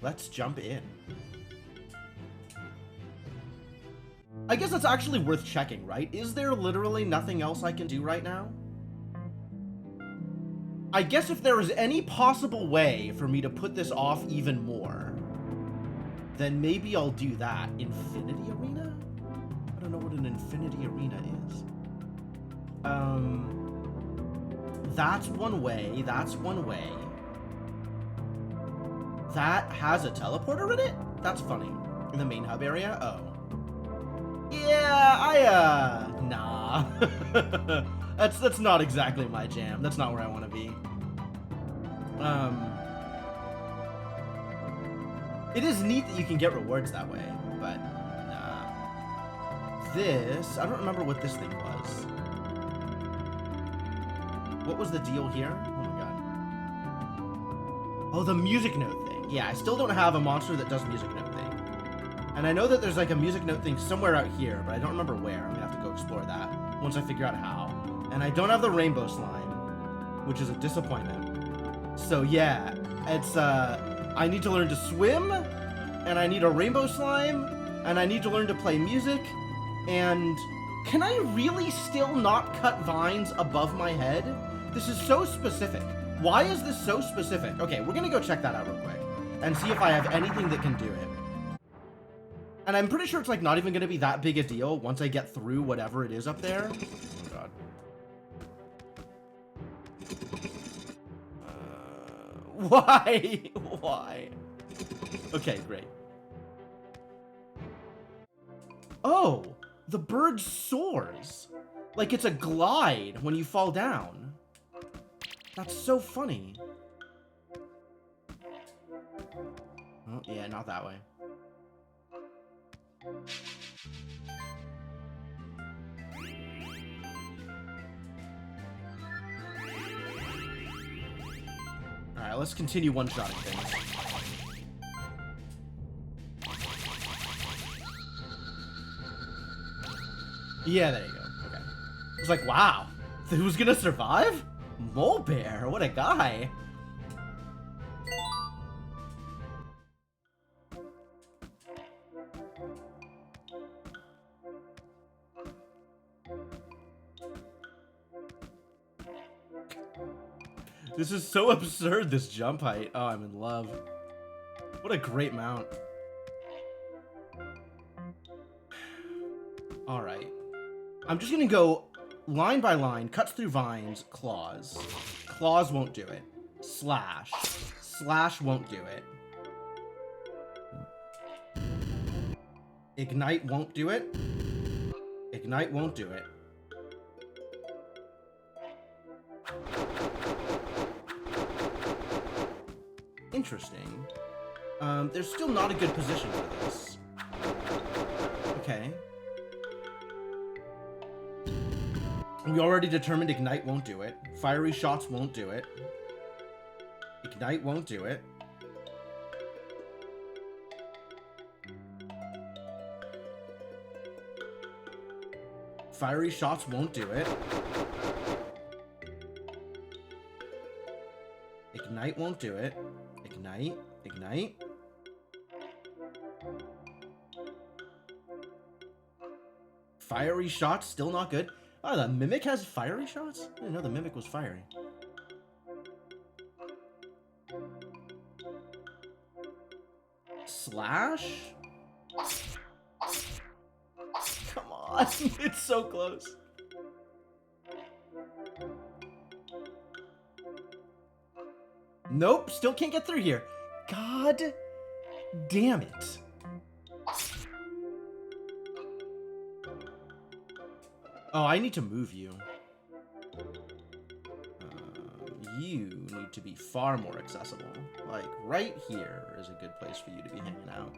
let's jump in. I guess that's actually worth checking, right? Is there literally nothing else I can do right now? I guess if there is any possible way for me to put this off even more, then maybe I'll do that. Infinity Arena? I don't know what an Infinity Arena is. That's one way. That's one way. That has a teleporter in it? That's funny. In the main hub area? Oh. Yeah, nah. That's not exactly my jam. That's not where I want to be. It is neat that you can get rewards that way, but nah. This, I don't remember what this thing was. What was the deal here? Oh my god. Oh, the music note thing. Yeah, I still don't have a monster that does music note thing. And I know that there's like a music note thing somewhere out here, but I don't remember where. I'm gonna have to go explore that once I figure out how. And I don't have the rainbow slime, which is a disappointment. So yeah, it's I need to learn to swim, and I need a rainbow slime, and I need to learn to play music, and can I really still not cut vines above my head? This is so specific. Why is this so specific? Okay, we're gonna go check that out real quick and see if I have anything that can do it. And I'm pretty sure it's like not even gonna be that big a deal once I get through whatever it is up there. Oh god. Why? Why? Okay, great. Oh, the bird soars. Like it's a glide when you fall down. That's so funny. Oh, yeah, not that way. Alright, let's continue one-shotting things. Yeah, there you go. Okay. It's like, wow. Who's gonna survive? Mole Bear, what a guy. This is so absurd, this jump height. Oh, I'm in love. What a great mount. Alright. I'm just gonna go line by line, cuts through vines, claws. Claws won't do it. Slash. Slash won't do it. Ignite won't do it. Ignite won't do it. Interesting. There's still not a good position for this. Okay. We already determined Ignite won't do it. Fiery shots won't do it. Ignite won't do it. Fiery shots won't do it. Ignite won't do it. Ignite. Ignite. Fiery shots, still not good. Oh, the Mimic has fiery shots? I didn't know the Mimic was fiery. Slash? Come on, it's so close. Nope, still can't get through here. God damn it. Oh, I need to move you. You need to be far more accessible. Like, right here is a good place for you to be hanging out.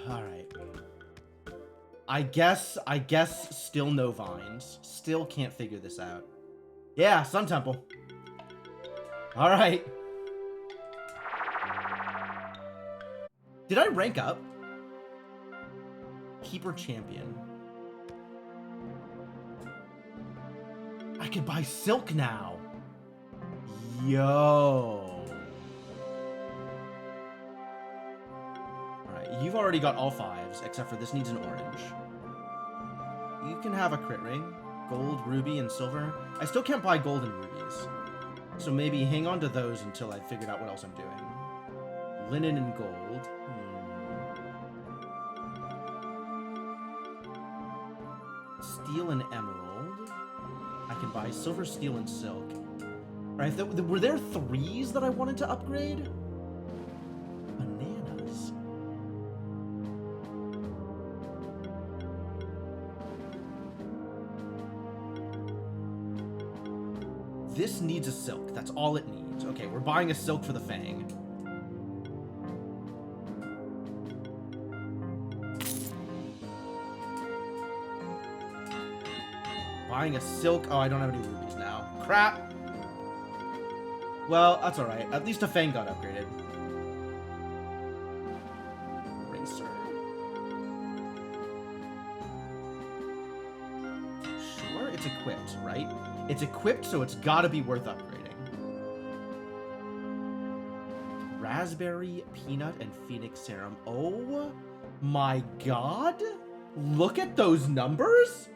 Alright. I guess still no vines. Still can't figure this out. Yeah, Sun Temple. Alright. Did I rank up? Keeper Champion. I could buy Silk now. Yo. you've already got all 5s, except for this needs an orange. You can have a crit ring. Gold, ruby, and silver. I still can't buy gold and rubies. So maybe hang on to those until I've figured out what else I'm doing. Linen and gold. Steel and emerald. I can buy silver, steel, and silk. Alright, were there 3s that I wanted to upgrade? Bananas. This needs a silk. That's all it needs. Okay, we're buying a silk for the Fang. Buying a silk. Oh, I don't have any rubies now. Crap. Well, that's alright. At least a Fang got upgraded. Racer. Sure, it's equipped, right? It's equipped, so it's gotta be worth upgrading. Raspberry, peanut, and phoenix serum. Oh my god! Look at those numbers!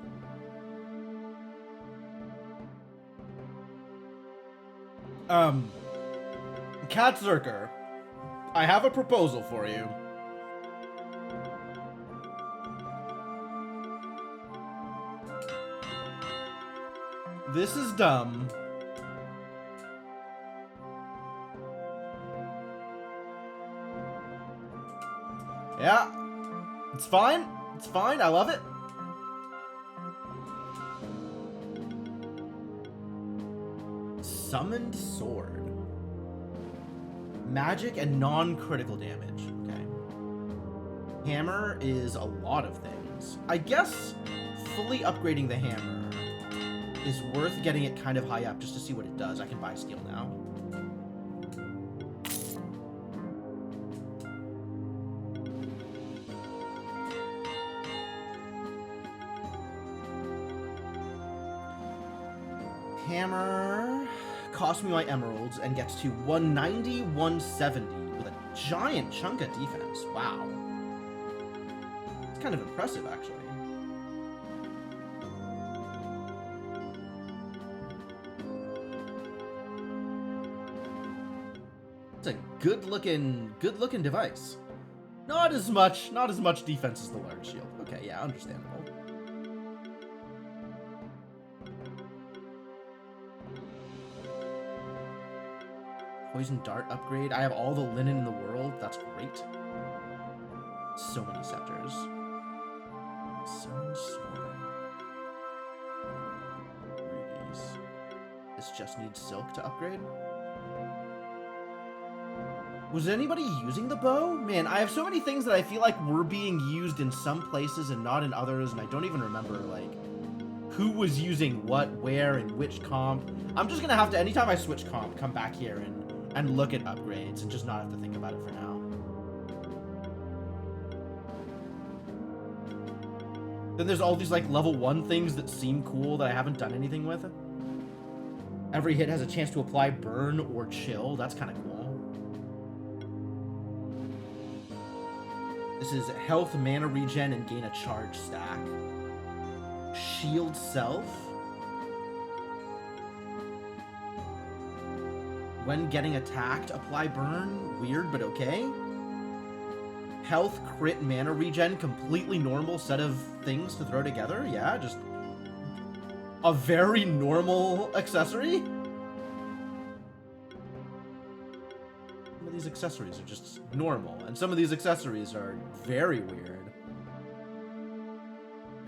Cat Zerker, I have a proposal for you. This is dumb. Yeah. It's fine. It's fine. I love it. Summoned Sword. Magic and non-critical damage. Okay. Hammer is a lot of things. I guess fully upgrading the hammer is worth getting it kind of high up just to see what it does. I can buy steel now. Hammer costs me my emeralds and gets to 190, 170 with a giant chunk of defense. Wow. It's kind of impressive, actually. It's a good-looking device. Not as much defense as the large shield. Okay, yeah, understandable. Poison Dart upgrade. I have all the linen in the world. That's great. So many scepters. Summoned Sword. Rubies. This just needs silk to upgrade. Was anybody using the bow? Man, I have so many things that I feel like were being used in some places and not in others, and I don't even remember, like, who was using what, where, and which comp. I'm just gonna have to, anytime I switch comp, come back here and look at upgrades and just not have to think about it for now. Then there's all these like level 1 things that seem cool that I haven't done anything with. Every hit has a chance to apply burn or chill. That's kind of cool. This is health, mana regen, and gain a charge stack. Shield self. When getting attacked, apply burn. Weird, but okay. Health, crit, mana regen, completely normal set of things to throw together. Yeah, just a very normal accessory. Some of these accessories are just normal, and some of these accessories are very weird.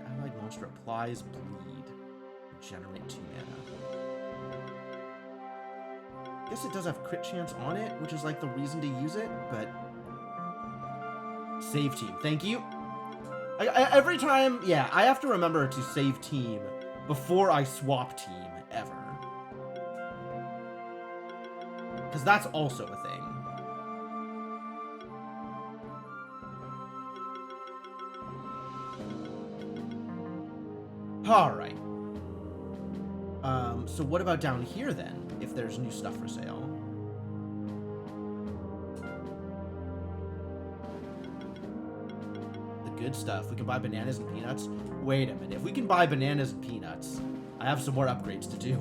Allied monster applies bleed. Generate 2 mana. I guess it does have crit chance on it, which is like the reason to use it, but... Save team. Thank you. Every time, yeah, I have to remember to save team before I swap team, ever. Because that's also a thing. Alright. So what about down here then, if there's new stuff for sale? good stuff. We can buy bananas and peanuts. Wait a minute. If we can buy bananas and peanuts, I have some more upgrades to do.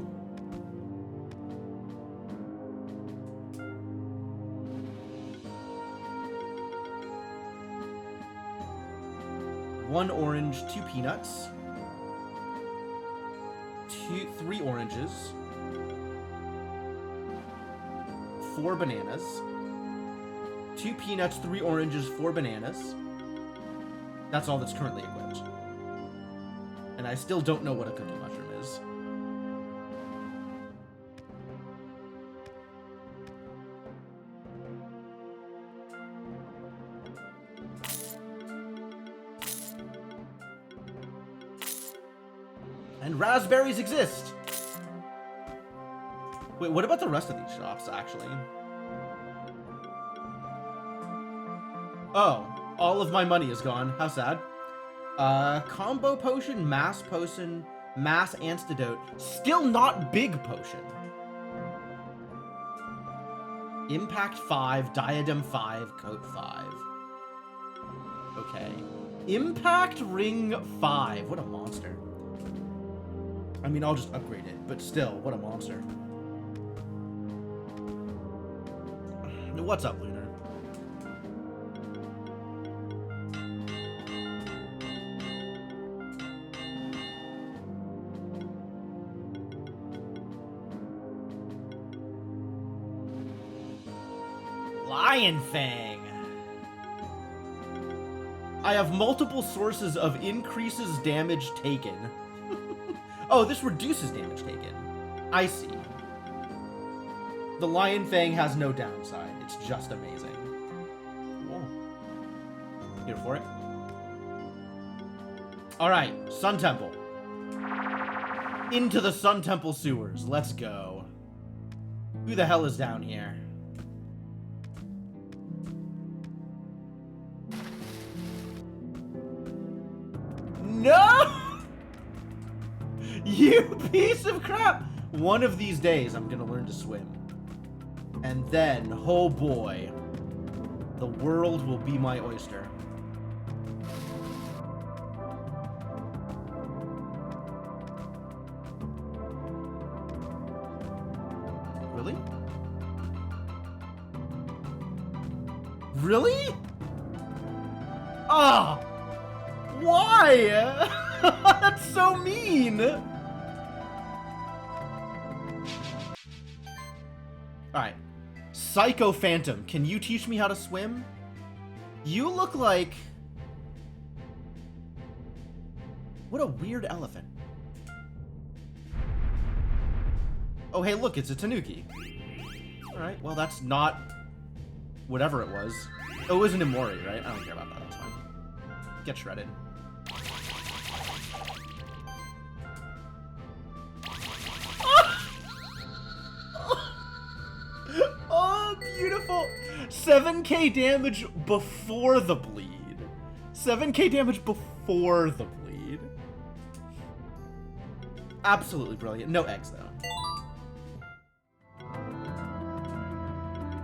One orange, 2 peanuts. 3 oranges. 4 bananas. 2 peanuts, 3 oranges, 4 bananas. That's all that's currently equipped. And I still don't know what a cookie mushroom is. And raspberries exist! Wait, what about the rest of these shops, actually? Oh, all of my money is gone. How sad. Combo potion, mass antidote. Still not big potion. Impact 5, diadem 5, coat 5. Okay. Impact ring 5. What a monster. I mean, I'll just upgrade it, but still, what a monster. What's up, Lunar? Lion Fang! I have multiple sources of increases damage taken. Oh, this reduces damage taken. I see. The Lion Fang has no downside. It's just amazing. Whoa. Here for it. Alright, Sun Temple. Into the Sun Temple sewers. Let's go. Who the hell is down here? No! You piece of crap! One of these days, I'm gonna learn to swim. And then, oh boy, the world will be my oyster. Really? Really? Ah! Why? That's so mean! Alright. Psycho Phantom, can you teach me how to swim? You look like... What a weird elephant. Oh, hey, look, it's a Tanuki. Alright, well, that's not... whatever it was. Oh, it was an Imori, right? I don't care about that, that's fine. Get shredded. Oh, beautiful! 7k damage before the bleed. 7k damage before the bleed. Absolutely brilliant. No eggs, though.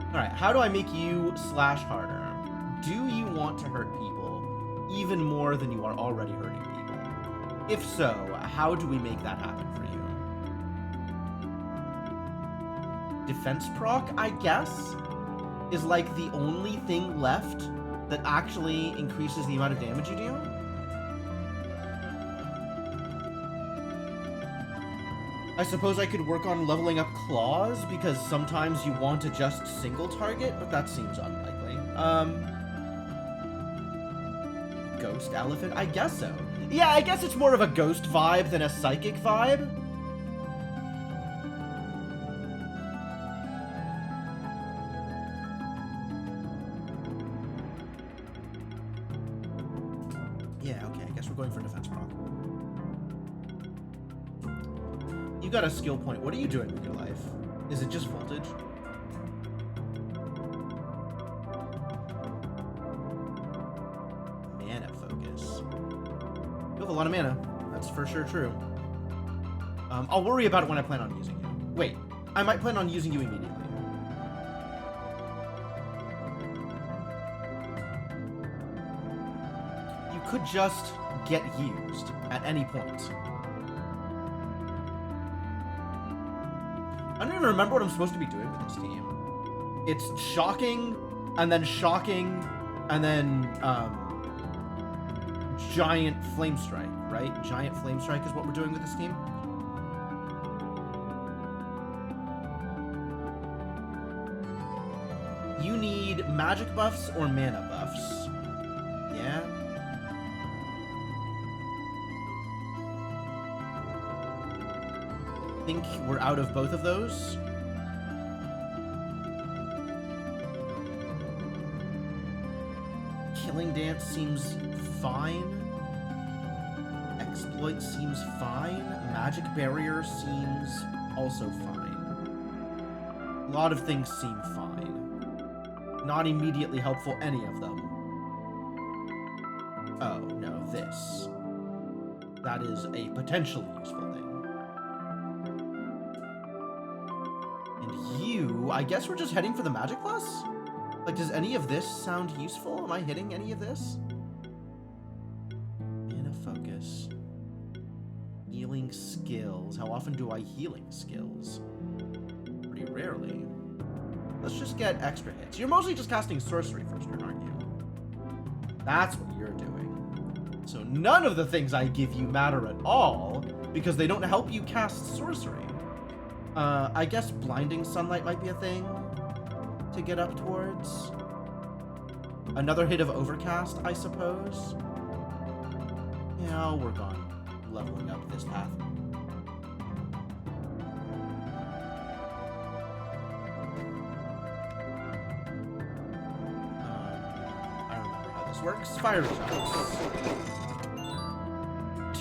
Alright, how do I make you slash harder? Do you want to hurt people even more than you are already hurting people? If so, how do we make that happen for you? Defense proc, I guess, is like the only thing left that actually increases the amount of damage you deal? I suppose I could work on leveling up claws, because sometimes you want to just single target, but that seems unlikely. Ghost elephant? I guess so. Yeah, I guess it's more of a ghost vibe than a psychic vibe. Yeah, okay, I guess we're going for defense proc. You got a skill point. What are you doing with your life? Is it just voltage? Mana focus. You have a lot of mana. That's for sure true. I'll worry about it when I plan on using you. Wait, I might plan on using you immediately. You could just get used at any point. I don't even remember what I'm supposed to be doing with this team. It's shocking, and then giant flame strike, right? Giant flame strike is what we're doing with this team. You need magic buffs or mana buffs. Yeah. I think we're out of both of those. Killing Dance seems fine. Exploit seems fine. Magic Barrier seems also fine. A lot of things seem fine. Not immediately helpful, any of them. Oh, no, this. That is a potentially useful thing. And you, I guess we're just heading for the Magic Plus? Like, does any of this sound useful? Am I hitting any of this? Mana Focus. Healing skills. How often do I healing skills? Pretty rarely. Let's just get extra hits. You're mostly just casting sorcery first turn, aren't you? That's what you're doing. So none of the things I give you matter at all, because they don't help you cast sorcery. I guess Blinding Sunlight might be a thing to get up towards. Another hit of Overcast, I suppose. Yeah, I'll work on leveling up this path. I remember how this works. Fire shots.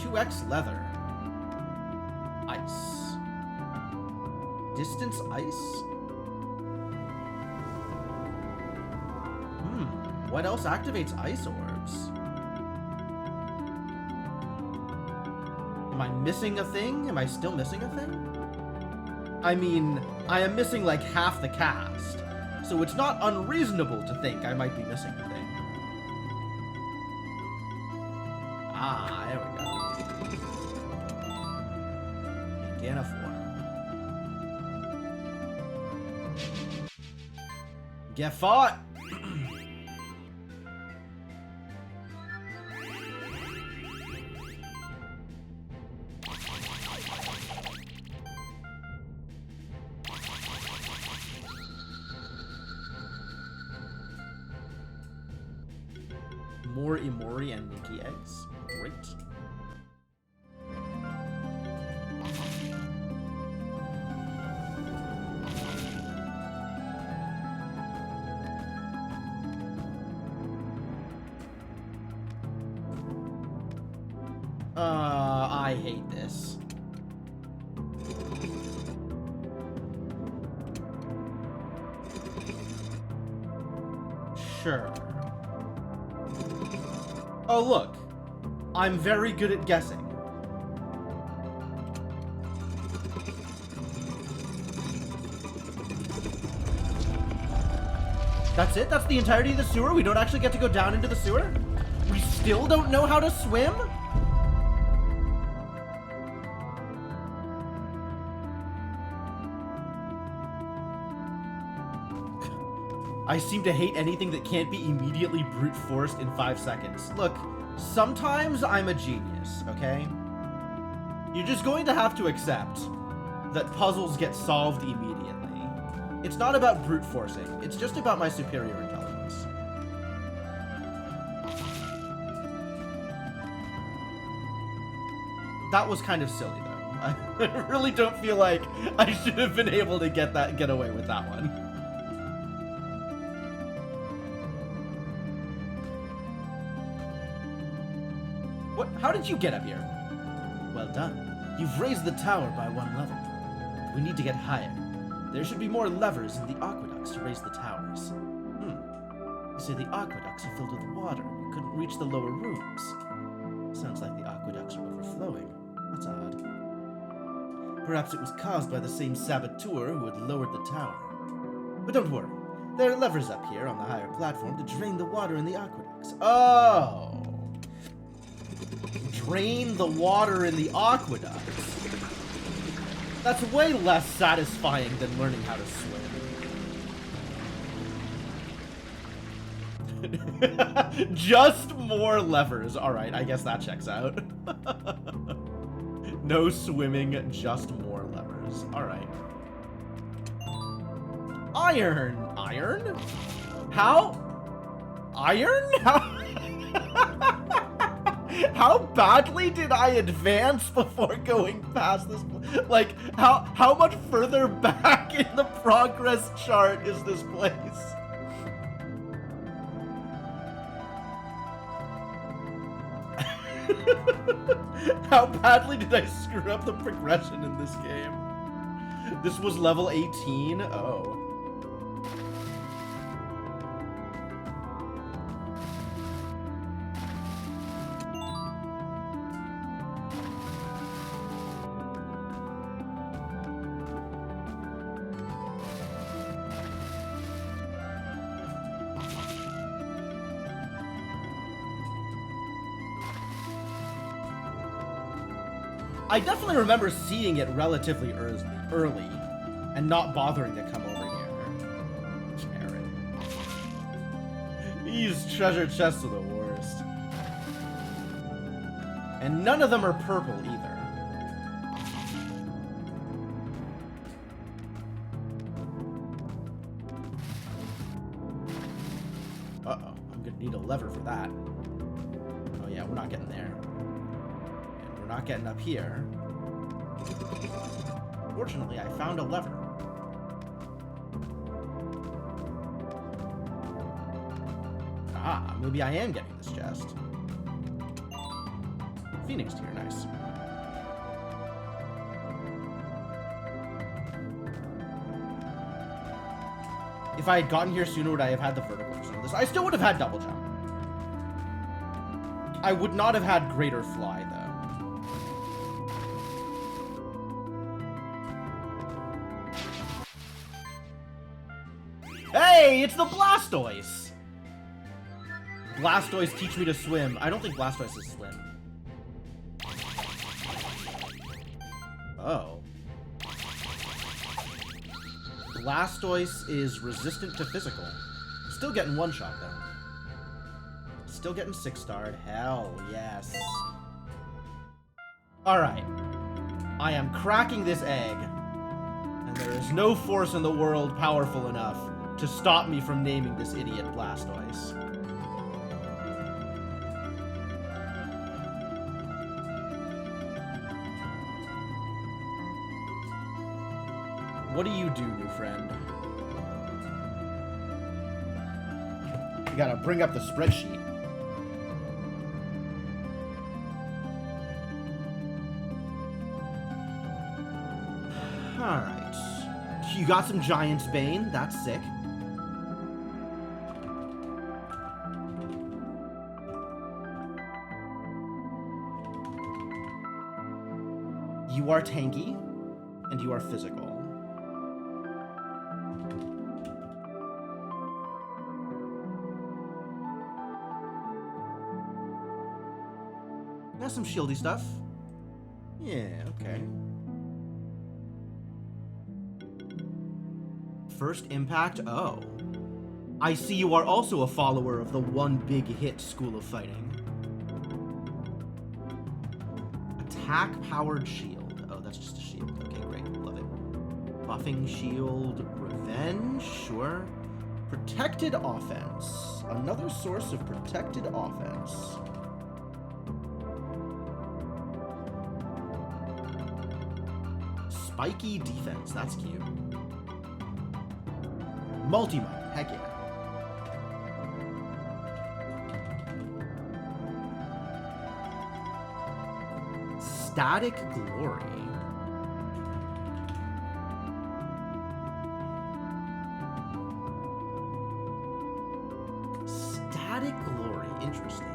2x leather. Ice. Distance ice? What else activates ice orbs? Am I missing a thing? Am I still missing a thing? I mean, I am missing like half the cast, so it's not unreasonable to think I might be missing a thing. Ah, there we go. Organoform. Get fought! More Imori and Nikki eggs. Great. I hate this. Sure. Oh, look. I'm very good at guessing. That's it? That's the entirety of the sewer? We don't actually get to go down into the sewer? We still don't know how to swim? I seem to hate anything that can't be immediately brute forced in 5 seconds. Look, sometimes I'm a genius, okay? You're just going to have to accept that puzzles get solved immediately. It's not about brute forcing, it's just about my superior intelligence. That was kind of silly, though. I really don't feel like I should have been able to get away with that one. What? How did you get up here? Well done. You've raised the tower by 1 level. We need to get higher. There should be more levers in the aqueducts to raise the towers. You say the aqueducts are filled with water and you couldn't reach the lower rooms. Sounds like the aqueducts are overflowing. That's odd. Perhaps it was caused by the same saboteur who had lowered the tower. But don't worry. There are levers up here on the higher platform to drain the water in the aqueducts. Oh! drain the water in the aqueducts. That's way less satisfying than learning how to swim. Just more levers. Alright, I guess that checks out. No swimming, just more levers. Alright. Iron! Iron? How? Iron? How badly did I advance before going past this? Like, how much further back in the progress chart is this place? How badly did I screw up the progression in this game? This was level 18? Oh. I definitely remember seeing it relatively early and not bothering to come over here. Karen. These treasure chests are the worst. And none of them are purple either. Uh-oh, I'm gonna need a lever for that. Oh yeah, we're not getting there. Not getting up here. Fortunately, I found a lever. Ah, maybe I am getting this chest. Phoenix tier, nice. If I had gotten here sooner, would I have had the vertical for some of this? I still would have had double jump. I would not have had greater fly, though. Hey, it's the Blastoise! Blastoise teach me to swim. I don't think Blastoise is swim. Oh. Blastoise is resistant to physical. Still getting one shot, though. Still getting 6-starred. Hell yes. Alright. I am cracking this egg. And there is no force in the world powerful enough to stop me from naming this idiot Blastoise. What do you do, new friend? You gotta bring up the spreadsheet. Alright. You got some Giant's Bane, that's sick. You are tanky, and you are physical. That's some shieldy stuff. Yeah, okay. First impact, oh. I see you are also a follower of the One Big Hit School of Fighting. Attack-powered shield. Oh, that's just a shield. Okay, great. Love it. Buffing shield. Revenge? Sure. Protected offense. Another source of protected offense. Spiky defense. That's cute. Multi-mode. Heck yeah. Static Glory. Static Glory. Interesting.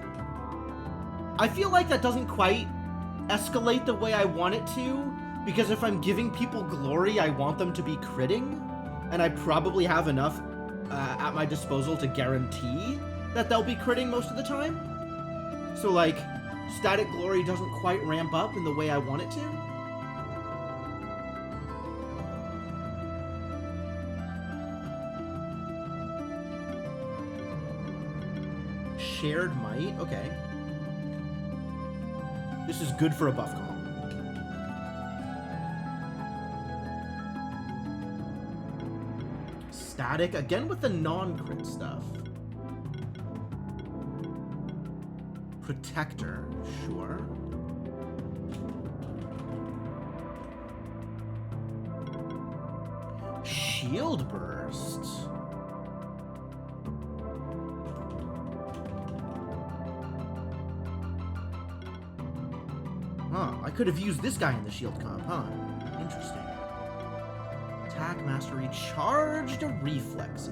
I feel like that doesn't quite escalate the way I want it to, because if I'm giving people glory, I want them to be critting, and I probably have enough at my disposal to guarantee that they'll be critting most of the time. So, like, Static Glory doesn't quite ramp up in the way I want it to. Shared Might, okay. This is good for a buff comp. Static, again with the non-crit stuff. Protector, sure. Shield Burst. Huh, I could have used this guy in the shield comp, huh? Interesting. Attack Mastery, Charged Reflexes.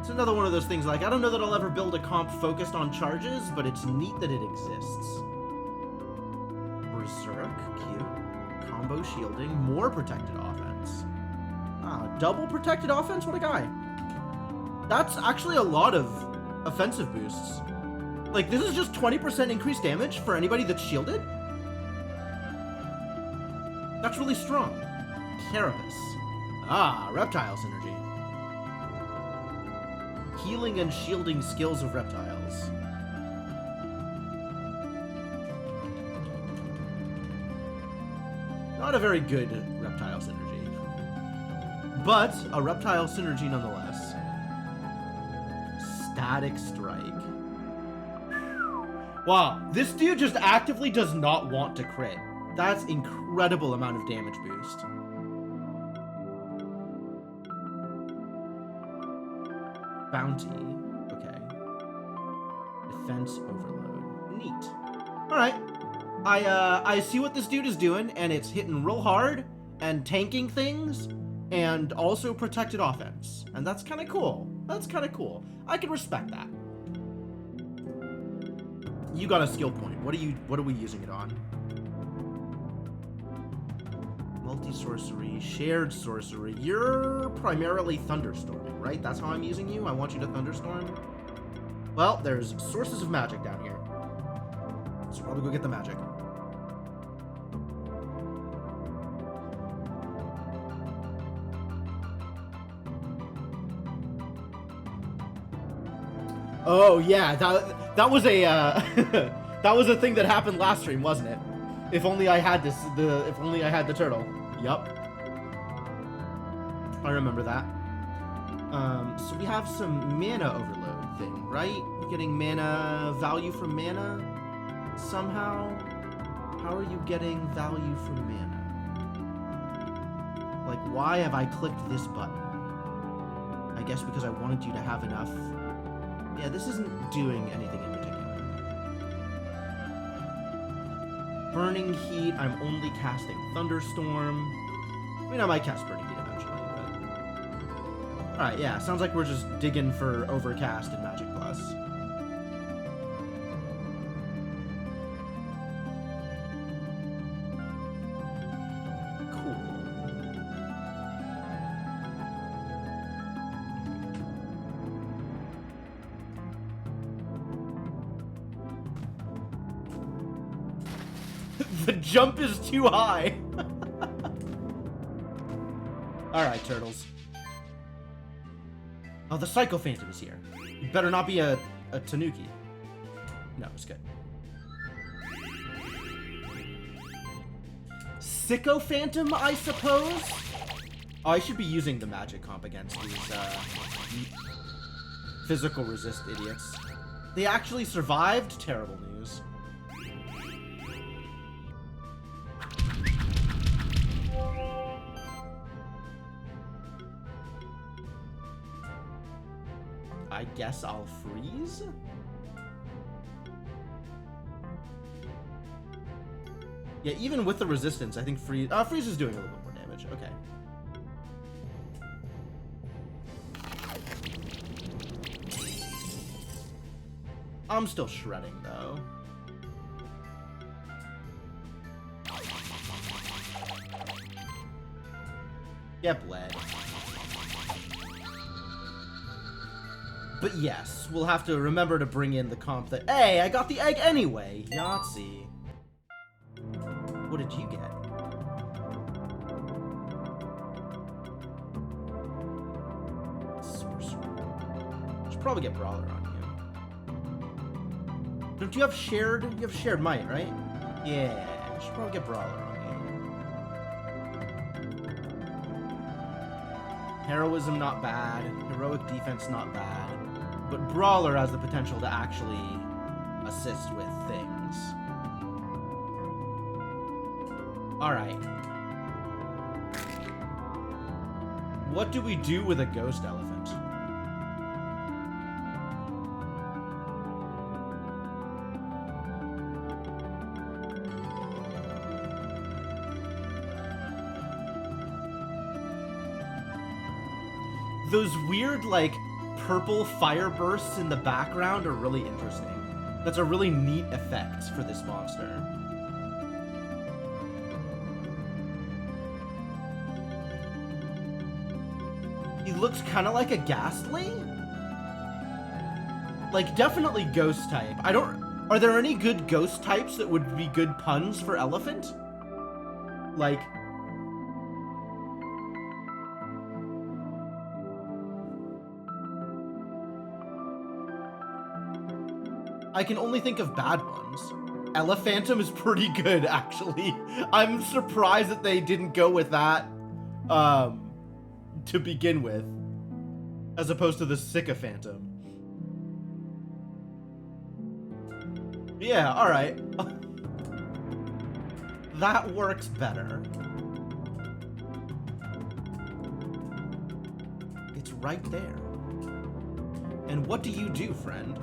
It's another one of those things, like, I don't know that I'll ever build a comp focused on charges, but it's neat that it exists. Berserk, cute. Combo shielding, more protected offense. Ah, double protected offense? What a guy. That's actually a lot of offensive boosts. Like, this is just 20% increased damage for anybody that's shielded? That's really strong. Carapace. Ah, reptile synergy. Healing and shielding skills of reptiles. Not a very good reptile synergy. But a reptile synergy nonetheless. Static Strike. Wow, this dude just actively does not want to crit. That's incredible amount of damage boost. Bounty. Okay. Defense overload. Neat. Alright. I see what this dude is doing, and it's hitting real hard, and tanking things, and also protected offense. And that's kind of cool. That's kind of cool. I can respect that. You got a skill point. What are we using it on? Multi-sorcery, shared sorcery. You're primarily thunderstorming, right? That's how I'm using you? I want you to thunderstorm? Well, there's sources of magic down here. So probably go get the magic. Oh yeah, that was a that was a thing that happened last stream, wasn't it? If only I had if only I had the turtle. Yup. I remember that. So we have some mana overload thing, right? Getting mana value from mana somehow. How are you getting value from mana? Like, why have I clicked this button? I guess because I wanted you to have enough. Yeah, this isn't doing anything in particular. Burning Heat, I'm only casting Thunderstorm. I mean, I might cast Burning Heat eventually, but... Alright, yeah, sounds like we're just digging for Overcast and Magic Plus. The jump is too high. Alright, turtles. Oh, the Psycho Phantom is here. You better not be a Tanuki. No, it's good. Sicko Phantom, I suppose? Oh, I should be using the magic comp against these physical resist idiots. They actually survived? Terrible news. I guess I'll freeze? Yeah, even with the resistance, I think freeze is doing a little bit more damage. Okay. I'm still shredding, though. Get bled. But yes, we'll have to remember to bring in the comp that, hey, I got the egg anyway. Yahtzee. What did you get? Should probably get Brawler on you. Don't you have shared? You have shared might, right? Yeah, should probably get Brawler on you. Heroism not bad. Heroic defense not bad. But Brawler has the potential to actually assist with things. Alright. What do we do with a ghost elephant? Those weird, like, purple fire bursts in the background are really interesting. That's a really neat effect for this monster. He looks kind of like a Ghastly? Like, definitely ghost type. Are there any good ghost types that would be good puns for elephant? Like... I can only think of bad ones. Elephantum is pretty good, actually. I'm surprised that they didn't go with that, to begin with, as opposed to the Sycophantum. Yeah, alright. That works better. It's right there. And what do you do, friend?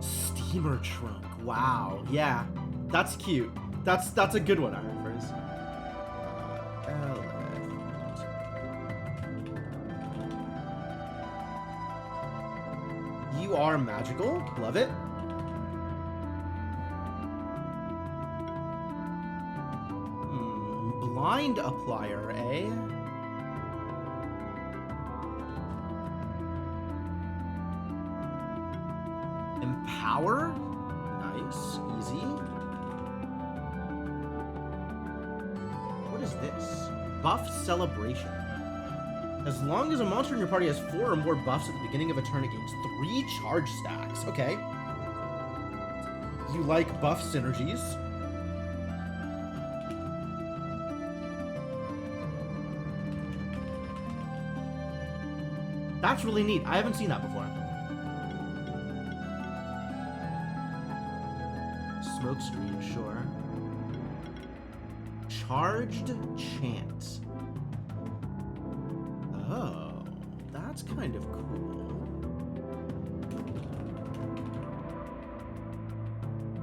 Steamer trunk. Wow. Yeah. That's cute. That's a good one, Iron Frizz. You are magical. Love it. Blind applier, eh? Empower? Nice. Easy. What is this? Buff Celebration. As long as a monster in your party has 4 or more buffs at the beginning of a turn, it gains 3 charge stacks. Okay. You like buff synergies. That's really neat. I haven't seen that before. Smoke screen, sure. Charged Chant. Oh, that's kind of cool.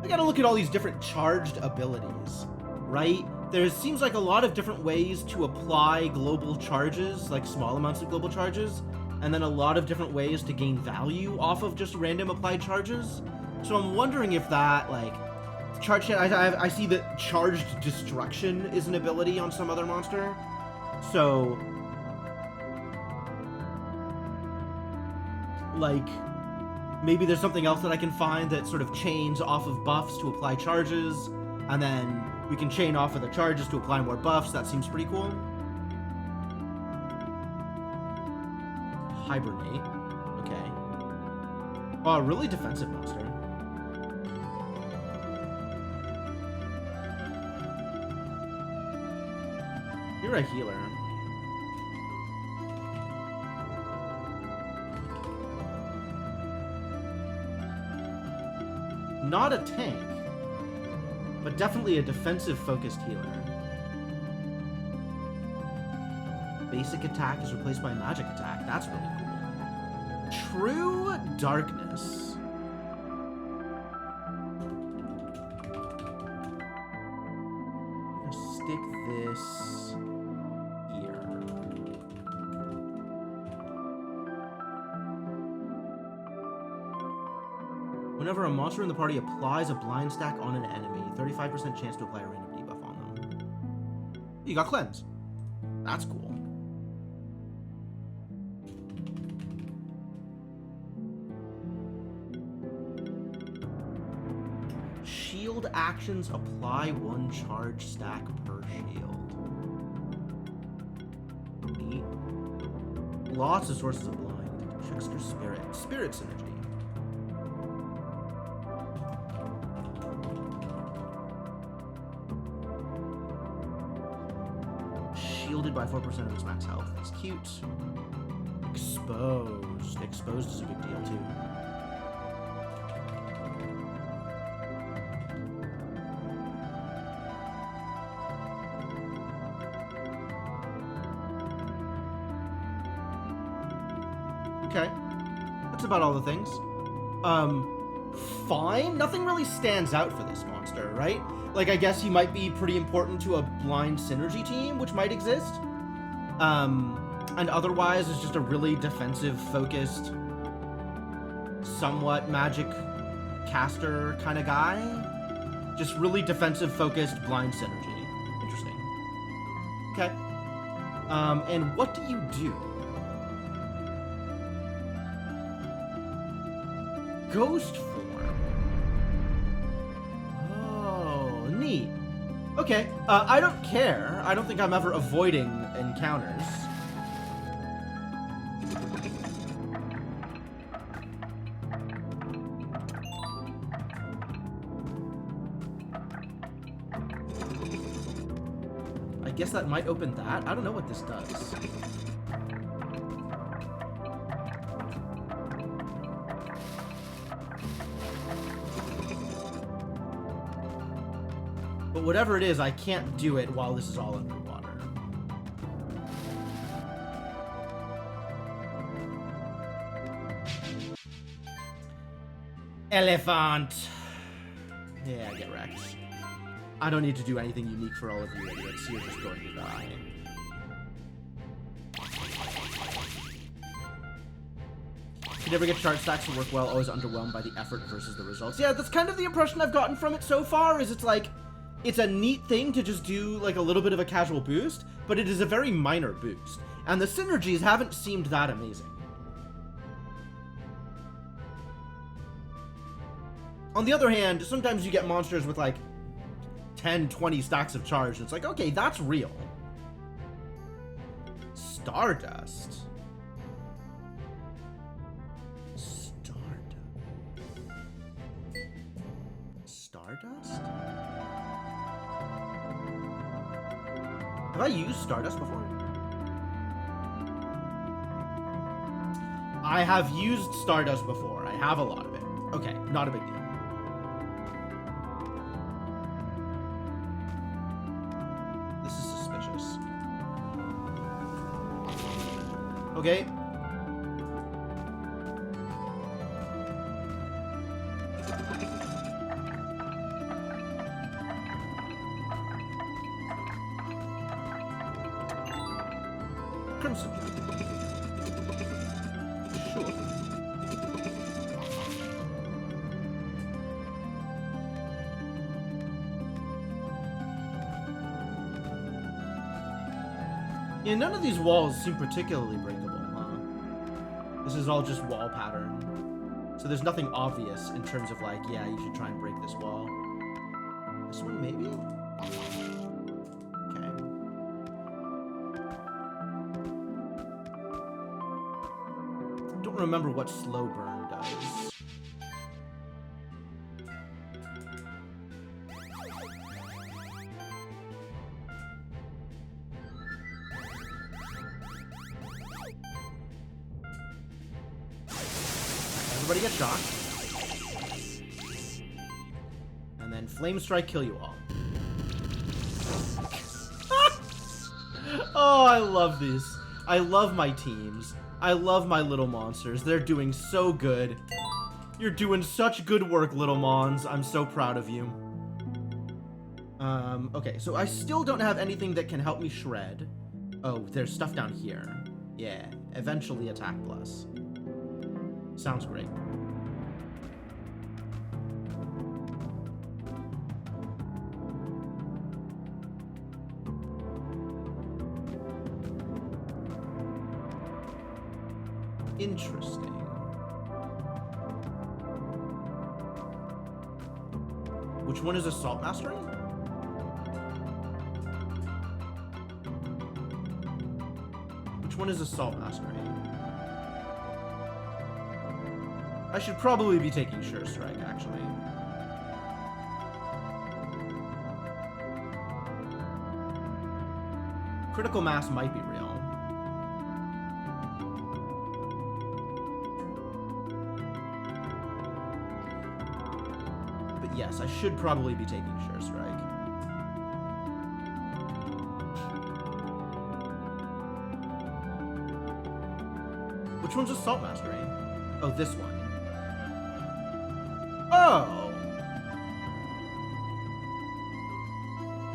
I gotta look at all these different charged abilities, right? There seems like a lot of different ways to apply global charges, like small amounts of global charges, and then a lot of different ways to gain value off of just random applied charges. So I'm wondering if that, like, I see that Charged Destruction is an ability on some other monster. So, like, maybe there's something else that I can find that sort of chains off of buffs to apply charges, and then we can chain off of the charges to apply more buffs. That seems pretty cool. Hibernate. Okay. Oh, really defensive monster. You're a healer. Not a tank, but definitely a defensive-focused healer. Basic attack is replaced by magic attack. That's really cool. True Darkness. I'm gonna stick this here. Whenever a monster in the party applies a blind stack on an enemy, 35% chance to apply a random debuff on them. You got cleanse. That's cool. Shield actions apply 1 charge stack per shield. Neat. Lots of sources of blind. Trickster Spirit. Spirit synergy. Shielded by 4% of its max health. That's cute. Exposed. Exposed is a big deal too. Okay. That's about all the things. Fine. Nothing really stands out for this monster, right? Like, I guess he might be pretty important to a blind synergy team, which might exist. And otherwise, it's just a really defensive-focused, somewhat magic caster kind of guy. Just really defensive-focused blind synergy. Interesting. Okay. And what do you do? Ghost form. Oh, neat. Okay, I don't care. I don't think I'm ever avoiding encounters. I guess that might open that. I don't know what this does. But whatever it is, I can't do it while this is all underwater. Elephant! Yeah, get wrecked. I don't need to do anything unique for all of you idiots. You're just going to die. You never get charge stacks to work well, always underwhelmed by the effort versus the results. Yeah, that's kind of the impression I've gotten from it so far, is it's like, it's a neat thing to just do like a little bit of a casual boost, but it is a very minor boost. And the synergies haven't seemed that amazing. On the other hand, sometimes you get monsters with like 10, 20 stacks of charge, and it's like, okay, that's real. Stardust. Stardust? Have I used Stardust before? I have used Stardust before. I have a lot of it. Okay, not a big deal. This is suspicious. Okay. Crimson. Sure. Yeah, none of these walls seem particularly breakable, huh? This is all just wall pattern. So there's nothing obvious in terms of like, yeah, you should try and break this wall. This one, maybe? Remember what slow burn does. Everybody get shocked. And then flame strike kill you all. Oh, I love these. I love my teams. I love my little monsters. They're doing so good. You're doing such good work, little mons. I'm so proud of you. Okay, so I still don't have anything that can help me shred. Oh, there's stuff down here. Yeah, eventually attack plus. Sounds great. Which one is Assault Mastery? Which one is Assault Mastery? I should probably be taking Sure Strike, actually. Critical Mass might be real. But yes, I should probably be taking Sure Strike. Which one's Assault Mastery? Oh, this one. Oh!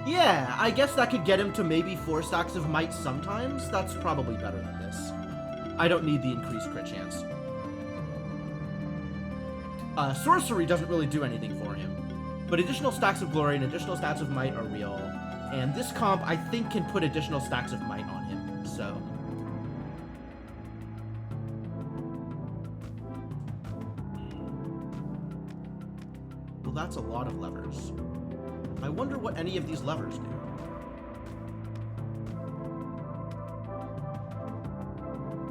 Yeah, I guess that could get him to maybe 4 stacks of might sometimes. That's probably better than this. I don't need the increased crit chance. Sorcery doesn't really do anything for him. But additional stacks of glory and additional stacks of might are real. And this comp, I think, can put additional stacks of might on him, so... Well, that's a lot of levers. I wonder what any of these levers do.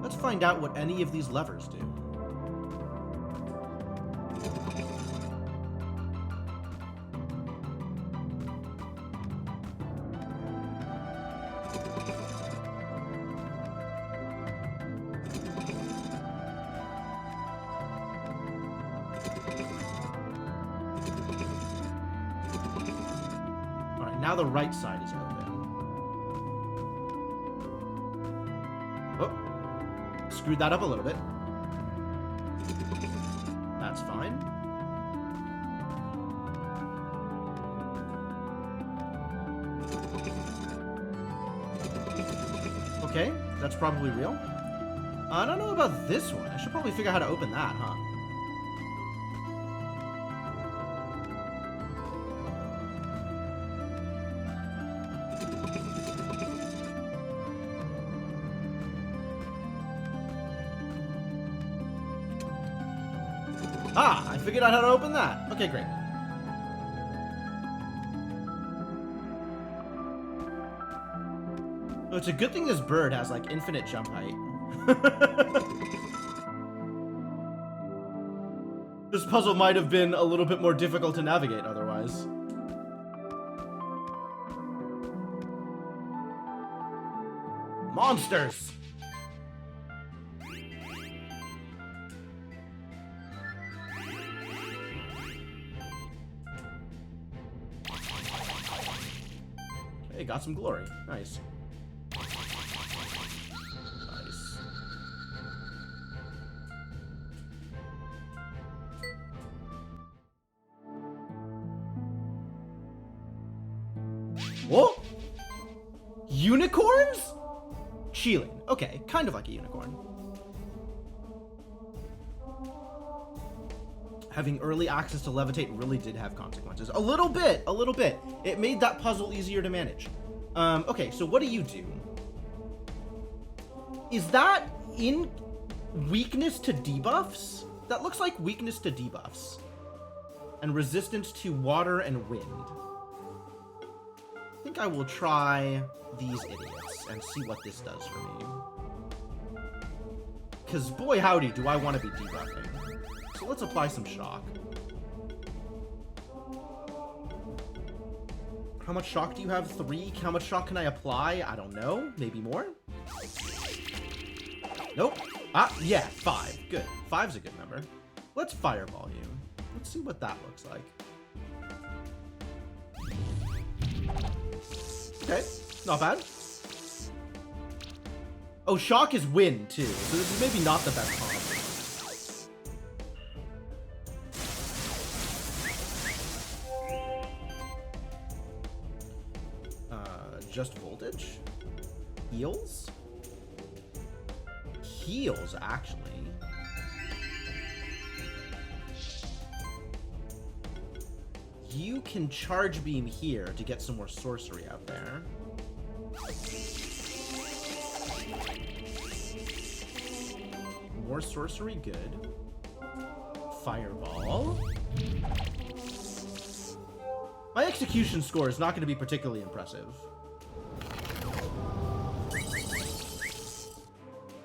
Let's find out what any of these levers do. Now the right side is open. Oh, screwed that up a little bit. That's fine. Okay, that's probably real. I don't know about this one. I should probably figure out how to open that, huh? Ah, I figured out how to open that. Okay, great. Oh, it's a good thing this bird has, like, infinite jump height. This puzzle might have been a little bit more difficult to navigate otherwise. Monsters! Hey, got some glory. Nice. Nice. Whoa! Unicorns? Shieling. Okay, kind of like a unicorn. Having early access to levitate really did have consequences. A little bit, a little bit. It made that puzzle easier to manage. Okay, so what do you do? Is that in weakness to debuffs? That looks like weakness to debuffs. And resistance to water and wind. I think I will try these idiots and see what this does for me. Because boy howdy, do I want to be debuffing. So let's apply some shock. How much shock do you have? 3? How much shock can I apply? I don't know. Maybe more? Nope. Ah, yeah, 5. Good. 5's a good number. Let's fireball you. Let's see what that looks like. Okay, not bad. Oh, shock is wind, too. So this is maybe not the best combo. Just voltage? Heals? Heals, actually. You can charge beam here to get some more sorcery out there. More sorcery, good. Fireball. My execution score is not going to be particularly impressive.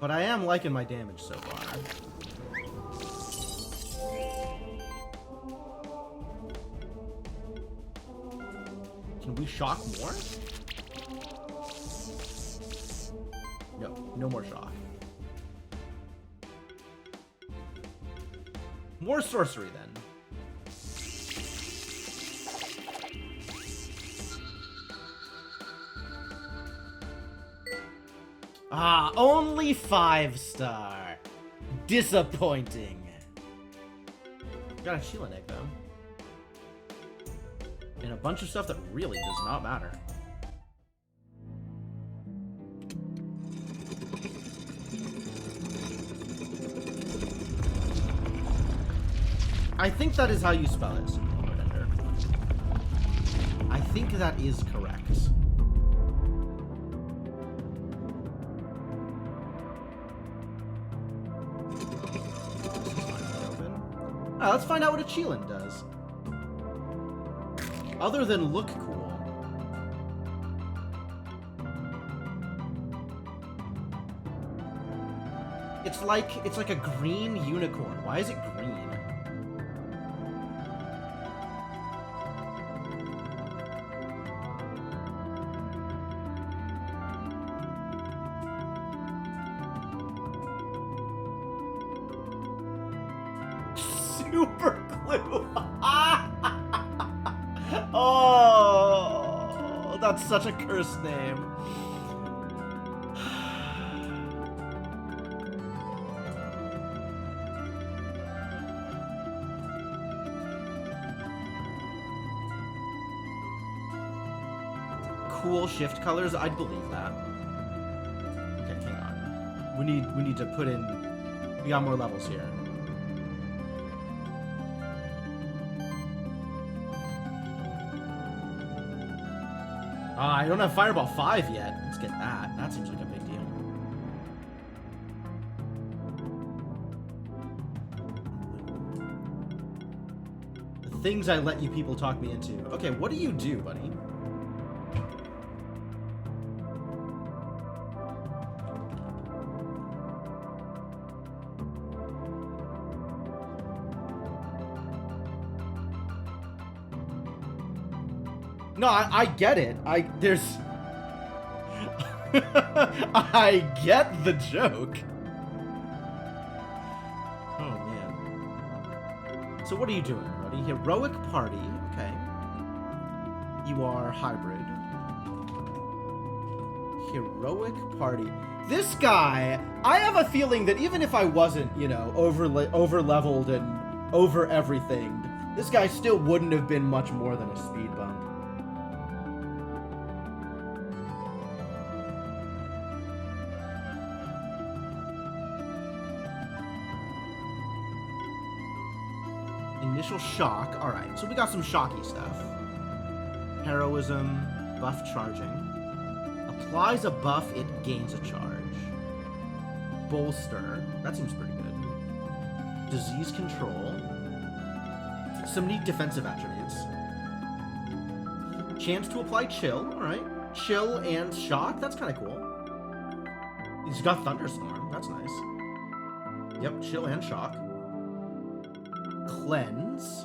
But I am liking my damage so far. Can we shock more? No, no more shock. More sorcery then. Ah, only 5-star. Disappointing. Got a Sheila egg though. And a bunch of stuff that really does not matter. I think that is how you spell it, Ender. I think that is correct. Oh, let's find out what a Cheelin does. Other than look cool. It's like a green unicorn. Why is it green? Super glue. Oh, that's such a cursed name. Cool shift colors, I'd believe that. Okay, hang on. We need to put in. We got more levels here. I don't have Fireball 5 yet. Let's get that. That seems like a big deal. The things I let you people talk me into. Okay, what do you do, buddy? No, I get it. There's... I get the joke. Oh, man. So what are you doing, buddy? Heroic Party. Okay. You are hybrid. Heroic Party. This guy, I have a feeling that even if I wasn't, you know, over-leveled and over everything, this guy still wouldn't have been much more than a speed bump. Initial shock. Alright, so we got some shocky stuff. Heroism, buff charging. Applies a buff, it gains a charge. Bolster. That seems pretty good. Disease control. Some neat defensive attributes. Chance to apply chill. Alright. Chill and shock. That's kind of cool. He's got Thunderstorm. That's nice. Yep, chill and shock. Cleanse.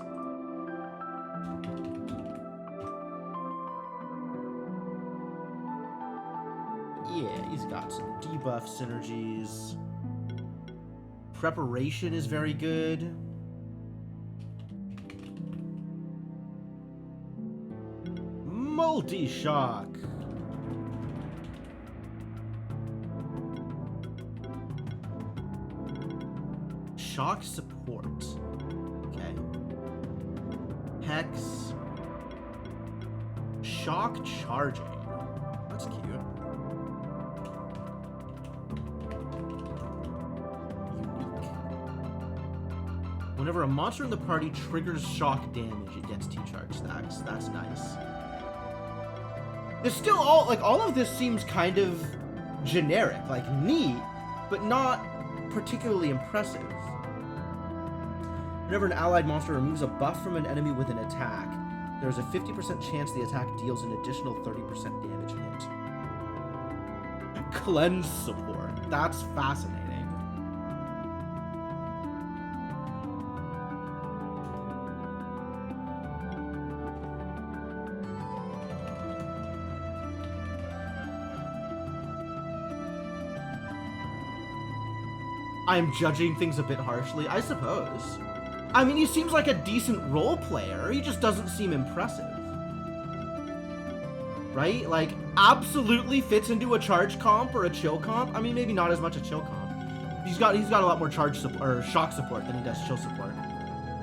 Yeah, he's got some debuff synergies. Preparation is very good. Multi-shock. Shock support. Okay. Hex. Shock charging. That's cute. Unique. Whenever a monster in the party triggers shock damage against 2 charge stacks, that's nice. There's still all of this seems kind of generic, like neat, but not particularly impressive. Whenever an allied monster removes a buff from an enemy with an attack, There's a 50% chance the attack deals an additional 30% damage hit. Cleanse support. That's fascinating. I'm judging things a bit harshly, I suppose. I mean, he seems like a decent role player. He just doesn't seem impressive. Right? Like, absolutely fits into a charge comp or a chill comp. I mean, maybe not as much a chill comp. He's got a lot more charge support or shock support than he does chill support.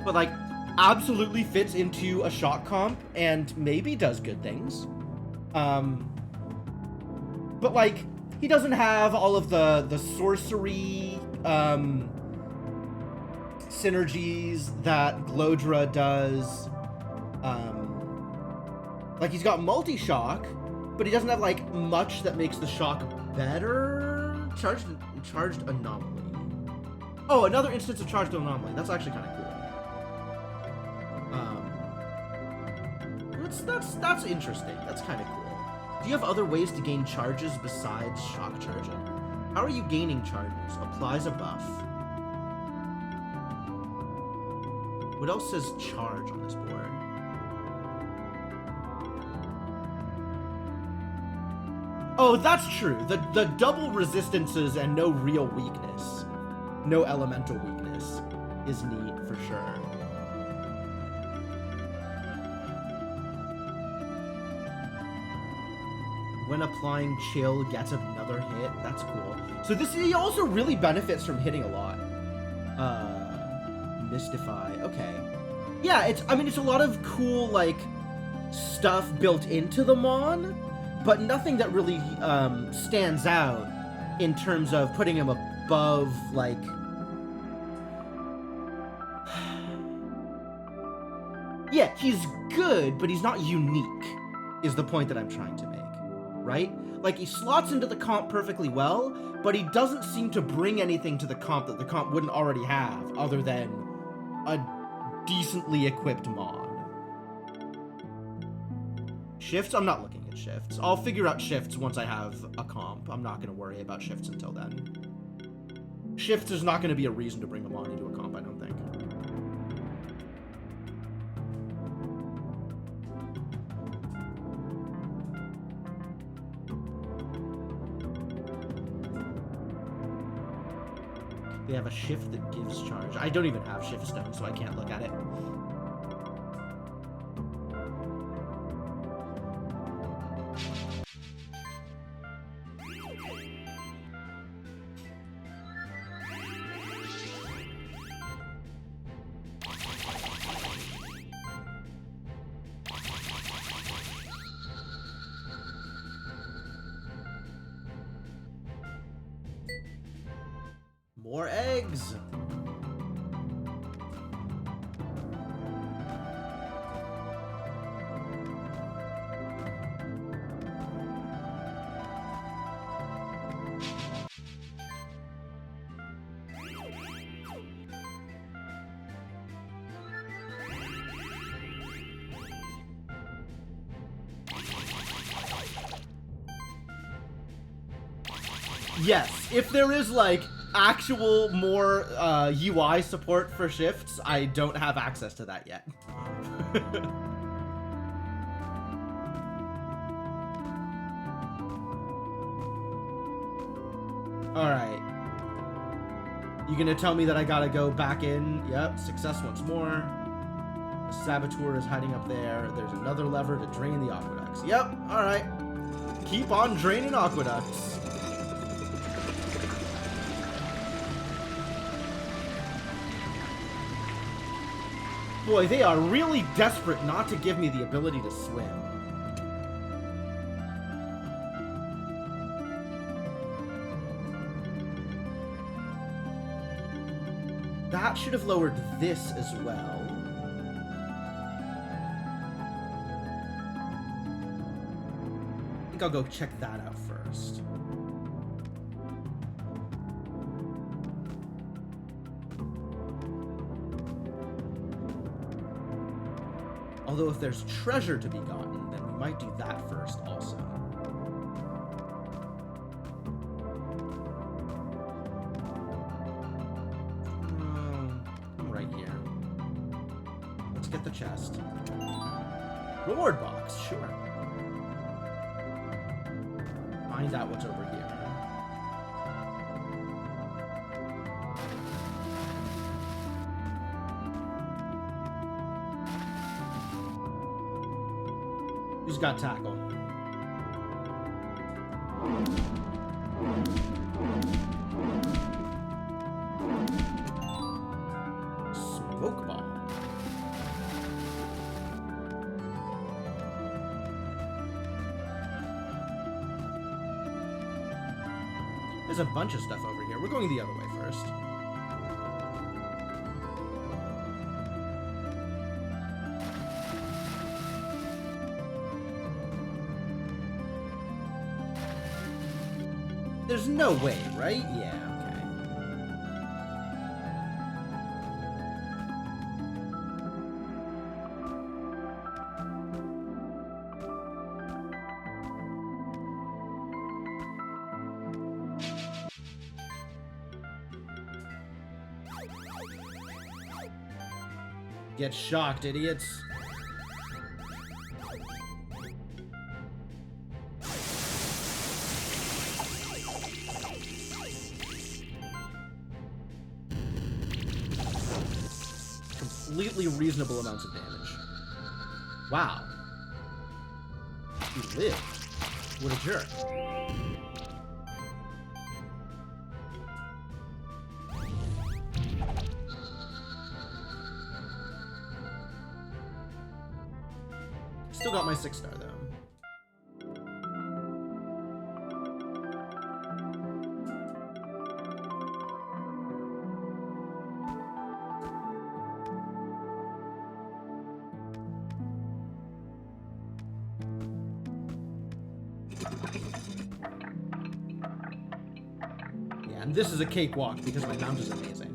But like, absolutely fits into a shock comp and maybe does good things. But like, he doesn't have all of the sorcery synergies that Glodra does. Like, he's got multi-shock, but he doesn't have like much that makes the shock better. Charged anomaly. Oh, another instance of charged anomaly. That's actually kind of cool. That's interesting. That's kind of cool. Do you have other ways to gain charges besides shock charging? How are you gaining charges? Applies a buff. What else says charge on this board? Oh, that's true. The double resistances and no real weakness. No elemental weakness is neat for sure. When applying chill, gets another hit. That's cool. So he also really benefits from hitting a lot. Mystify. Okay. Yeah, it's a lot of cool, like, stuff built into the Mon, but nothing that really stands out in terms of putting him above, like... Yeah, he's good, but he's not unique, is the point that I'm trying to make. Right? Like, he slots into the comp perfectly well, but he doesn't seem to bring anything to the comp that the comp wouldn't already have, other than a decently equipped Mon. Shifts? I'm not looking at shifts. I'll figure out shifts once I have a comp. I'm not going to worry about shifts until then. Shifts is not going to be a reason to bring a Mon into a comp, I don't think. They have a shift that gives charge. I don't even have shift stone, so I can't look at it. More eggs! Yes, if there is, like, actual more UI support for shifts, I don't have access to that yet. Alright. You gonna tell me that I gotta go back in? Yep, success once more. The Saboteur is hiding up there. There's another lever to drain the aqueducts. Yep, alright. Keep on draining aqueducts. Boy, they are really desperate not to give me the ability to swim. That should have lowered this as well. I think I'll go check that out first. Although if there's treasure to be gotten, then we might do that first also. I'm right here. Let's get the chest. Reward box, sure. Find out what's over here. Who's got tackle? Smoke bomb. There's a bunch of stuff over here. We're going the other way first. There's no way, right? Yeah, okay. Get shocked, idiots. Completely reasonable amounts of damage. Wow. He lived. What a jerk. Still got my 6-star though. Yeah, and this is a cakewalk because my mount is amazing.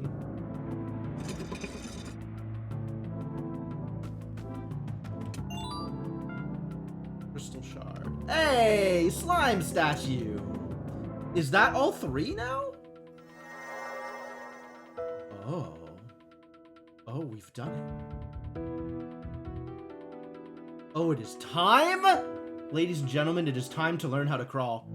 Crystal shard. Hey, slime statue. Is that all 3 now? Oh. Oh, we've done it. Oh, it is time? Ladies and gentlemen, it is time to learn how to crawl.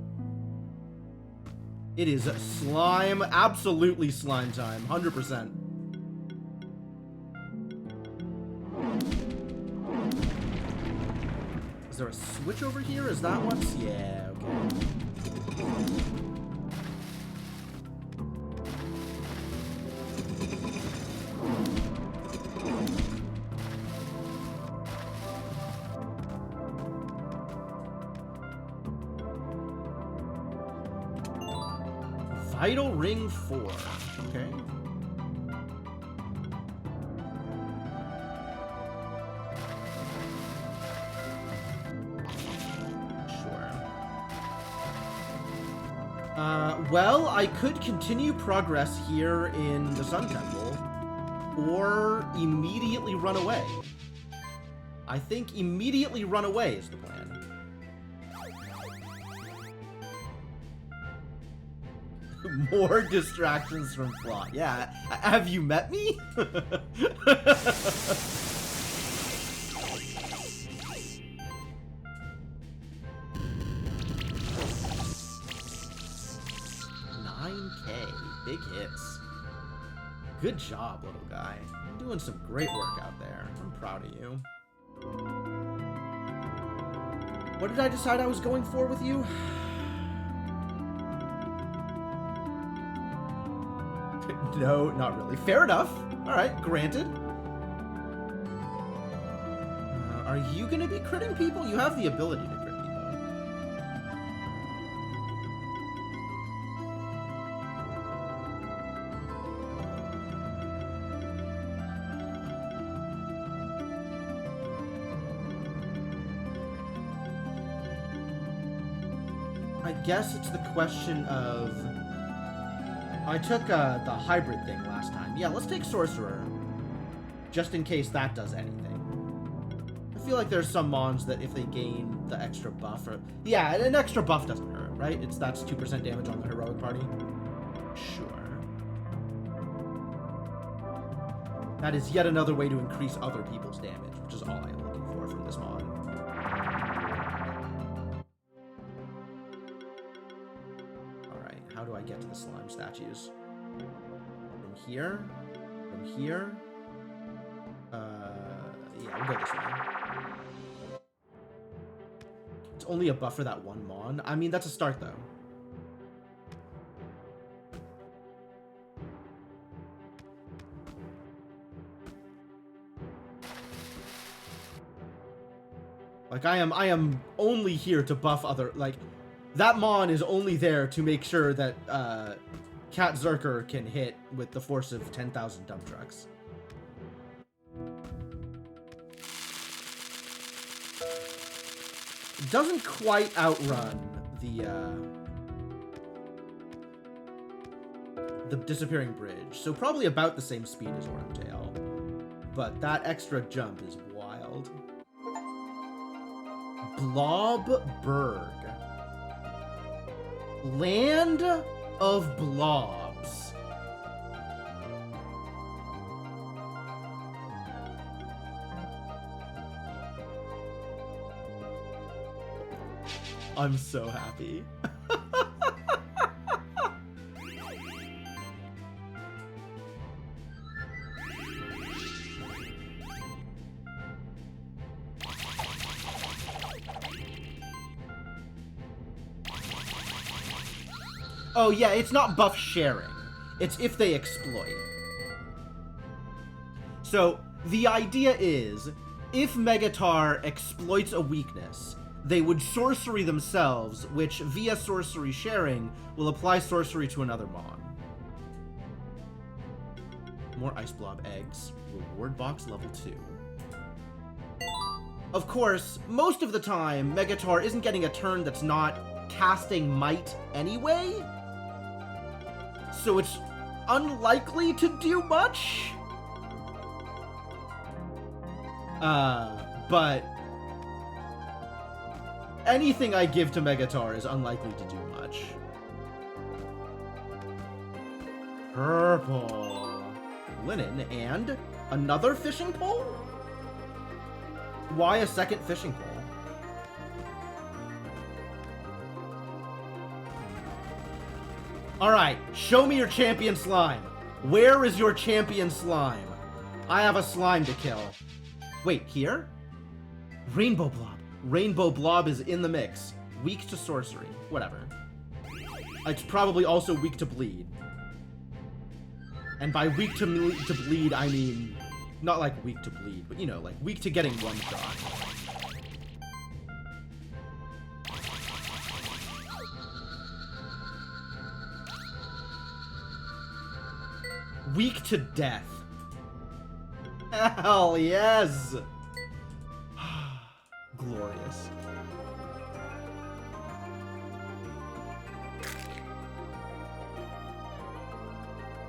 It is slime, absolutely slime time, 100%. Is there a switch over here? Is that what's... Yeah, okay. Vital Ring 4. Okay. Sure. Well, I could continue progress here in the Sun Temple, or immediately run away. I think immediately run away is the plan. More distractions from plot. Yeah, have you met me? 9K, big hits. Good job, little guy. You're doing some great work out there. I'm proud of you. What did I decide I was going for with you? No, not really. Fair enough. Alright, granted. Are you gonna be critting people? You have the ability to crit people. I guess it's the question of... I took the hybrid thing last time. Yeah, let's take Sorcerer. Just in case that does anything. feel like there's some mons that if they gain the extra buff, or yeah, an extra buff doesn't hurt, right? That's 2% damage on the heroic party. Sure. That is yet another way to increase other people's damage, which is all I am looking for from this mod. All right, how do I get to the slime statues? From here? From here? Yeah, we'll go this way. It's only a buff for that one mon. I mean, that's a start, though. Like, I am only here to buff other, like, that mon is only there to make sure that, Cat Zerker can hit with the force of 10,000 dump trucks. It doesn't quite outrun the disappearing bridge, so probably about the same speed as Wormtail. But that extra jump is wild. Blobberg. Land of Blobs. I'm so happy. Oh yeah, it's not buff sharing. It's if they exploit. So the idea is, if Megatar exploits a weakness, they would sorcery themselves, which via sorcery sharing will apply sorcery to another mon. More ice blob eggs. Reward box level 2. Of course, most of the time, Megatar isn't getting a turn that's not casting Might anyway, so it's unlikely to do much. But anything I give to Megatar is unlikely to do much. Purple. Linen and another fishing pole? Why a second fishing pole? Alright, show me your champion slime. Where is your champion slime? I have a slime to kill. Wait, here? Rainbow Blob. Rainbow Blob is in the mix. Weak to sorcery. Whatever. It's probably also weak to bleed. And by weak to bleed, I mean... not like weak to bleed, but you know, like weak to getting one shot. Weak to death. Hell yes! Glorious.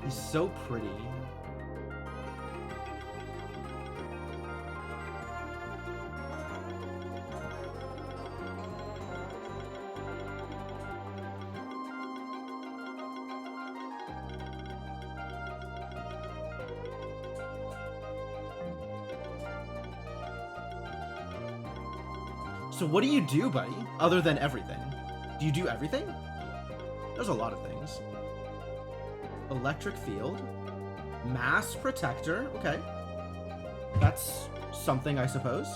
He's so pretty. So what do you do, buddy, other than everything? Do you do everything? There's a lot of things. Electric field. Mass protector. Okay. That's something, I suppose.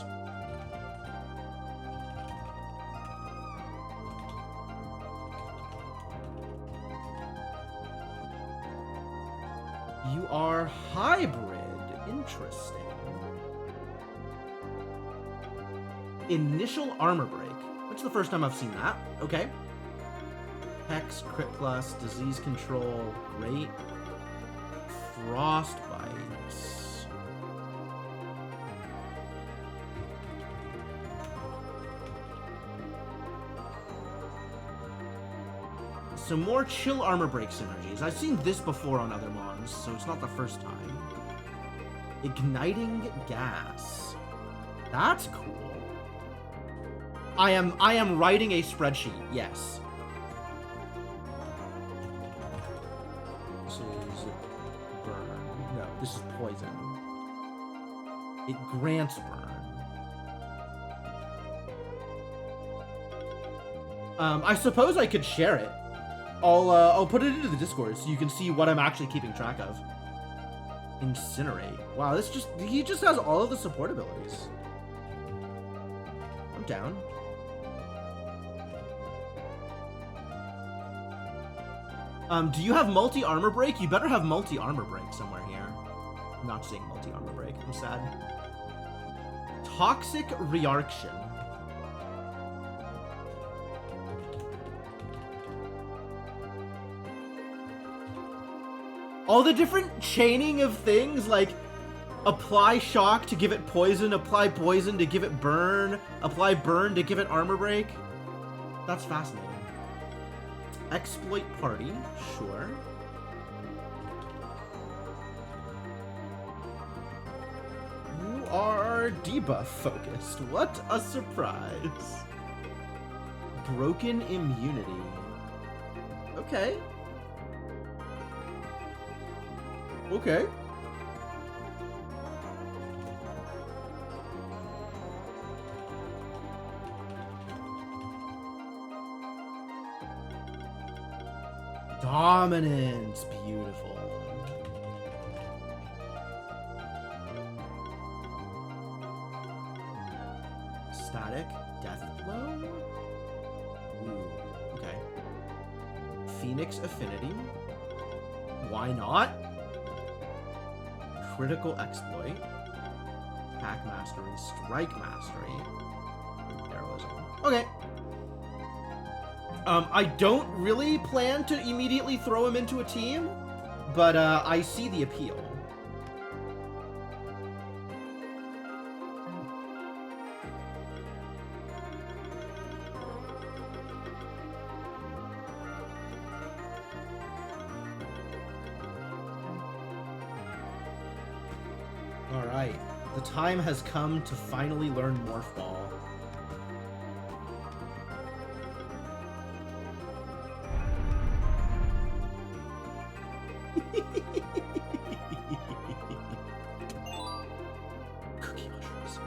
You are hybrid. Interesting. Initial armor break. That's the first time I've seen that. Okay. Hex, crit plus, disease control, great. Frostbite. Some more chill armor break synergies. I've seen this before on other mons, so it's not the first time. Igniting gas. That's cool. I am writing a spreadsheet, yes. This is burn. No, this is poison. It grants burn. I suppose I could share it. I'll put it into the Discord so you can see what I'm actually keeping track of. Incinerate. Wow, he just has all of the support abilities. I'm down. Do you have multi-armor break? You better have multi-armor break somewhere here. I'm not seeing multi-armor break. I'm sad. Toxic reaction. All the different chaining of things, like apply shock to give it poison, apply poison to give it burn, apply burn to give it armor break. That's fascinating. Exploit party, sure. You are debuff focused. What a surprise. Broken immunity. Okay. Okay. Dominance. Beautiful. Static. Death blow. Ooh. Okay. Phoenix affinity. Why not? Critical exploit. Attack mastery. Strike mastery. Heroism. Okay. I don't really plan to immediately throw him into a team, but I see the appeal. Alright, the time has come to finally learn Morph Ball. Cookie mushrooms.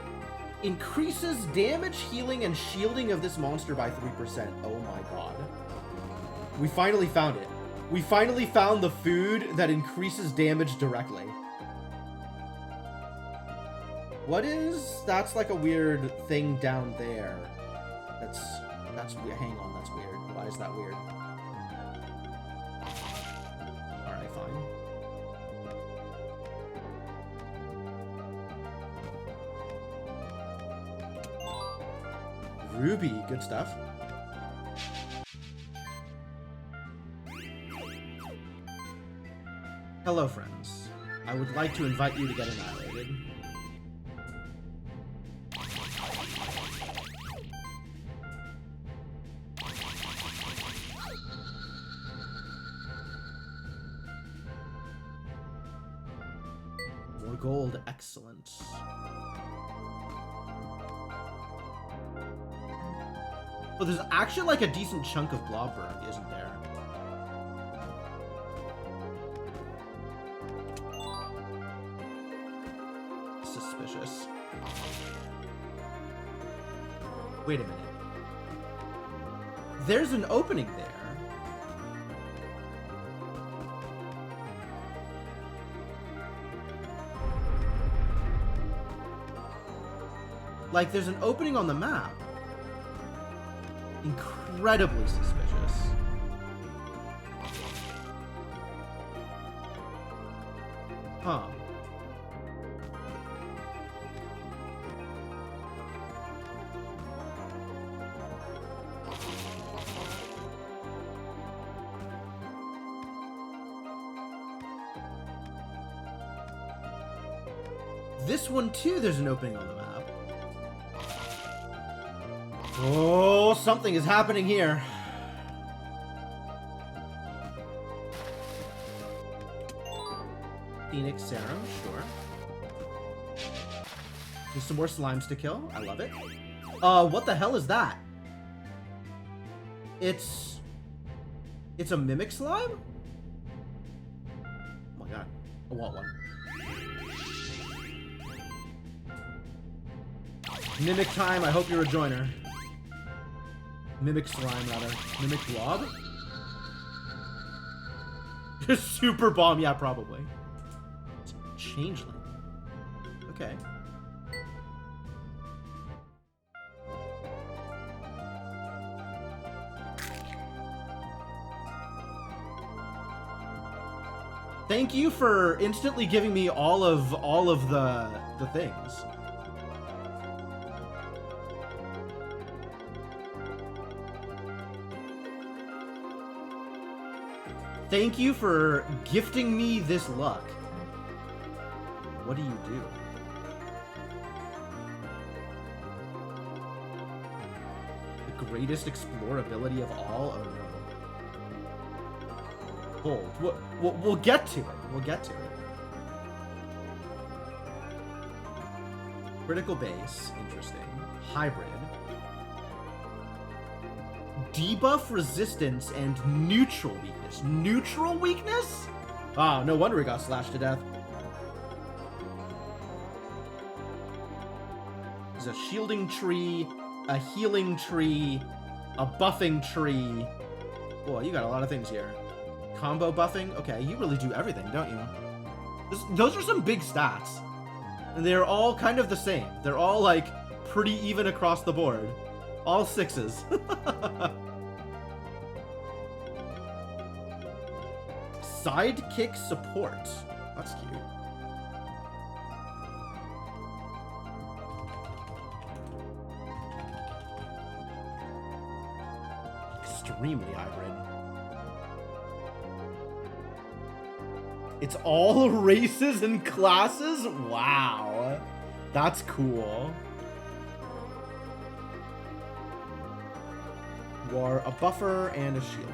Increases damage, healing, and shielding of this monster by 3%. Oh my god. We finally found it. We finally found the food that increases damage directly. What is... That's like a weird thing down there. That's weird. Hang on, that's weird. Why is that weird? Alright, fine. Ruby, good stuff. Hello, friends. I would like to invite you to get annihilated. More gold, excellent. Well, there's actually like a decent chunk of Blobberg, isn't there? Suspicious. Wait a minute. There's an opening there. Like, there's an opening on the map. Incredibly suspicious. Huh. This one too, there's an opening on the map. Oh, something is happening here. Phoenix Serum, sure. There's some more slimes to kill. I love it. What the hell is that? It's a mimic slime? Oh my god. I want one. Mimic time, I hope you're a joiner. Mimic slime, rather. Mimic blob? Super bomb, yeah, probably. Changeling. Okay. Thank you for instantly giving me all of the things. Thank you for gifting me this luck. What do you do? The greatest explorability of all? Oh no. Hold. We'll get to it. We'll get to it. Critical base. Interesting. Hybrid. Debuff resistance and neutral weakness. Neutral weakness? Ah, no wonder he got slashed to death. There's a shielding tree, a healing tree, a buffing tree. Boy, you got a lot of things here. Combo buffing? Okay, you really do everything, don't you? Those are some big stats. And they're all kind of the same. They're all, like, pretty even across the board. All 6s. Sidekick support. That's cute. Extremely hybrid. It's all races and classes? Wow. That's cool. You are a buffer and a shielder.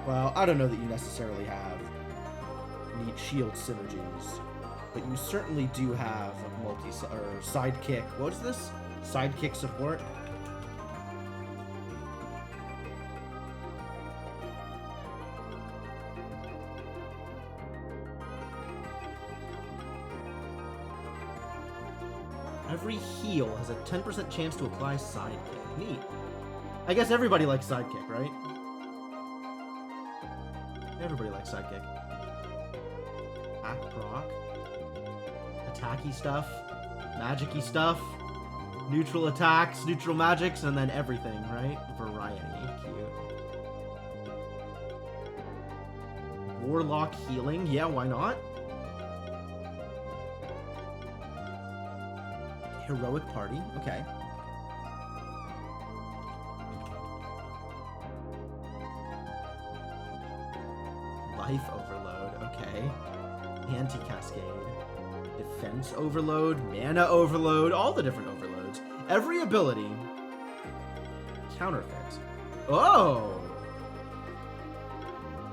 Well, I don't know that you necessarily have neat shield synergies, but you certainly do have sidekick. What is this? Sidekick support? Every heal has a 10% chance to apply sidekick. Neat. I guess everybody likes sidekick, right? Everybody likes sidekick. Attack proc. Attacky stuff. Magic-y stuff. Neutral attacks, neutral magics, and then everything, right? Variety. Cute. Warlock healing. Yeah, why not? Heroic party. Okay. Life overload. Okay. Anti-cascade. Defense overload. Mana overload. All the different overloads. Every ability. Counterfeit. Oh!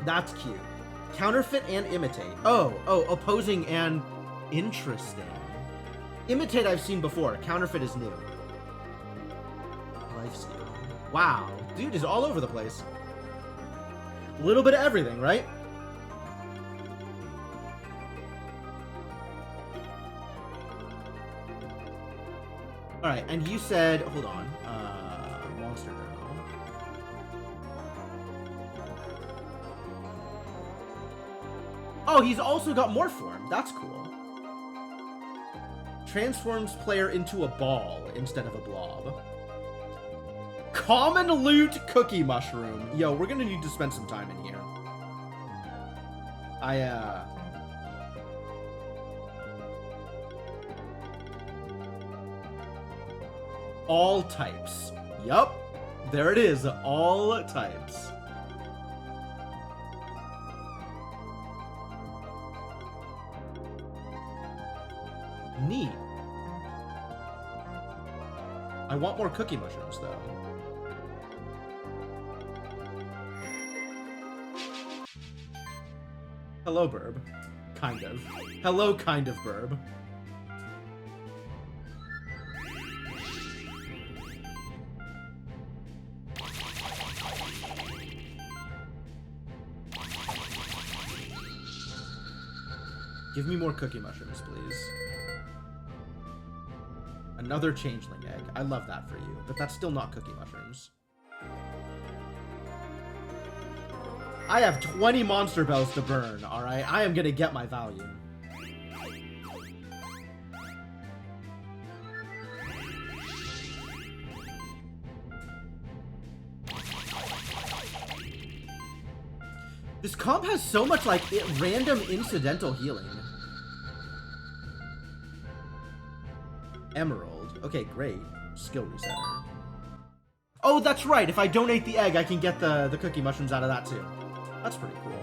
That's cute. Counterfeit and imitate. Oh, opposing and interesting. Imitate I've seen before. Counterfeit is new. Lifesteal. Wow. Dude is all over the place. A little bit of everything, right? Alright, and you said... Hold on. Monster Journal. Oh, he's also got Morph Form. That's cool. Transforms player into a ball instead of a blob. Common loot cookie mushroom. Yo, we're gonna need to spend some time in here. All types. Yup. There it is. All types. Neat. I want more cookie mushrooms, though. Hello, Burb. Kind of. Hello, kind of, Burb. Give me more cookie mushrooms, please. Another changeling egg. I love that for you, but that's still not cookie mushrooms. I have 20 monster bells to burn, alright? I am gonna get my value. This comp has so much, like, random incidental healing. Emerald. Okay, great. Skill resetter. Oh, that's right! If I donate the egg, I can get the cookie mushrooms out of that, too. That's pretty cool.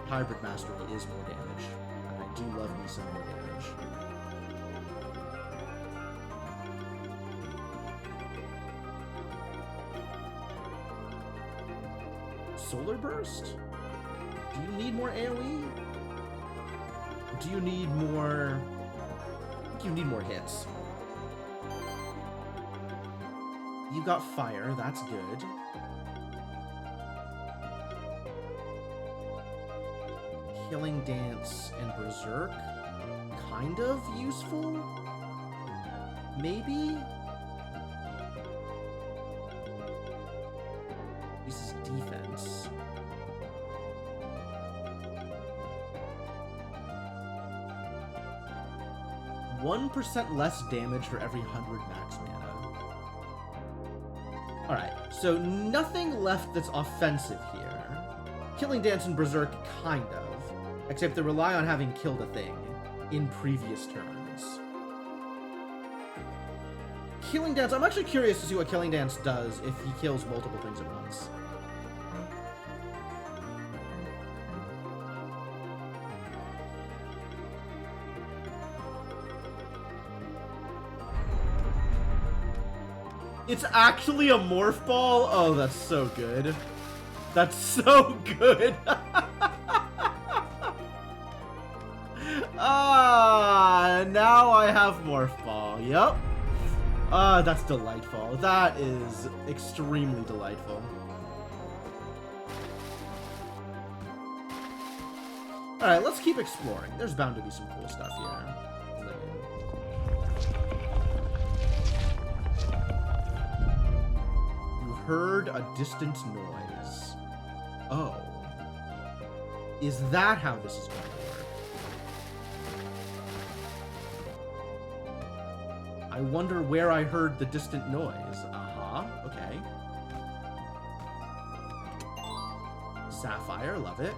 Hybrid Mastery is more damage. And I do love me some more damage. Solar Burst? Do you need more AoE? Do you need more... I think you need more hits. You got fire, that's good. Killing Dance and Berserk? Kind of useful? Maybe? This is defense. One 1% less damage for every 100 max mana. Alright, so nothing left that's offensive here. Killing Dance and Berserk, kind of. Except they rely on having killed a thing in previous turns. Killing Dance, I'm actually curious to see what Killing Dance does if he kills multiple things at once. It's actually a morph ball? Oh, that's so good. That's so good. Now I have morph ball. Yep. That's delightful. That is extremely delightful. Alright, let's keep exploring. There's bound to be some cool stuff here. Heard a distant noise. Oh. Is that how this is going to work? I wonder where I heard the distant noise. Uh-huh, okay. Sapphire, love it.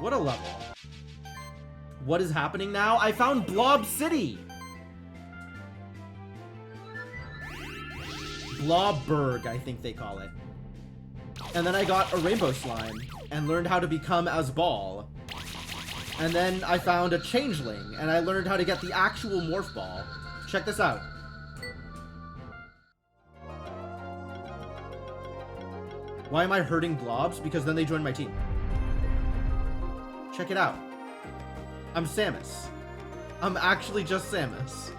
What a level. What is happening now? I found Blob City! Blobberg, I think they call it. And then I got a Rainbow Slime, and learned how to become as Ball. And then I found a Changeling, and I learned how to get the actual Morph Ball. Check this out. Why am I hurting blobs? Because then they join my team. Check it out. I'm Samus. I'm actually just Samus.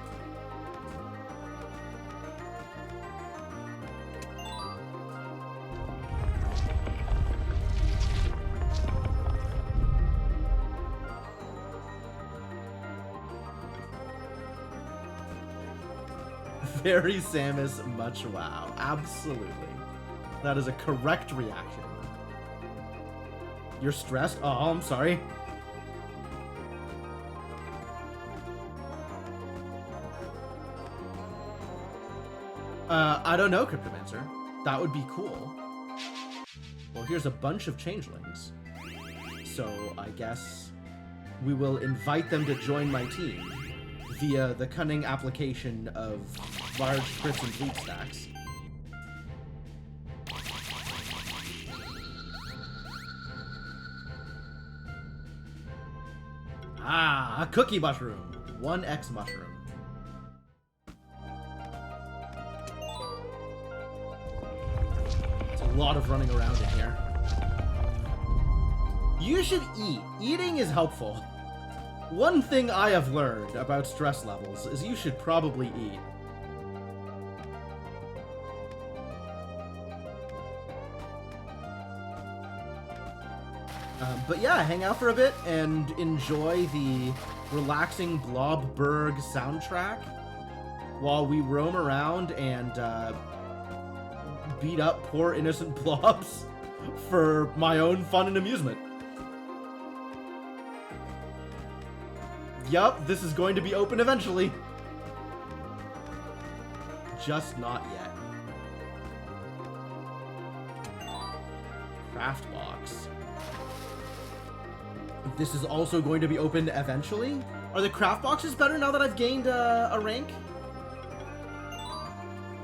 Very Samus, much wow. Absolutely. That is a correct reaction. You're stressed? Oh, I'm sorry. I don't know, Cryptomancer. That would be cool. Well, here's a bunch of changelings. So, I guess we will invite them to join my team via the cunning application of large crits and loot stacks. Ah, a cookie mushroom. 1x mushroom. It's a lot of running around in here. You should eat. Eating is helpful. One thing I have learned about stress levels is you should probably eat. But yeah, hang out for a bit and enjoy the relaxing Blobberg soundtrack while we roam around and beat up poor innocent blobs for my own fun and amusement. Yup, this is going to be open eventually. Just not yet. Craft box. This is also going to be open eventually? Are the craft boxes better now that I've gained a rank?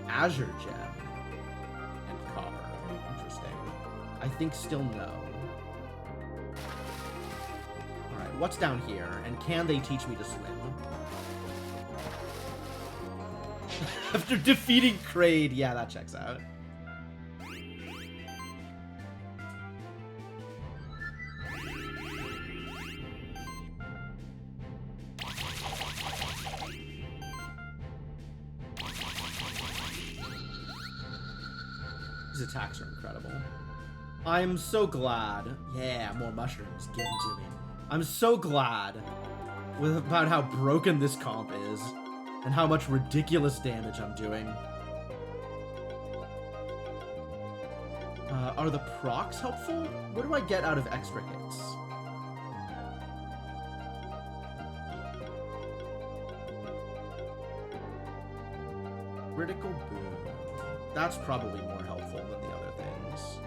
Azure gem. And copper. Interesting. I think still no. Alright, what's down here? And can they teach me to swim? After defeating Kraid, yeah, that checks out. These attacks are incredible. I'm so glad. Yeah, more mushrooms. Get into me. I'm so glad about how broken this comp is and how much ridiculous damage I'm doing. Are the procs helpful? What do I get out of extra hits? Critical boom. That's probably more helpful than the other things.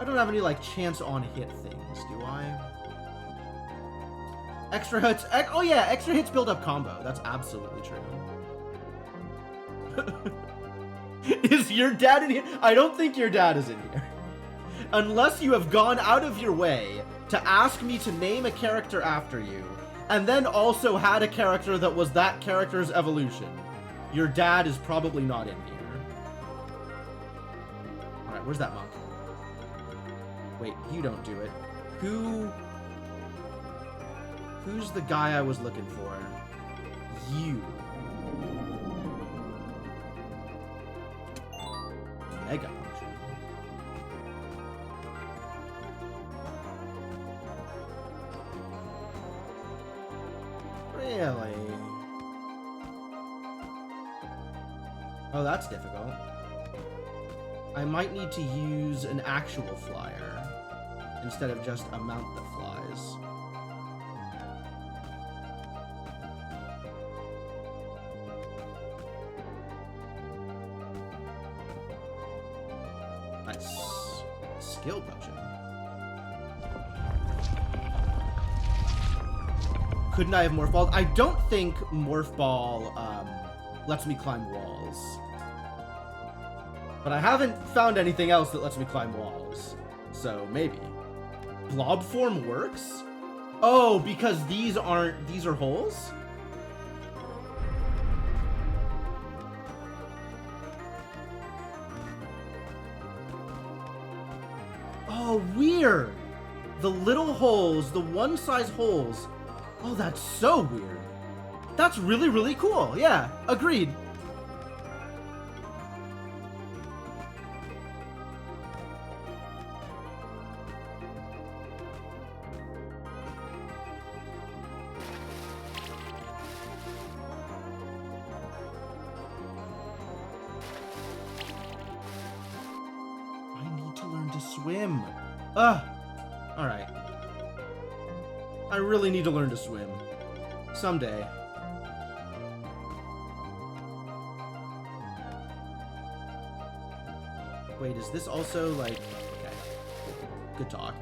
I don't have any, like, chance on hit things, do I? Extra hits. Oh, yeah, extra hits build up combo. That's absolutely true. Is your dad in here? I don't think your dad is in here. Unless you have gone out of your way to ask me to name a character after you, and then also had a character that was that character's evolution. Your dad is probably not in here. Alright, where's that monk? Wait, you don't do it. Who's the guy I was looking for? You. Mega Potion. Really? Oh, that's difficult. I might need to use an actual flyer instead of just a mount that flies. Nice. Skill potion. Couldn't I have Morph Ball? I don't think Morph Ball lets me climb walls. But I haven't found anything else that lets me climb walls. So maybe. Blob form works? Oh, because these are holes? Oh, weird. The little holes, the one-size holes. Oh, that's so weird. That's really, really cool. Yeah, agreed. Swim. Alright. I really need to learn to swim. Someday. Wait, is this also, like... Okay. Good talk.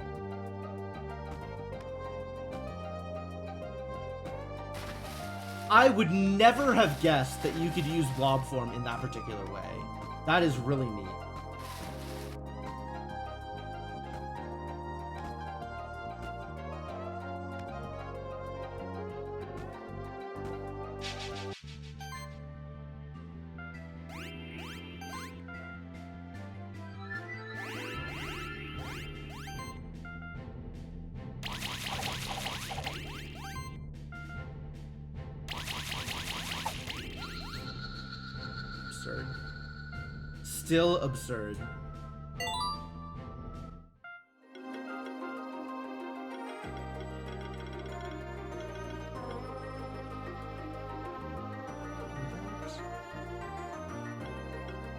I would never have guessed that you could use blob form in that particular way. That is really neat. still absurd.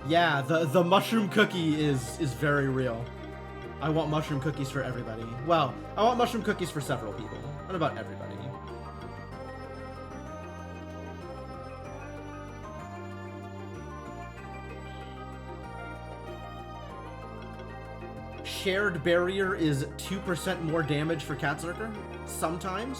Yeah, the mushroom cookie is very real. I want mushroom cookies for everybody. Well, I want mushroom cookies for several people. Not about everybody. Shared barrier is 2% more damage for Catzerker? Sometimes?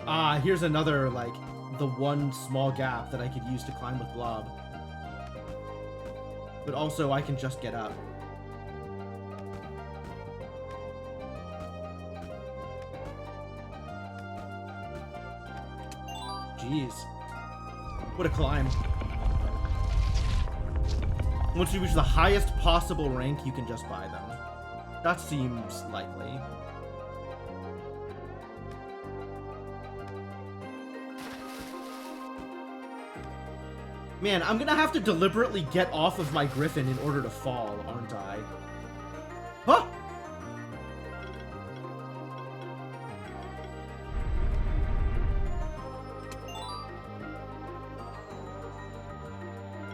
Ah, here's another, like, the one small gap that I could use to climb with Blob. But also, I can just get up. Jeez. What a climb. Once you reach the highest possible rank, you can just buy them. That seems likely. Man, I'm gonna have to deliberately get off of my Griffin in order to fall, aren't I? Huh!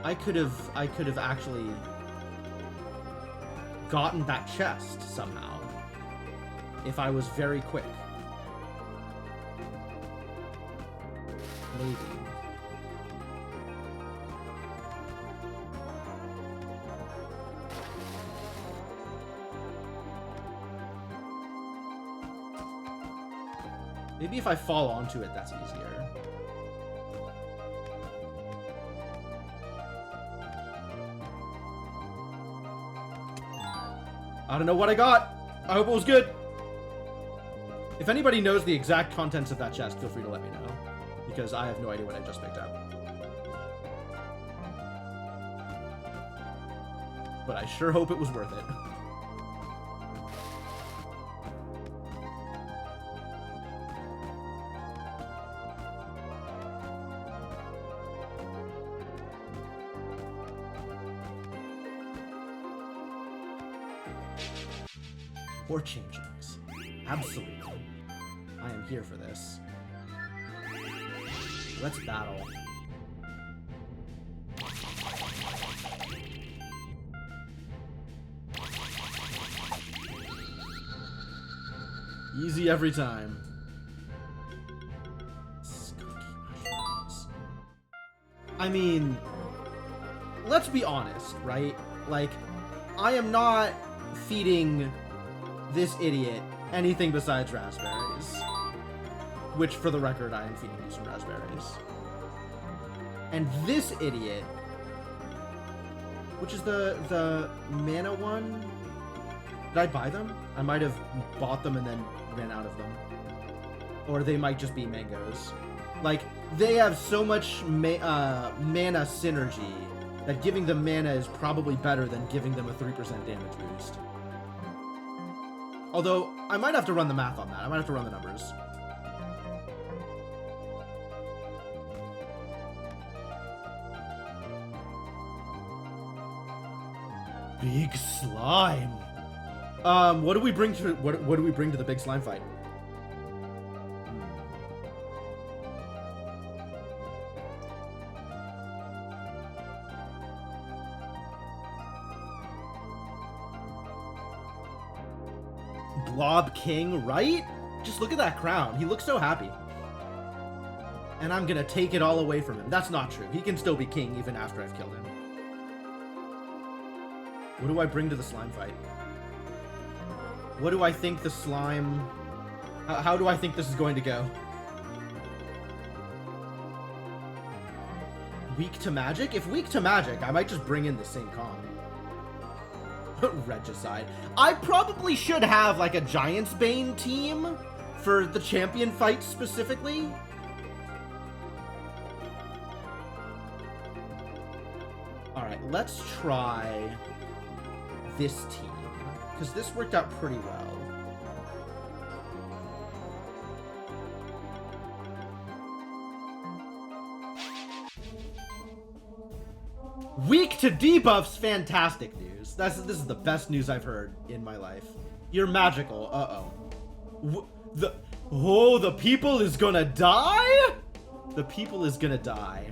I could have actually gotten that chest somehow if I was very quick. Maybe. Maybe if I fall onto it, that's easier. I don't know what I got. I hope it was good. If anybody knows the exact contents of that chest, feel free to let me know. Because I have no idea what I just picked up. But I sure hope it was worth it. Or changelings. Absolutely. I am here for this. Let's battle. Easy every time. I mean, let's be honest, right? Like, I am not feeding this idiot anything besides raspberries. Which, for the record, I am feeding you some raspberries. And this idiot, which is the mana one? Did I buy them? I might have bought them and then ran out of them. Or they might just be mangoes. Like, they have so much mana synergy that giving them mana is probably better than giving them a 3% damage boost. Although, I might have to run the math on that. I might have to run the numbers. Big slime. What do we bring to what do we bring to the big slime fight? Blob King, right? Just look at that crown. He looks so happy. And I'm gonna take it all away from him. That's not true. He can still be king even after I've killed him. What do I bring to the slime fight? What do I think the slime... How do I think this is going to go? Weak to magic? If weak to magic, I might just bring in the same con. Regicide. I probably should have, like, a Giant's Bane team for the champion fight specifically. Alright, let's try this team. Because this worked out pretty well. Weak to debuffs, fantastic news. This is the best news I've heard in my life. You're magical. The people is gonna die? The people is gonna die.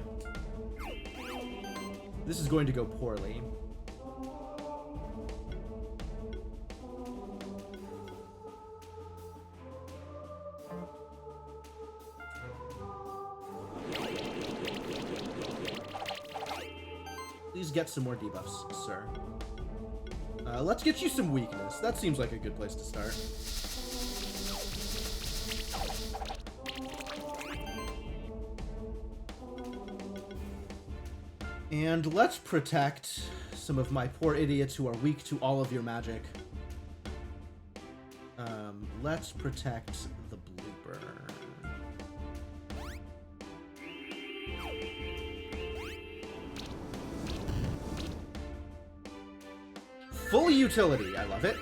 This is going to go poorly. Please get some more debuffs, sir. Let's get you some weakness. That seems like a good place to start. And let's protect some of my poor idiots who are weak to all of your magic. Let's protect the blooper. Full utility. I love it.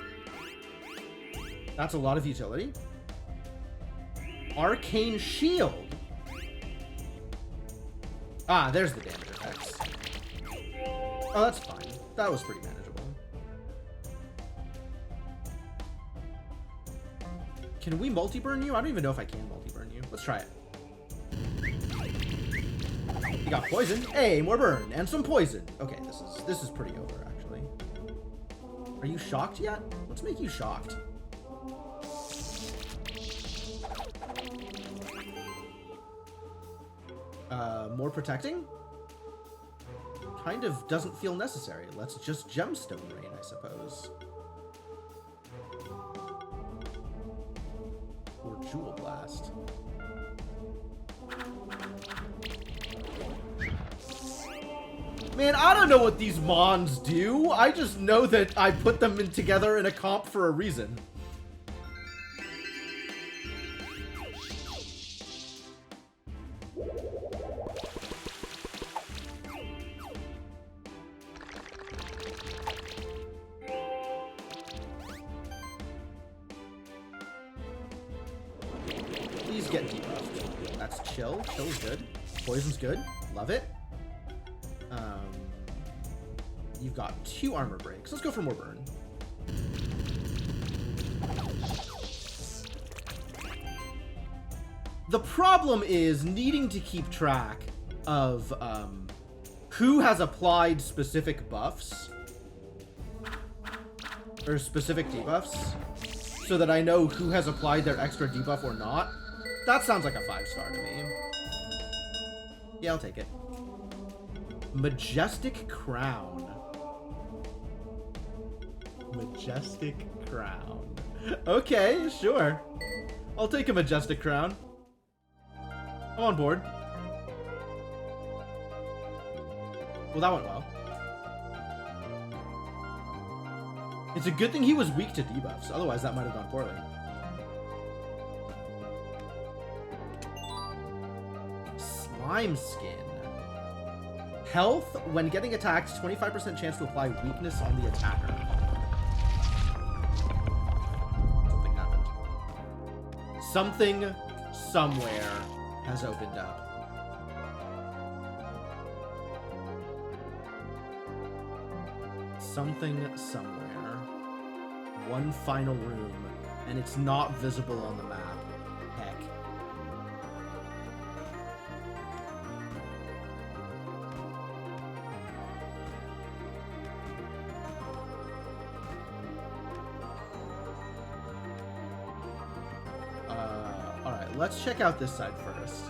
That's a lot of utility. Arcane Shield. Ah, there's the damage effects. Oh, that's fine. That was pretty manageable. Can we multi-burn you? I don't even know if I can multi-burn you. Let's try it. You got poison. Hey, more burn and some poison. Okay, this is pretty over, actually. Are you shocked yet? Let's make you shocked. More protecting? Kind of doesn't feel necessary. Let's just Gemstone Rain, I suppose. Or Jewel Blast. Man, I don't know what these mons do. I just know that I put them together in a comp for a reason. Please get debuffed. That's chill. Chill's good. Poison's good. Love it. You've got 2 armor breaks. Let's go for more burn. The problem is needing to keep track of who has applied specific buffs or specific debuffs so that I know who has applied their extra debuff or not. That sounds like a 5-star to me. Yeah, I'll take it. Majestic Crown. Majestic Crown. Okay, sure. I'll take a Majestic Crown. I'm on board. Well, that went well. It's a good thing he was weak to debuffs, otherwise that might have gone poorly. Slime Skin. Health, when getting attacked, 25% chance to apply weakness on the attacker. Something happened. Something somewhere has opened up. Something somewhere. One final room, and it's not visible on the map. Heck. Alright, let's check out this side first.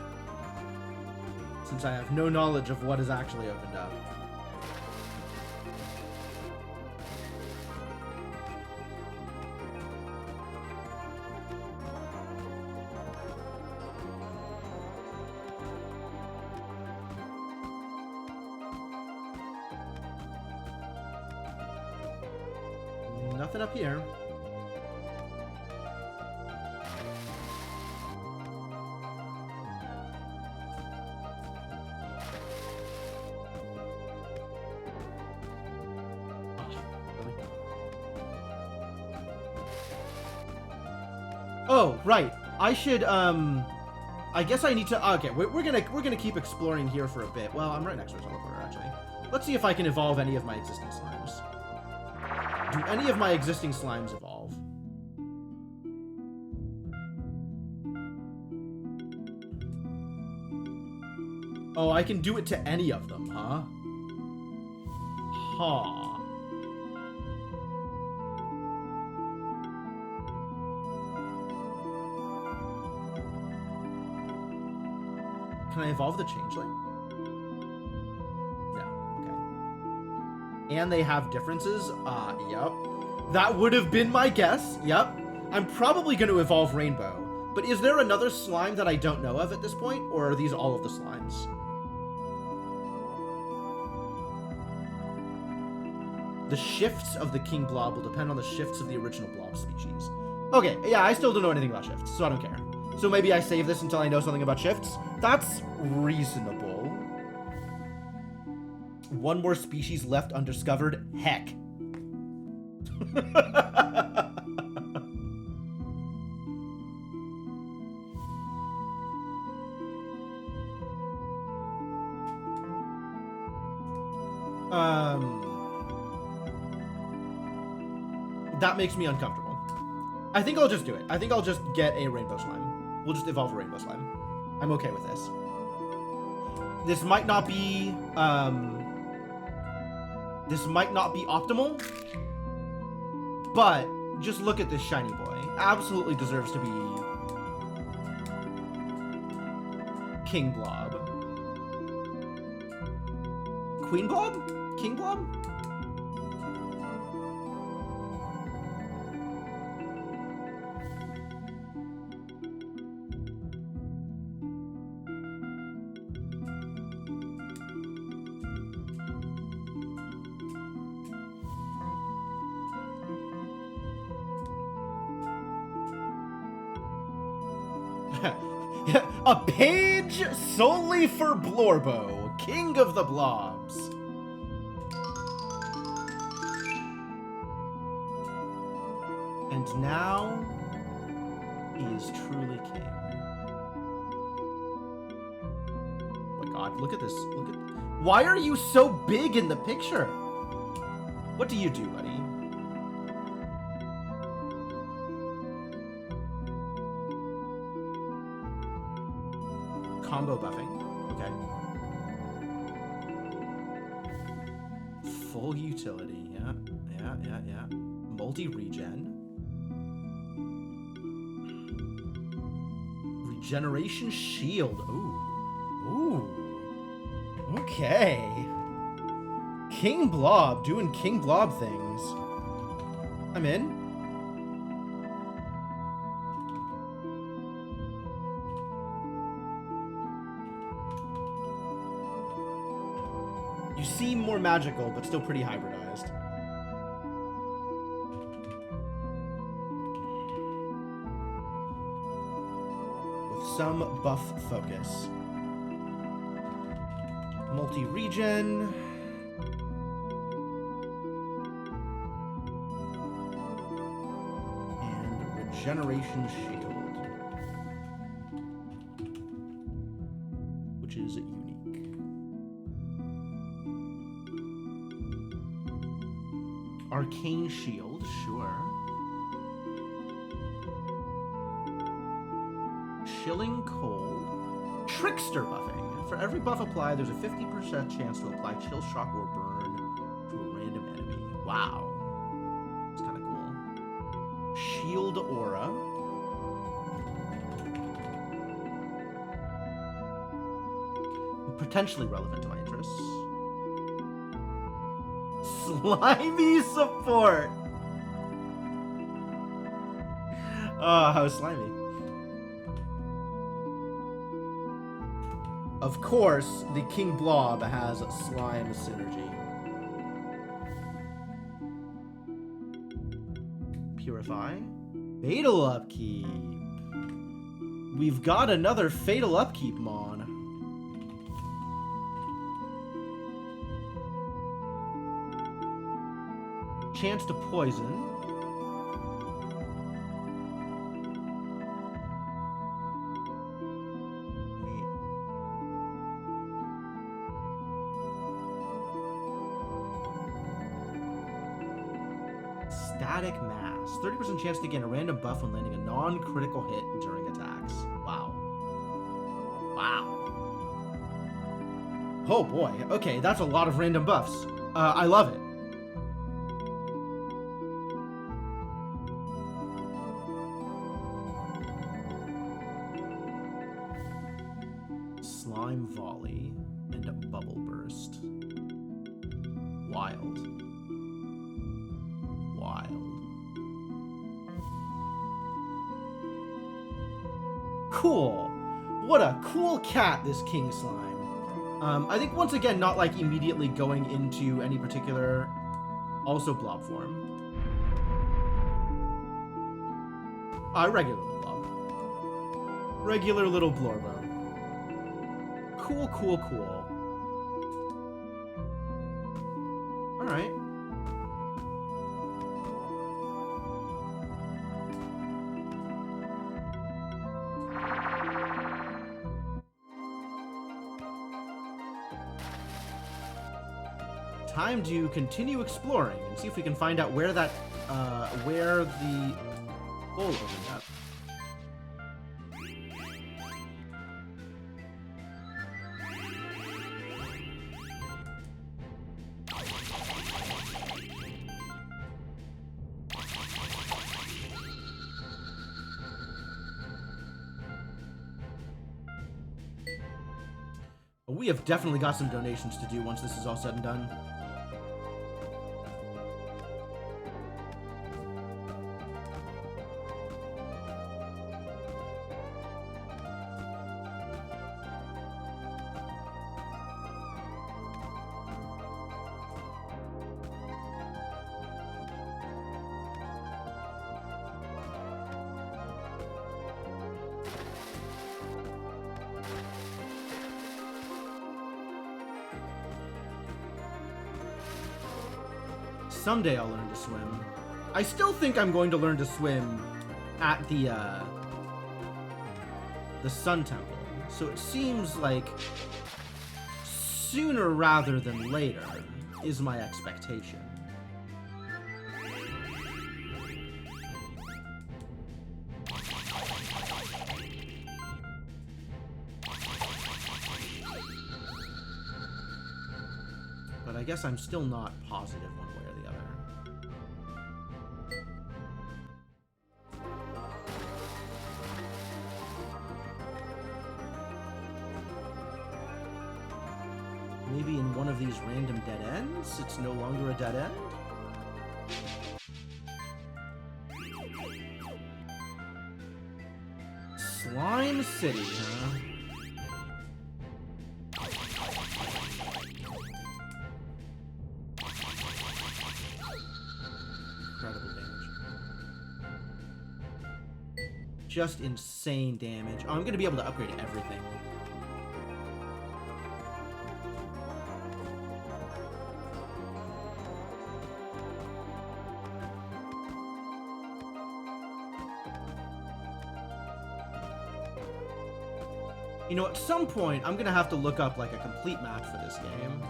Since I have no knowledge of what has actually opened up. Nothing up here. Oh, right. I should, I guess I need to, okay, we're gonna keep exploring here for a bit. Well, I'm right next to a teleporter, actually. Let's see if I can evolve any of my existing slimes. Do any of my existing slimes evolve? Oh, I can do it to any of them, huh? Huh. Can I evolve the changeling? No, okay. And they have differences? Yep. That would have been my guess, yep. I'm probably going to evolve Rainbow. But is there another slime that I don't know of at this point? Or are these all of the slimes? The shifts of the King Blob will depend on the shifts of the original Blob species. Okay, yeah, I still don't know anything about shifts, so I don't care. So maybe I save this until I know something about shifts? That's reasonable. One more species left undiscovered? Heck. That makes me uncomfortable. I think I'll just do it. I think I'll just get a rainbow slime. We'll just evolve a rainbow slime. I'm okay with this. This might not be, optimal, but just look at this shiny boy. Absolutely deserves to be King Blob. Queen Blob? King Blob? A page solely for Blorbo, king of the blobs. And now he is truly king. Oh my god, look at this. Look at. Why are you so big in the picture? What do you do, buddy? Combo buffing. Okay. Full utility. Yeah. Multi-regen. Regeneration shield. Ooh. Okay. King Blob doing King Blob things. I'm in. You seem more magical, but still pretty hybridized. With some buff focus. Multi-regen. And regeneration shield. Which is unique. Arcane shield, sure. Chilling cold. Trickster buffing. For every buff applied, there's a 50% chance to apply chill, shock, or burn to a random enemy. Wow. It's kind of cool. Shield aura. Potentially relevant to my interests. Slimy support. Oh, how slimy. Of course, the King Blob has slime synergy. Purify. Fatal upkeep. We've got another fatal upkeep, Mon. Chance to poison. Static Mass. 30% chance to gain a random buff when landing a non-critical hit during attacks. Wow. Wow. Oh boy. Okay, that's a lot of random buffs. I love it. Slime Volley and Bubble Burst. Wild. Wild. Cool. What a cool cat, this King Slime. I think once again, not like immediately going into any particular, also blob form. Regular little blob. Regular little Blorbo. Cool, cool, cool. Alright. Time to continue exploring and see if we can find out where that, where the hole opened up. We have definitely got some donations to do once this is all said and done. Someday I'll learn to swim. I still think I'm going to learn to swim at the Sun Temple. So it seems like sooner rather than later is my expectation. But I guess I'm still not positive one way or the other. Maybe in one of these random dead ends, it's no longer a dead end? Slime City, huh? Incredible damage. Just insane damage. Oh, I'm gonna be able to upgrade everything. You know, at some point, I'm gonna have to look up, like, a complete map for this game.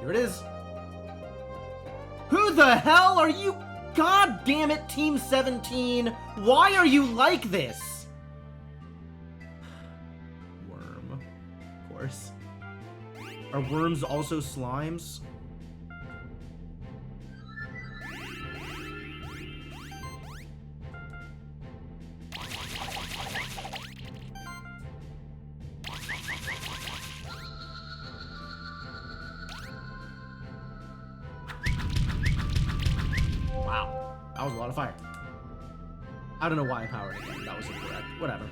Here it is. Who the hell are you? God damn it, Team 17. Why are you like this? Worm. Of course. Are worms also slimes? Wow, that was a lot of fire. I don't know why I powered it again. That was incorrect. Whatever.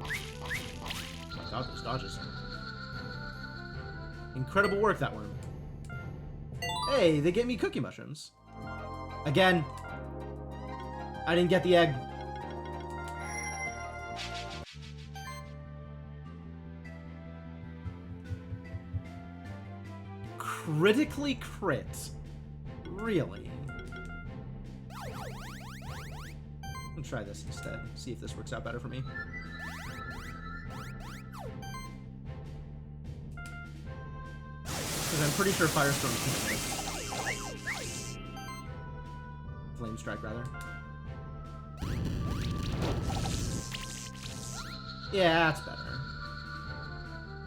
Oh my god, those dodges. Incredible work, that worm. Hey, they gave me cookie mushrooms. Again. I didn't get the egg. Critically crit. Really? I'll try this instead. See if this works out better for me. Because I'm pretty sure Firestorm can miss. Flame Strike, rather. Yeah, that's better.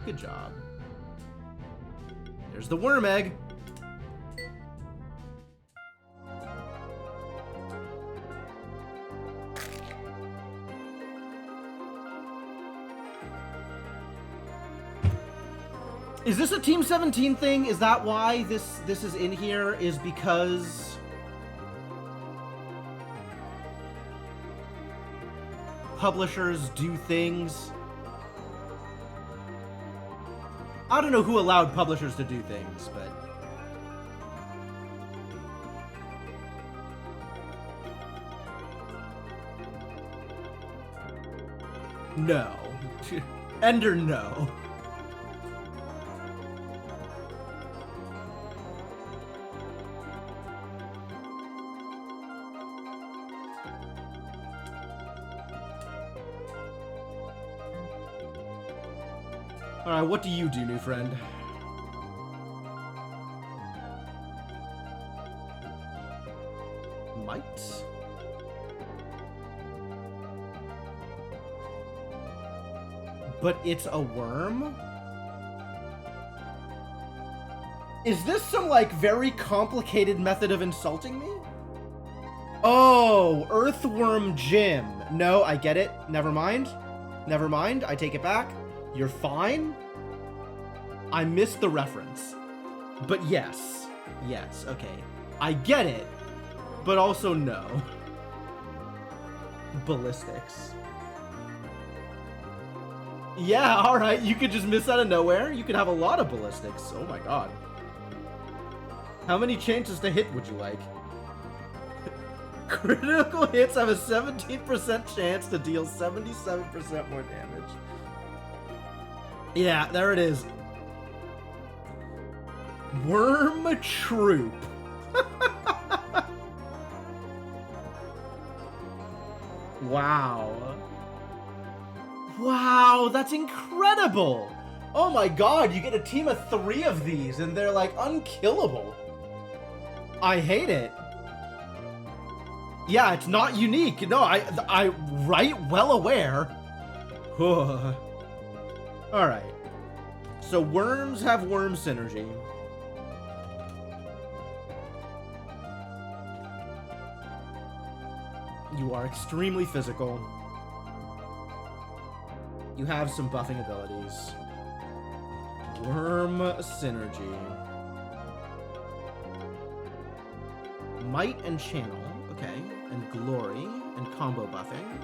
Good job. There's the worm egg. Is this a Team 17 thing? Is that why this is in here? Is because publishers do things? I don't know who allowed publishers to do things, but no. Ender, no. Alright, what do you do, new friend? Might? But it's a worm? Is this some, like, very complicated method of insulting me? Oh, Earthworm Jim. No, I get it. Never mind. Never mind. I take it back. You're fine? I missed the reference. But yes. Yes, okay. I get it, but also no. Ballistics. Yeah, alright, you could just miss out of nowhere. You could have a lot of ballistics. Oh my god. How many chances to hit would you like? Critical hits have a 17% chance to deal 77% more damage. Yeah, there it is. Worm Troop. Wow. Wow, that's incredible. Oh my god, you get a team of 3 of these and they're like unkillable. I hate it. Yeah, it's not unique. No, I right, well aware. Alright. So worms have worm synergy. You are extremely physical. You have some buffing abilities. Worm synergy. Might and channel. Okay. And glory. And combo buffing.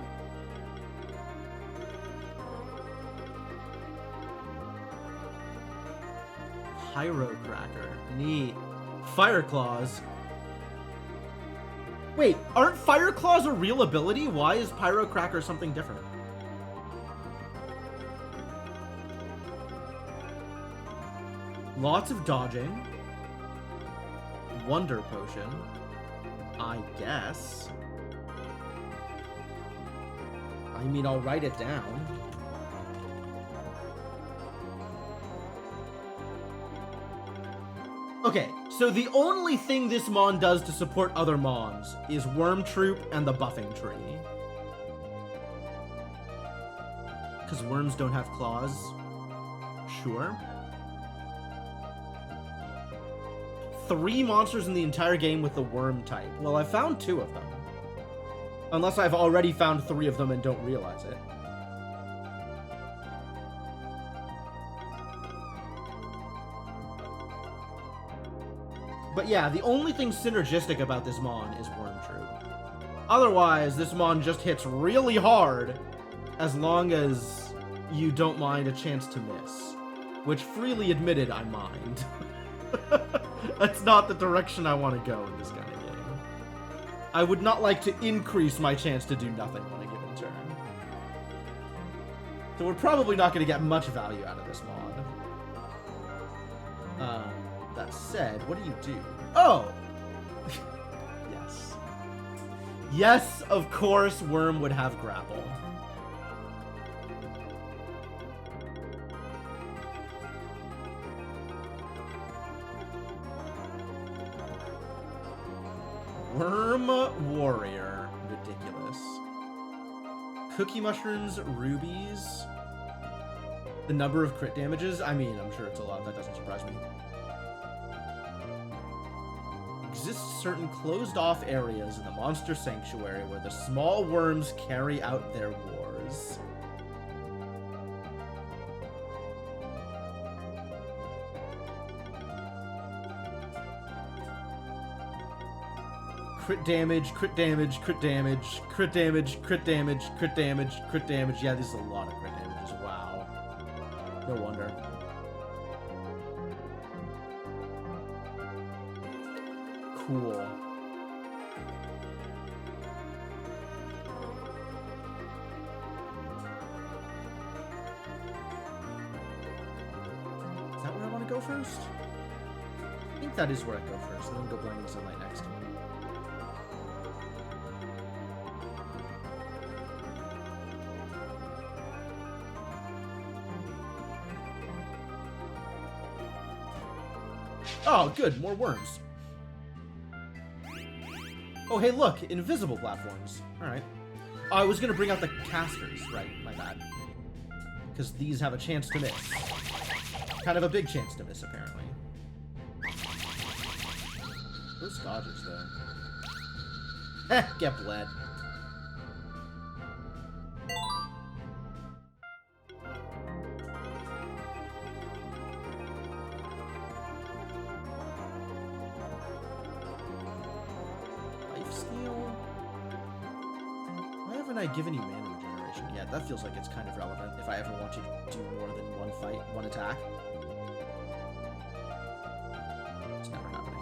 Pyrocracker. Neat. Fire Claws. Wait, aren't Fire Claws a real ability? Why is Pyrocracker something different? Lots of dodging. Wonder Potion. I guess. I mean, I'll write it down. Okay, so the only thing this Mon does to support other Mons is Worm Troop and the buffing tree. Because worms don't have claws. Sure. 3 monsters in the entire game with the worm type. Well, I found 2 of them. Unless I've already found 3 of them and don't realize it. But yeah, the only thing synergistic about this Mon is Worm Troop. Otherwise, this Mon just hits really hard as long as you don't mind a chance to miss. which freely admitted I mind. That's not the direction I want to go in this kind of game. I would not like to increase my chance to do nothing on a given turn. So we're probably not going to get much value out of this mod. That said, what do you do? Oh! Yes. Yes, of course, Worm would have grapple. Worm Warrior. Ridiculous. Cookie mushrooms, rubies. The number of crit damages? I mean, I'm sure it's a lot. That doesn't surprise me. Exists certain closed-off areas in the Monster Sanctuary where the small worms carry out their wars. Crit damage, crit damage, crit damage, crit damage, crit damage, crit damage, crit damage. Yeah, this is a lot of crit damages. Wow. No wonder. Cool. Is that where I want to go first? I think that is where I go first, and then go Blinding Sunlight next. Oh, good. More worms. Oh, hey, look. Invisible platforms. Alright. Oh, I was going to bring out the casters. Right, my bad. Because these have a chance to miss. Kind of a big chance to miss, apparently. Those Scodgers, though. Heh, get bled. Given you mana regeneration. Yeah, that feels like it's kind of relevant if I ever want to do more than one fight, one attack. It's never happening.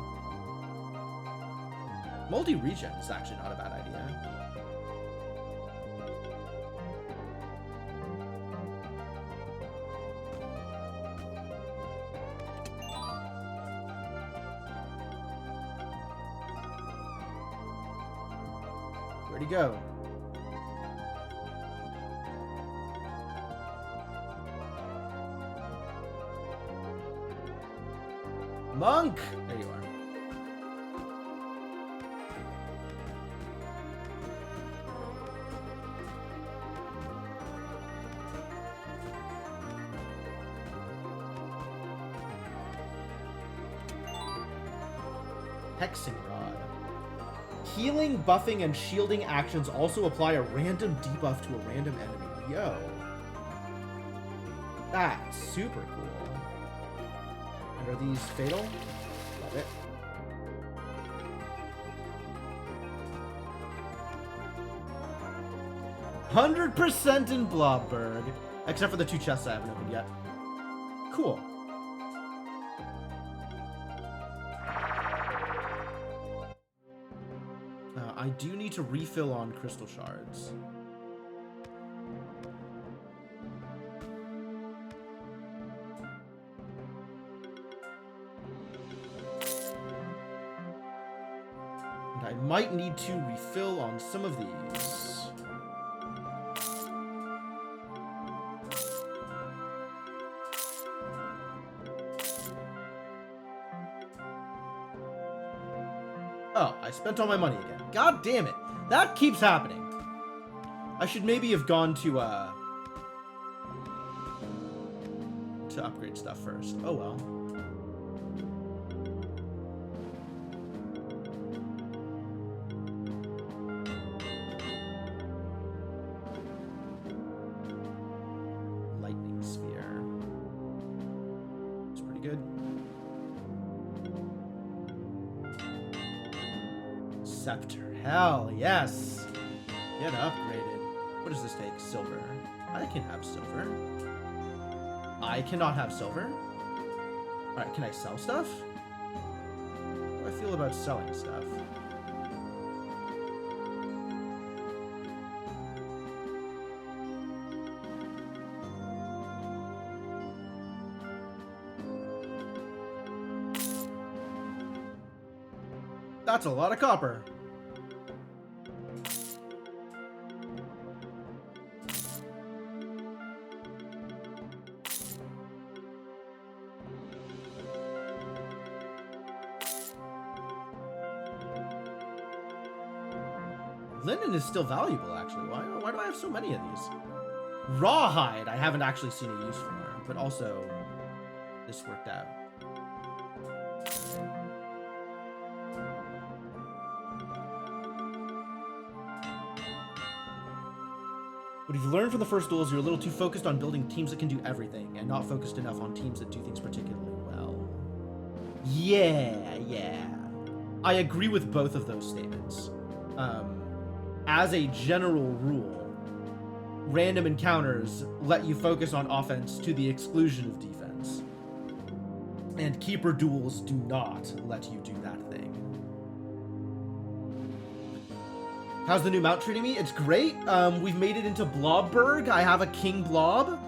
Multi-regen is actually not a bad idea. Where'd he go? Monk! There you are. Hexing Rod. Healing, buffing, and shielding actions also apply a random debuff to a random enemy. Yo. That's super cool. Are these fatal? Love it. "100% in Blobberg." Except for the 2 chests I haven't opened yet. Cool. I do need to refill on crystal shards. I might need to refill on some of these. Oh, I spent all my money again. God damn it. That keeps happening. I should maybe have gone to upgrade stuff first. Oh well. Scepter. Hell yes. Get upgraded. What does this take? Silver. I can have silver. I cannot have silver? Alright, can I sell stuff? How do I feel about selling stuff? That's a lot of copper. Linen is still valuable, actually. Why do I have so many of these? Rawhide, I haven't actually seen a use for, but also this worked out. What you've learned from the first duel is you're a little too focused on building teams that can do everything, and not focused enough on teams that do things particularly well. Yeah. I agree with both of those statements. As a general rule, random encounters let you focus on offense to the exclusion of defense. And keeper duels do not let you do that thing. How's the new mount treating me? It's great. We've made it into Blobberg. I have a King Blob.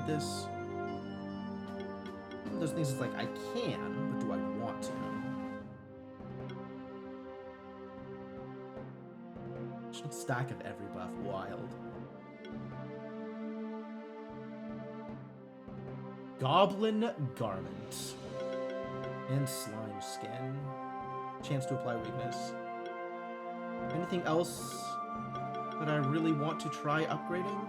This. One of those things is like, I can, but do I want to? Just a stack of every buff. Wild. Goblin Garment. And Slime Skin. Chance to apply weakness. Anything else that I really want to try upgrading?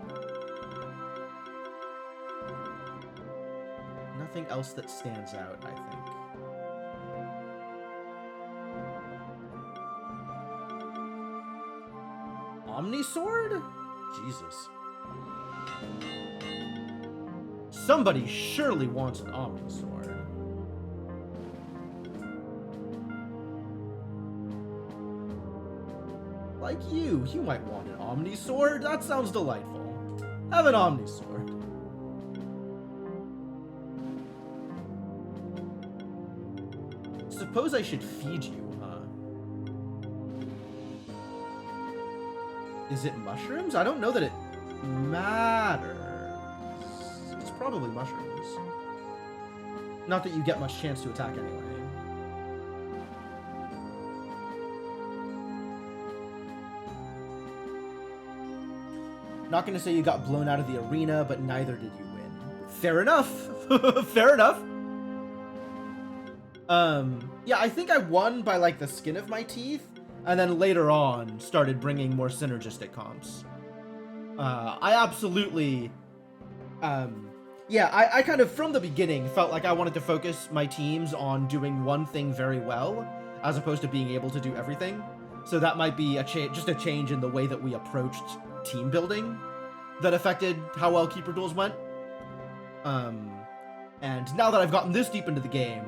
Nothing else that stands out, I think. Omnisword? Jesus. Somebody surely wants an Omnisword. Like you might want an Omnisword. That sounds delightful. Have an Omnisword. Suppose I should feed you, huh? Is it mushrooms? I don't know that it matters. It's probably mushrooms. Not that you get much chance to attack anyway. Not gonna say you got blown out of the arena, but neither did you win. Fair enough. Fair enough. Yeah, I think I won by, like, the skin of my teeth, and then later on started bringing more synergistic comps. I absolutely, yeah, I kind of, from the beginning, felt like I wanted to focus my teams on doing one thing very well, as opposed to being able to do everything. So that might be just a change in the way that we approached team building that affected how well Keeper Duels went. And now that I've gotten this deep into the game,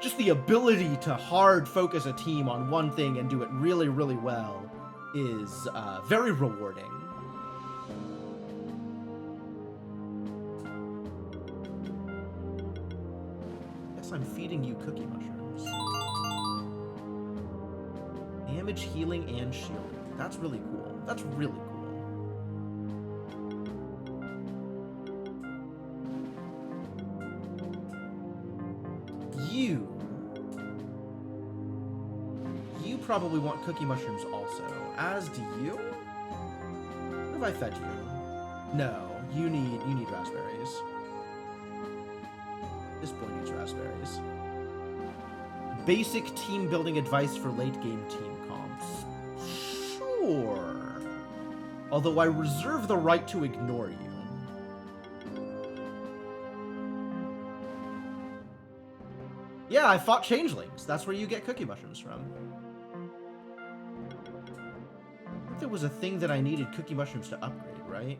just the ability to hard focus a team on one thing and do it really, really well is very rewarding. Guess I'm feeding you cookie mushrooms. Damage, healing, and shielding. That's really cool. That's really cool. You probably want cookie mushrooms also, as do you? What have I fed you? No, you need raspberries. This boy needs raspberries. Basic team building advice for late game team comps. Sure. Although I reserve the right to ignore you. Yeah, I fought changelings. That's where you get cookie mushrooms from. I think there was a thing that I needed cookie mushrooms to upgrade, right?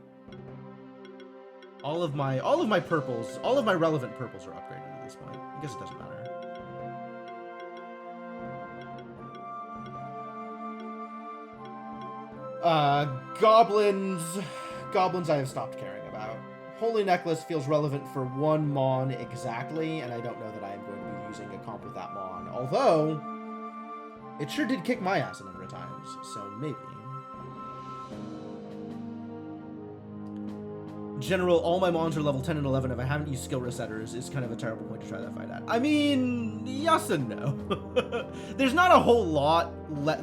All of my purples, all of my relevant purples are upgraded at this point. I guess it doesn't matter. Goblins I have stopped caring about. Holy Necklace feels relevant for one Mon exactly, and I don't know that I am going to be using a comp with that Mon. Although, it sure did kick my ass a number of times, so maybe. In general, all my Mons are level 10 and 11. If I haven't used skill resetters, it's kind of a terrible point to try that fight at. I mean, yes and no. There's not a whole lot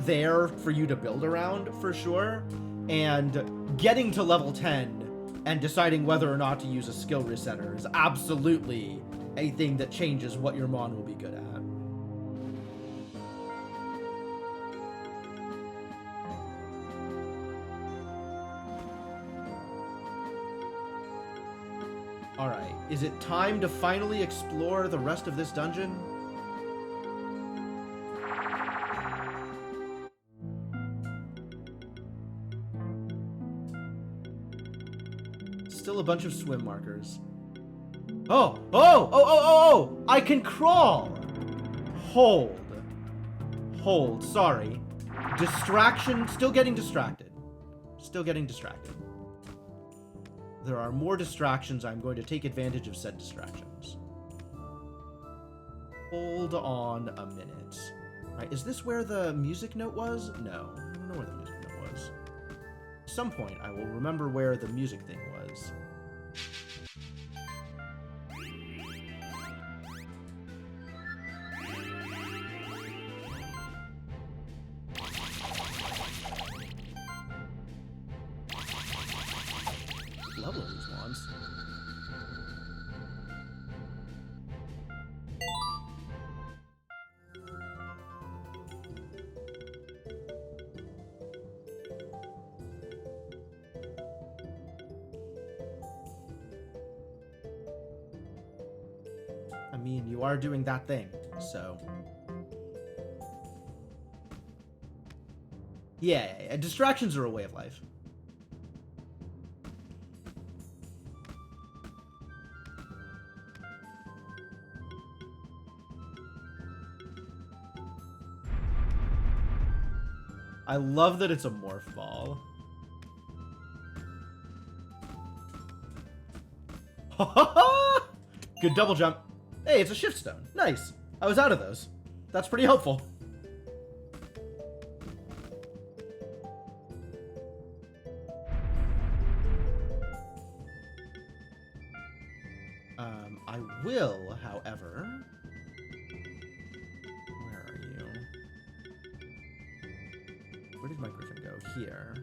there for you to build around, for sure. And getting to level 10 and deciding whether or not to use a skill resetter is absolutely a thing that changes what your Mon will be good at. Alright, is it time to finally explore the rest of this dungeon? Still a bunch of swim markers. Oh! Oh! Oh! Oh! Oh! Oh! I can crawl! Hold. Hold. Sorry. Distraction. Still getting distracted. Still getting distracted. There are more distractions. I'm going to take advantage of said distractions. Hold on a minute. Right, is this where the music note was? No. I don't know where the music note was. At some point, I will remember where the music thing was. Level of these wands. I mean, you are doing that thing, so... Yeah, distractions are a way of life. I love that it's a morph ball. Good double jump. Hey, it's a shift stone. Nice. I was out of those. That's pretty helpful. I will, however... Where are you? Where did my griffin go? Here.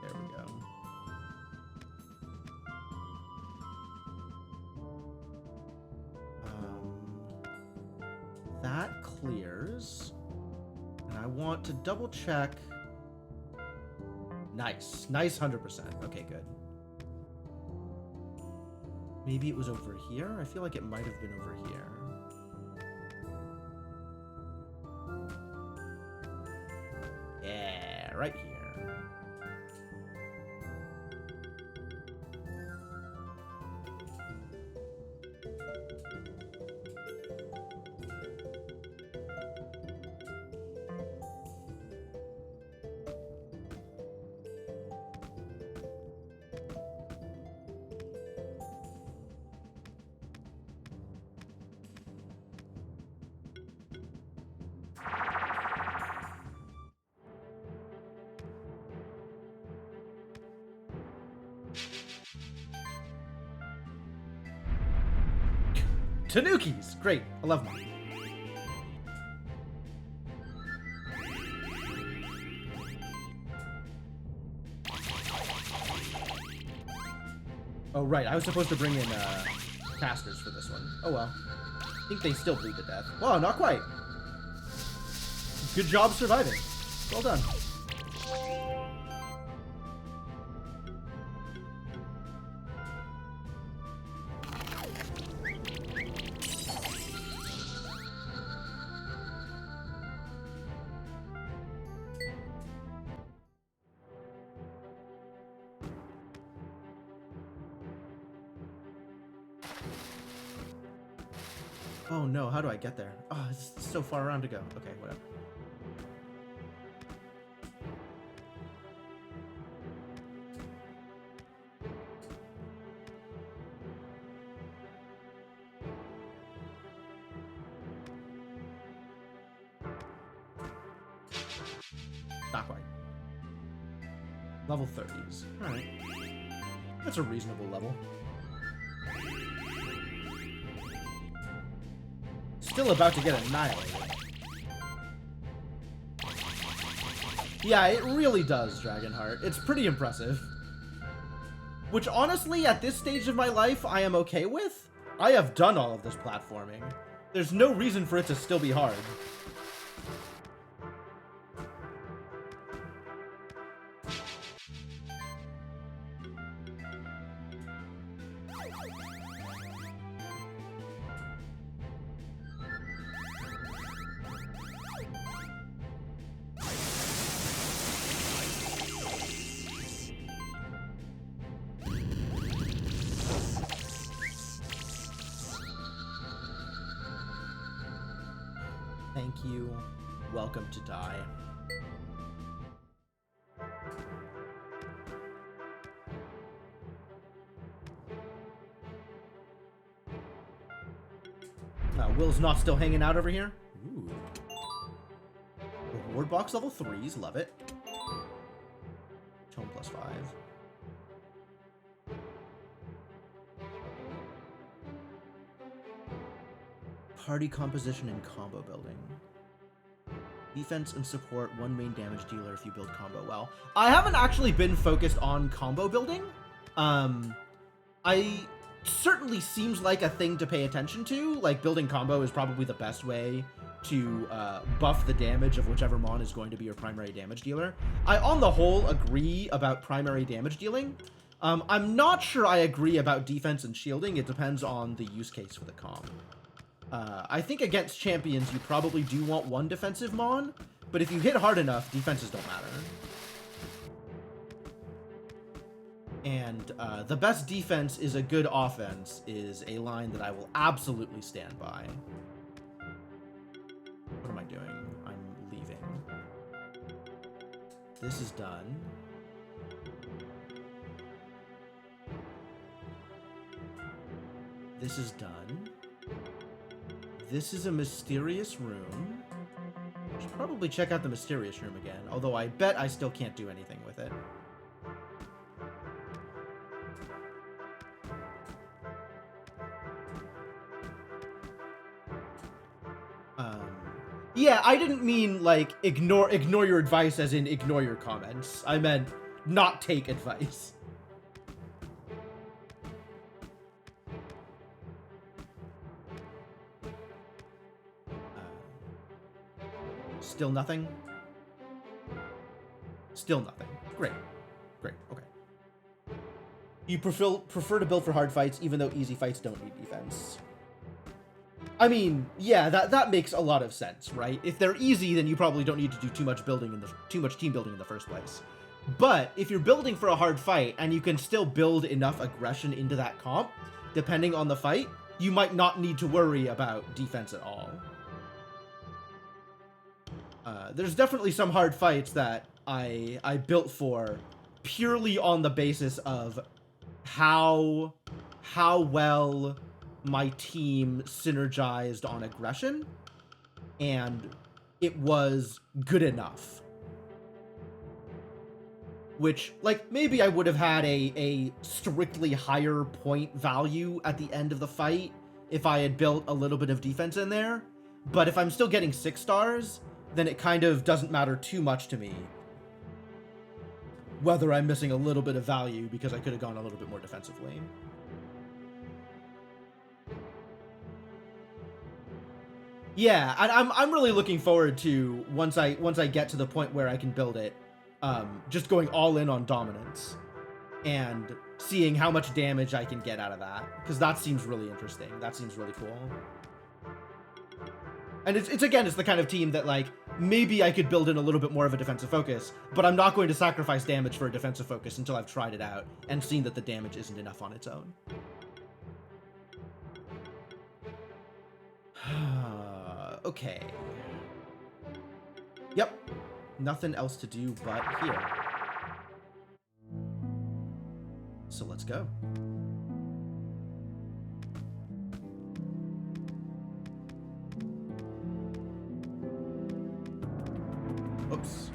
There we go. That clears. And I want to double check. Nice. Nice 100%. Okay, good. Maybe it was over here? I feel like it might have been over here. Yeah, right here. Tanukis! Great. I love them. Oh, right. I was supposed to bring in casters for this one. Oh, well. I think they still bleed to death. Well, not quite. Good job surviving. Well done. Oh no, how do I get there? Oh, it's so far around to go. Okay, whatever. Not quite. Level 30s. Alright. That's a reasonable level. Still about to get annihilated. Yeah, it really does, Dragonheart. It's pretty impressive. Which, honestly, at this stage of my life, I am okay with. I have done all of this platforming. There's no reason for it to still be hard. Thank you. Welcome to die. Will's not still hanging out over here? Ooh. Reward box level 3s, love it. Tone plus 5. Party composition and combo building. Defense and support, 1 main damage dealer if you build combo well. I haven't actually been focused on combo building. Certainly seems like a thing to pay attention to. Like, building combo is probably the best way to buff the damage of whichever mon is going to be your primary damage dealer. I, on the whole, agree about primary damage dealing. I'm not sure I agree about defense and shielding. It depends on the use case for the comp. I think against champions, you probably do want 1 defensive mon, but if you hit hard enough, defenses don't matter. And the best defense is a good offense is a line that I will absolutely stand by. What am I doing? I'm leaving. This is done. This is done. This is a mysterious room. I should probably check out the mysterious room again, although I bet I still can't do anything with it. Yeah, I didn't mean, like, ignore your advice as in ignore your comments. I meant not take advice. Still nothing? Still nothing. Great. Great, okay. You prefer to build for hard fights, even though easy fights don't need defense. I mean, yeah, that makes a lot of sense, right? If they're easy, then you probably don't need to do too much team building in the first place. But if you're building for a hard fight and you can still build enough aggression into that comp, depending on the fight, you might not need to worry about defense at all. There's definitely some hard fights that I built for purely on the basis of how well my team synergized on aggression, and it was good enough. Which, like, maybe I would have had a strictly higher point value at the end of the fight if I had built a little bit of defense in there, but if I'm still getting 6 stars, then it kind of doesn't matter too much to me whether I'm missing a little bit of value because I could have gone a little bit more defensively. Yeah, I'm really looking forward to once I get to the point where I can build it, just going all in on dominance and seeing how much damage I can get out of that, because that seems really interesting. That seems really cool. And it's the kind of team that, like, maybe I could build in a little bit more of a defensive focus, but I'm not going to sacrifice damage for a defensive focus until I've tried it out and seen that the damage isn't enough on its own. Okay. Yep. Nothing else to do but here. So let's go. Oops.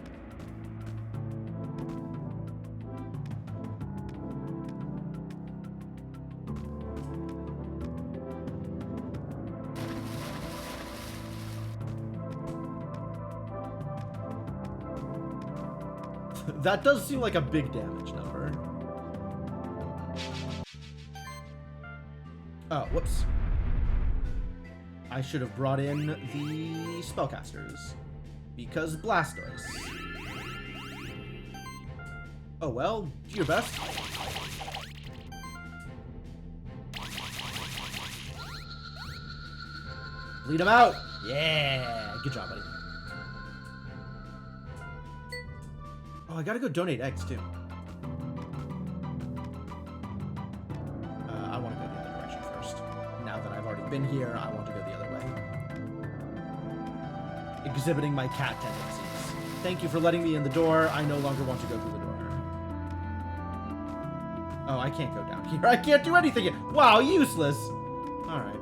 That does seem like a big damage number. Oh, whoops. I should have brought in the spellcasters. Because Blastoise. Oh well, do your best. Bleed him out! Yeah! Good job, buddy. Oh, I gotta go donate eggs, too. I want to go the other direction first. Now that I've already been here, I want to go the other way. Exhibiting my cat tendencies. Thank you for letting me in the door. I no longer want to go through the door. Oh, I can't go down here. I can't do anything yet. Wow, useless. Alright.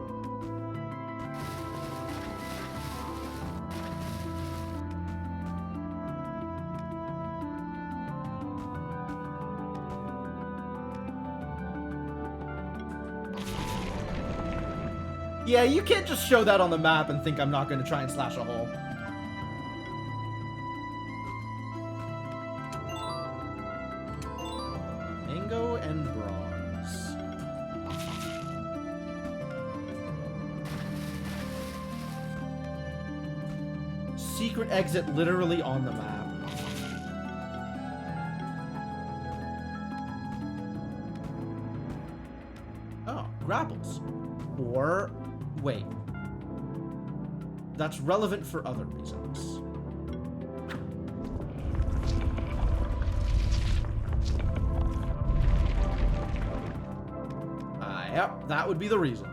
Yeah, you can't just show that on the map and think I'm not going to try and slash a hole. Mango and bronze. Secret exit literally on the map. Oh, grapples. Or... wait. That's relevant for other reasons. Yep, that would be the reason.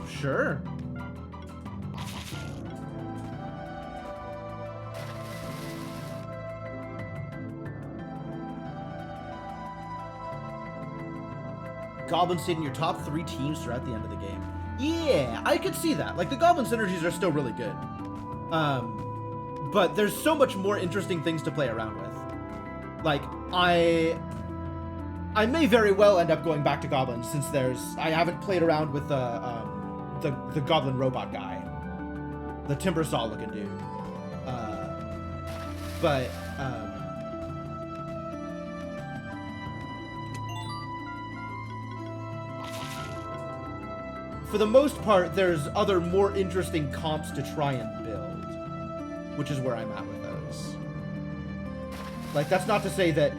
Sure. Goblins stayed in your top 3 teams throughout the end of the game. Yeah, I could see that. Like, the Goblin synergies are still really good. But there's so much more interesting things to play around with. Like, I may very well end up going back to Goblins since I haven't played around with the Goblin robot guy. The Timbersaw looking dude. For the most part, there's other more interesting comps to try and build, which is where I'm at with those. Like, that's not to say that...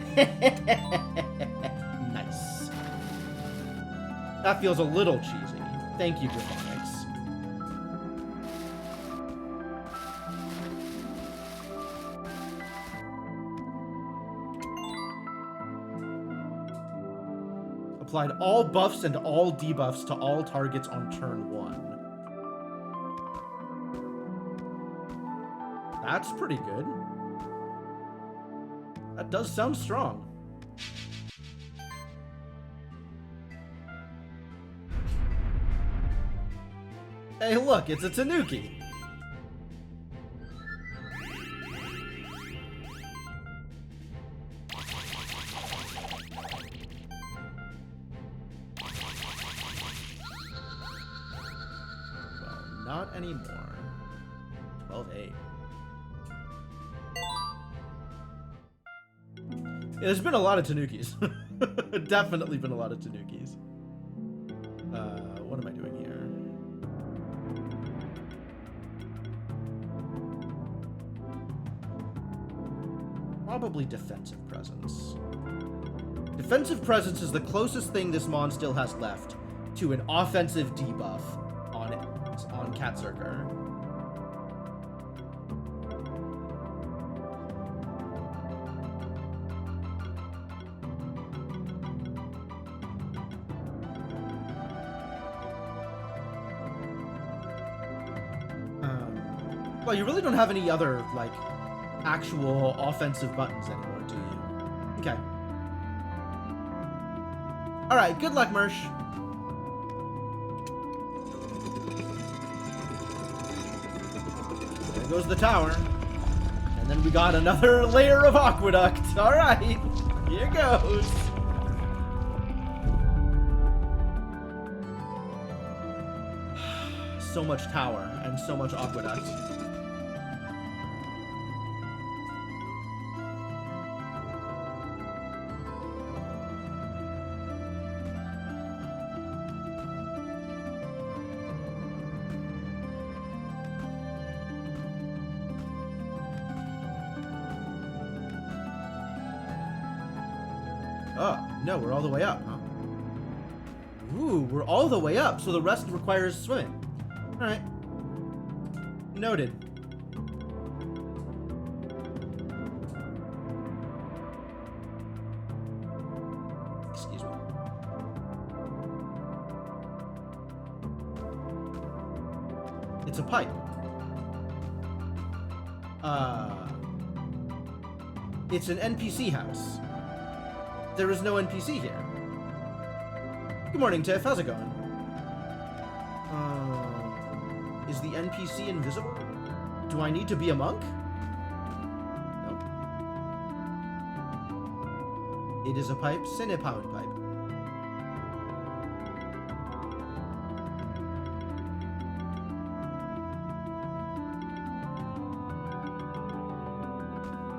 Nice. That feels a little cheesy. Thank you, Gryphonics. Applied all buffs and all debuffs to all targets on turn 1. That's pretty good. That does sound strong. Hey, look, it's a Tanuki. Not anymore. 12-8. Yeah, there's been a lot of Tanukis. Definitely been a lot of Tanukis. What am I doing here? Probably defensive presence. Defensive presence is the closest thing this Mon still has left to an offensive debuff on Catzerker. Well, you really don't have any other, like, actual offensive buttons anymore, do you? Okay. Alright, good luck, Mersh. There goes the tower. And then we got another layer of aqueduct. Alright, here goes. So much tower and so much aqueduct. Oh, no, we're all the way up, huh? Ooh, we're all the way up, so the rest requires swimming. Alright. Noted. Excuse me. It's a pipe. It's an NPC house. There is no NPC here. Good morning, Tiff. How's it going? Is the NPC invisible? Do I need to be a monk? No. It is a pipe. Cinepound pipe.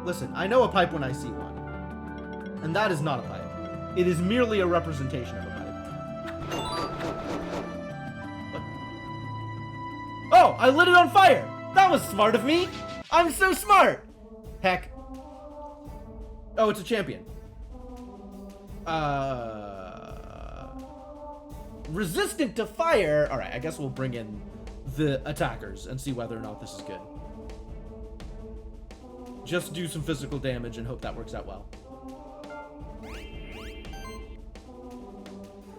Listen, I know a pipe when I see one. And that is not a pipe. It is merely a representation of a pipe. What? Oh, I lit it on fire! That was smart of me! I'm so smart! Heck. Oh, it's a champion. Resistant to fire. Alright, I guess we'll bring in the attackers and see whether or not this is good. Just do some physical damage and hope that works out well.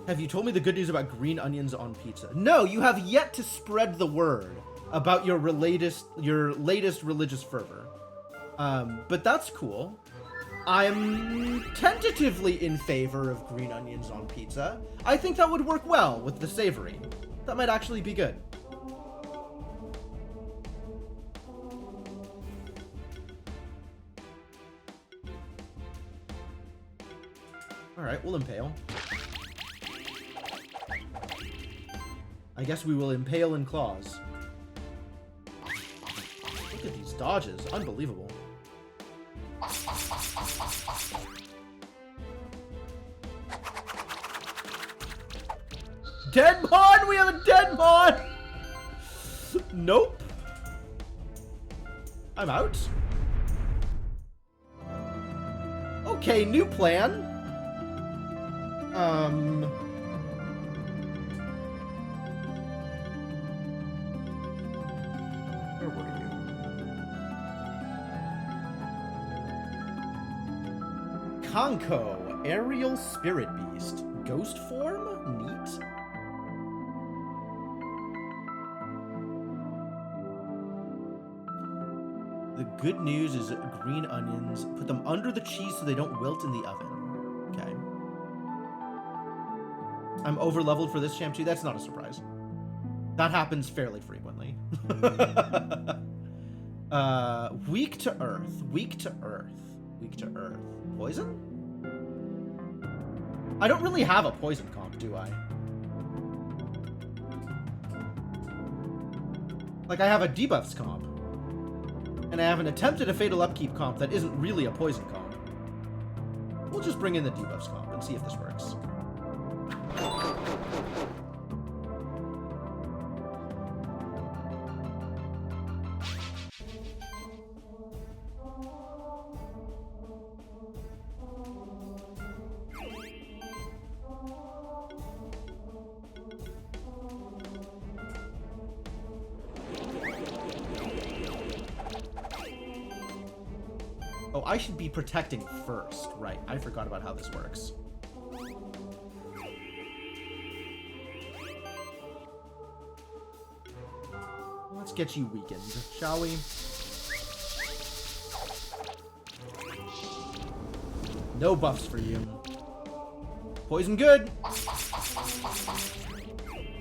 Have you told me the good news about green onions on pizza? No, you have yet to spread the word about your latest religious fervor. But that's cool. I'm tentatively in favor of green onions on pizza. I think that would work well with the savory. That might actually be good. Alright, we'll impale. I guess we will impale in claws. Look at these dodges. Unbelievable. Dead Mon! We have a dead Mon! Nope. I'm out. Okay, new plan. Where were you? Conko, aerial spirit beast. Ghost form? Neat. The good news is green onions. Put them under the cheese so they don't wilt in the oven. Okay. I'm over-leveled for this champ too. That's not a surprise. That happens fairly frequently. Weak to earth. Weak to earth. Weak to earth. Poison? I don't really have a poison comp, do I? Like, I have a debuffs comp. And I have an attempted a fatal upkeep comp that isn't really a poison comp. We'll just bring in the debuffs comp and see if this works. Oh, I should be protecting first. Right, I forgot about how this works. Well, that's get you weakened, shall we? No buffs for you. Poison good.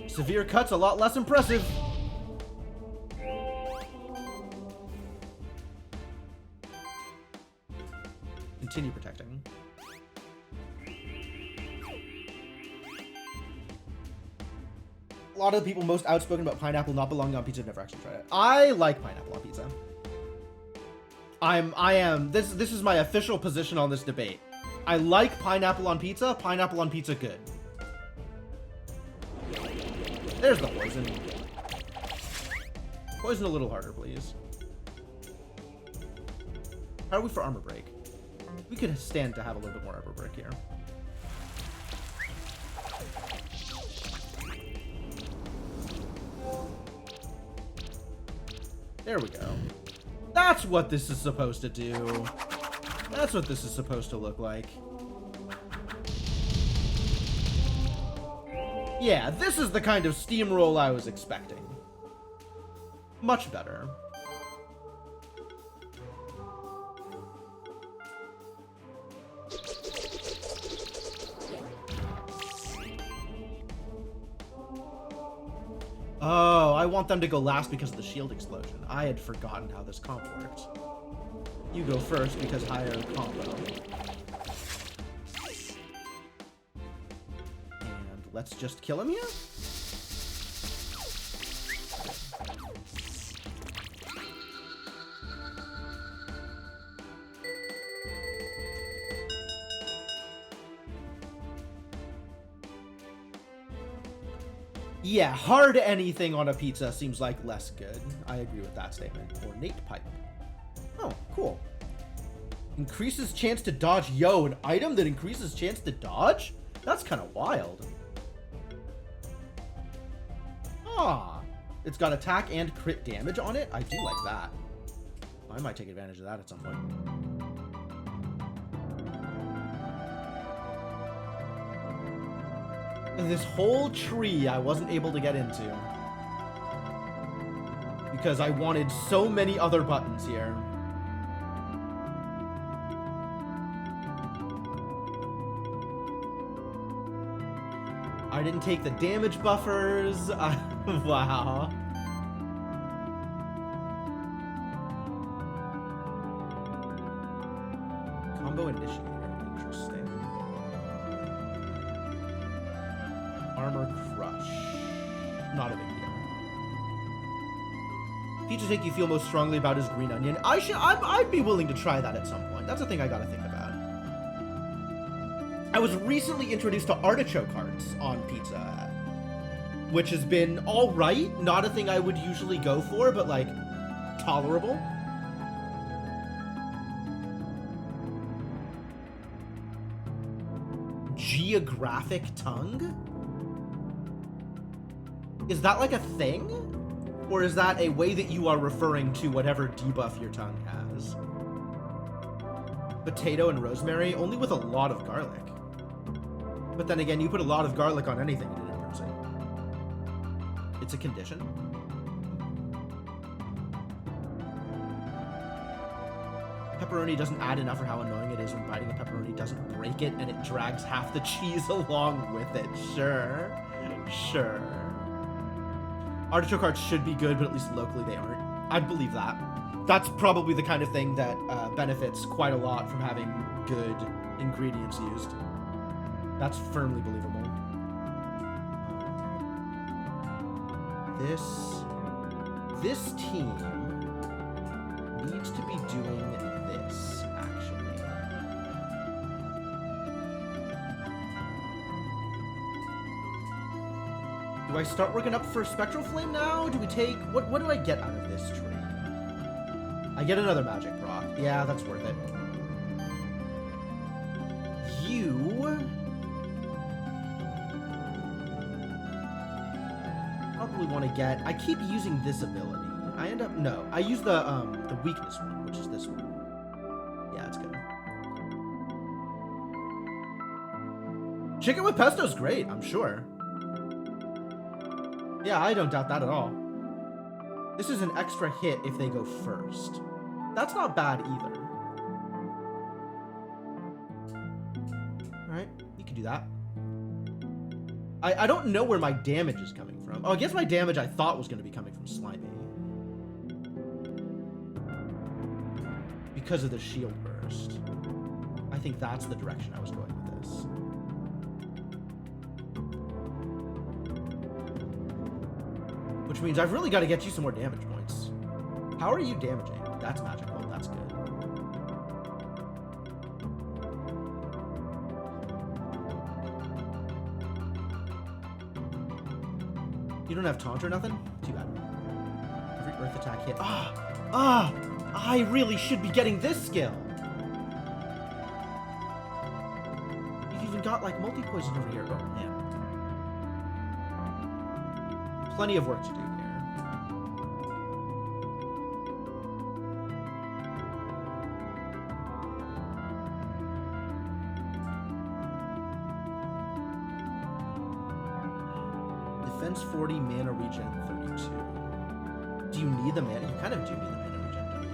Severe cuts a lot less impressive. Continue protecting. A lot of the people most outspoken about pineapple not belonging on pizza have never actually tried it. I like pineapple on pizza. This is my official position on this debate. I like pineapple on pizza good. There's the poison. Poison a little harder, please. How are we for armor break? We could stand to have a little bit more armor break here. There we go. That's what this is supposed to do. That's what this is supposed to look like. Yeah, this is the kind of steamroll I was expecting. Much better. Oh, I want them to go last because of the shield explosion. I had forgotten how this comp worked. You go first because higher combo. And let's just kill him here? Yeah, hard anything on a pizza seems like less good. I agree with that statement. Ornate pipe. Oh, cool. Increases chance to dodge. Yo, an item that increases chance to dodge? That's kind of wild. Ah, it's got attack and crit damage on it. I do like that. I might take advantage of that at some point. This whole tree I wasn't able to get into because I wanted so many other buttons here. I didn't take the damage buffers. Wow. Combo initiator. Interesting. Armor crush. Not a big deal. Features make you feel most strongly about his green onion. I'd be willing to try that at some point. That's a thing I gotta think about. I was recently introduced to artichoke hearts on pizza, which has been alright. Not a thing I would usually go for, but like tolerable. Geographic tongue? Is that like a thing? Or is that a way that you are referring to whatever debuff your tongue has? Potato and rosemary, only with a lot of garlic. But then again, you put a lot of garlic on anything and it improves it. It's a condition. Pepperoni doesn't add enough for how annoying it is when biting a pepperoni doesn't break it and it drags half the cheese along with it. Sure. Sure. Artichoke hearts should be good, but at least locally they aren't. I'd believe that. That's probably the kind of thing that benefits quite a lot from having good ingredients used. That's firmly believable. This team needs to be doing this, actually. Do I start working up for Spectral Flame now? Do we take... What do I get out of this tree? I get another magic proc. Yeah, that's worth it. You... probably want to get... I keep using this ability. I end up... No. I use the weakness one, which is this one. Yeah, it's good. Chicken with pesto's great, I'm sure. Yeah, I don't doubt that at all. This is an extra hit if they go first. That's not bad either. Alright, you can do that. I don't know where my damage is coming from. Oh, I guess my damage I thought was going to be coming from Slimy. Because of the shield burst. I think that's the direction I was going with this. Which means I've really got to get you some more damage points. How are you damaging? That's magical. That's good. You don't have taunt or nothing? Too bad. Every earth attack hit. I really should be getting this skill. You've even got like multi-poison over here. Oh man. Plenty of work to do here. Defense 40, mana regen 32. Do you need the mana? You kind of do need the mana regen, don't you?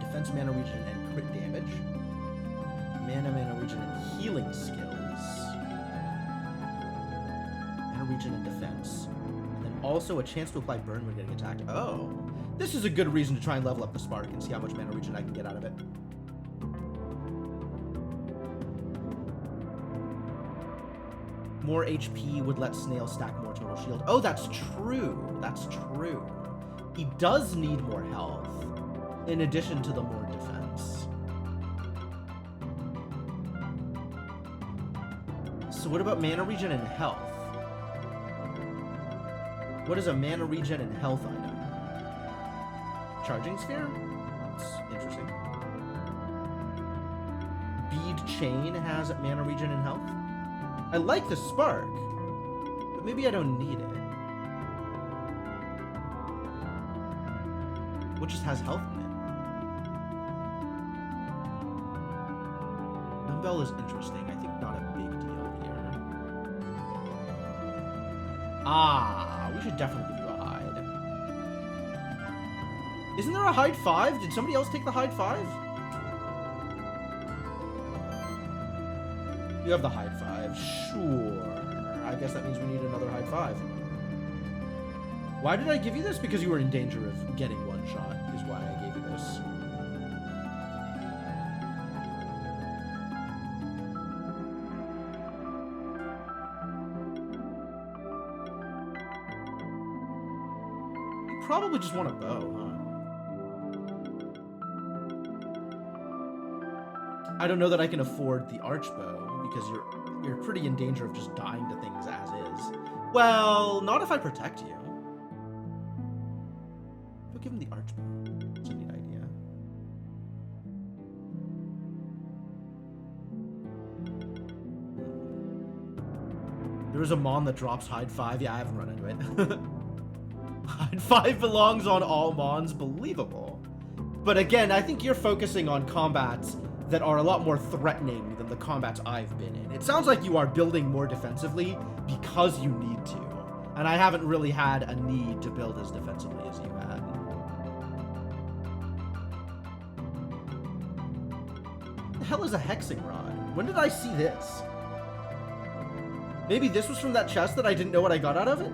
Defense, mana regen, and crit damage. Mana regen, and healing skills. Regen and defense, and then also a chance to apply burn when getting attacked. Oh, this is a good reason to try and level up the spark and see how much mana regen I can get out of it. More HP would let Snail stack more total shield. Oh, that's true. That's true. He does need more health in addition to the more defense. So what about mana regen and health? What is a mana regen and health item? Charging sphere? That's interesting. Bead chain has mana regen and health. I like the spark, but maybe I don't need it. What just has health in it? Dumbbell is interesting. I think not a big deal here. We should definitely give you a hide. Isn't there a hide 5? Did somebody else take the hide 5? You have the hide 5. Sure. I guess that means we need another hide 5. Why did I give you this? Because you were in danger of getting one shot, is why I gave you this. Probably just want a bow, huh? I don't know that I can afford the archbow because you're pretty in danger of just dying to things as is. Well, not if I protect you. But give him the archbow. That's a neat idea. There is a Mon that drops hide 5. Yeah, I haven't run into it. Hide 5 belongs on all Mons. Believable. But again, I think you're focusing on combats that are a lot more threatening than the combats I've been in. It sounds like you are building more defensively because you need to. And I haven't really had a need to build as defensively as you had. What the hell is a hexing rod? When did I see this? Maybe this was from that chest that I didn't know what I got out of it?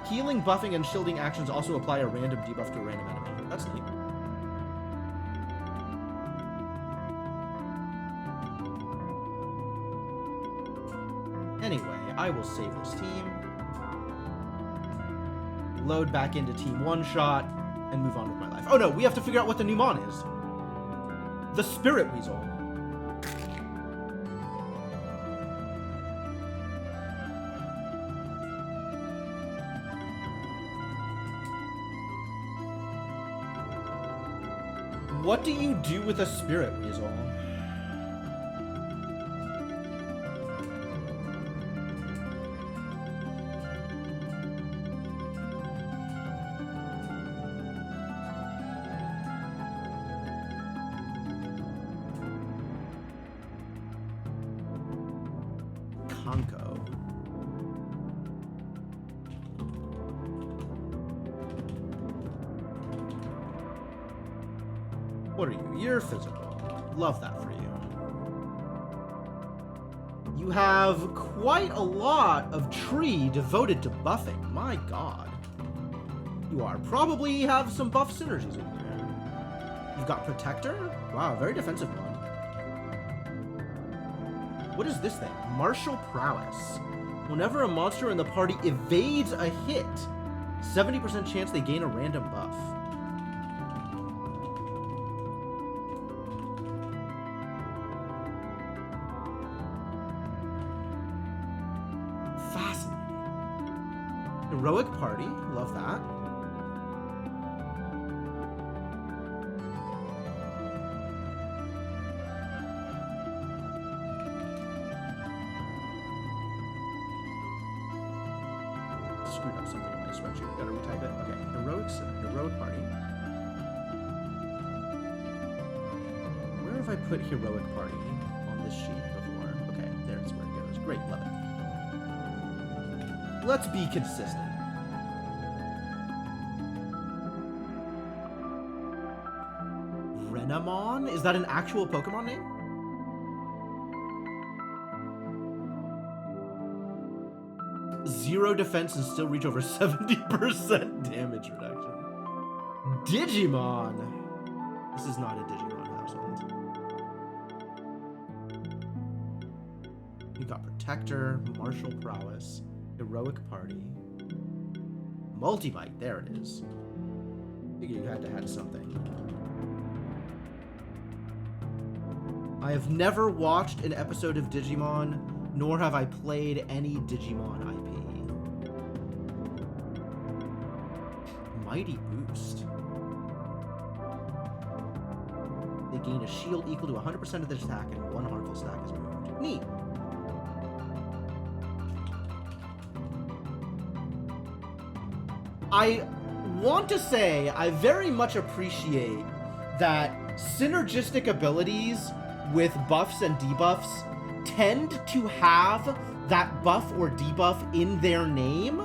Healing, buffing, and shielding actions also apply a random debuff to a random enemy. That's neat. Anyway, I will save this team. Load back into Team One Shot, and move on with my life. Oh no, we have to figure out what the new Mon is. The Spirit Weasel. What do you do with a Spirit Weasel? Kanko. What are you? You're physical. Love that for you. You have quite a lot of tree devoted to buffing. My god. You are. Probably have some buff synergies in there. You've got Protector? Wow, very defensive one. What is this thing? Martial Prowess. Whenever a monster in the party evades a hit, 70% chance they gain a random buff. Heroic Party, love that. Screwed up something in my spreadsheet. Gotta retype it. Okay, Heroic Party. Where have I put Heroic Party on this sheet before? Okay, there's where it goes. Great, love it. Let's be consistent. Renamon? Is that an actual Pokemon name? Zero defense and still reach over 70% damage reduction. Digimon! This is not a Digimon household. You got Protector, Martial Prowess, Heroic Party, Multi-Bite, there it is. Figured you had to have something. I have never watched an episode of Digimon, nor have I played any Digimon IP. Mighty Boost. They gain a shield equal to 100% of their attack and one harmful stack is moved. Neat. I want to say I very much appreciate that synergistic abilities with buffs and debuffs tend to have that buff or debuff in their name,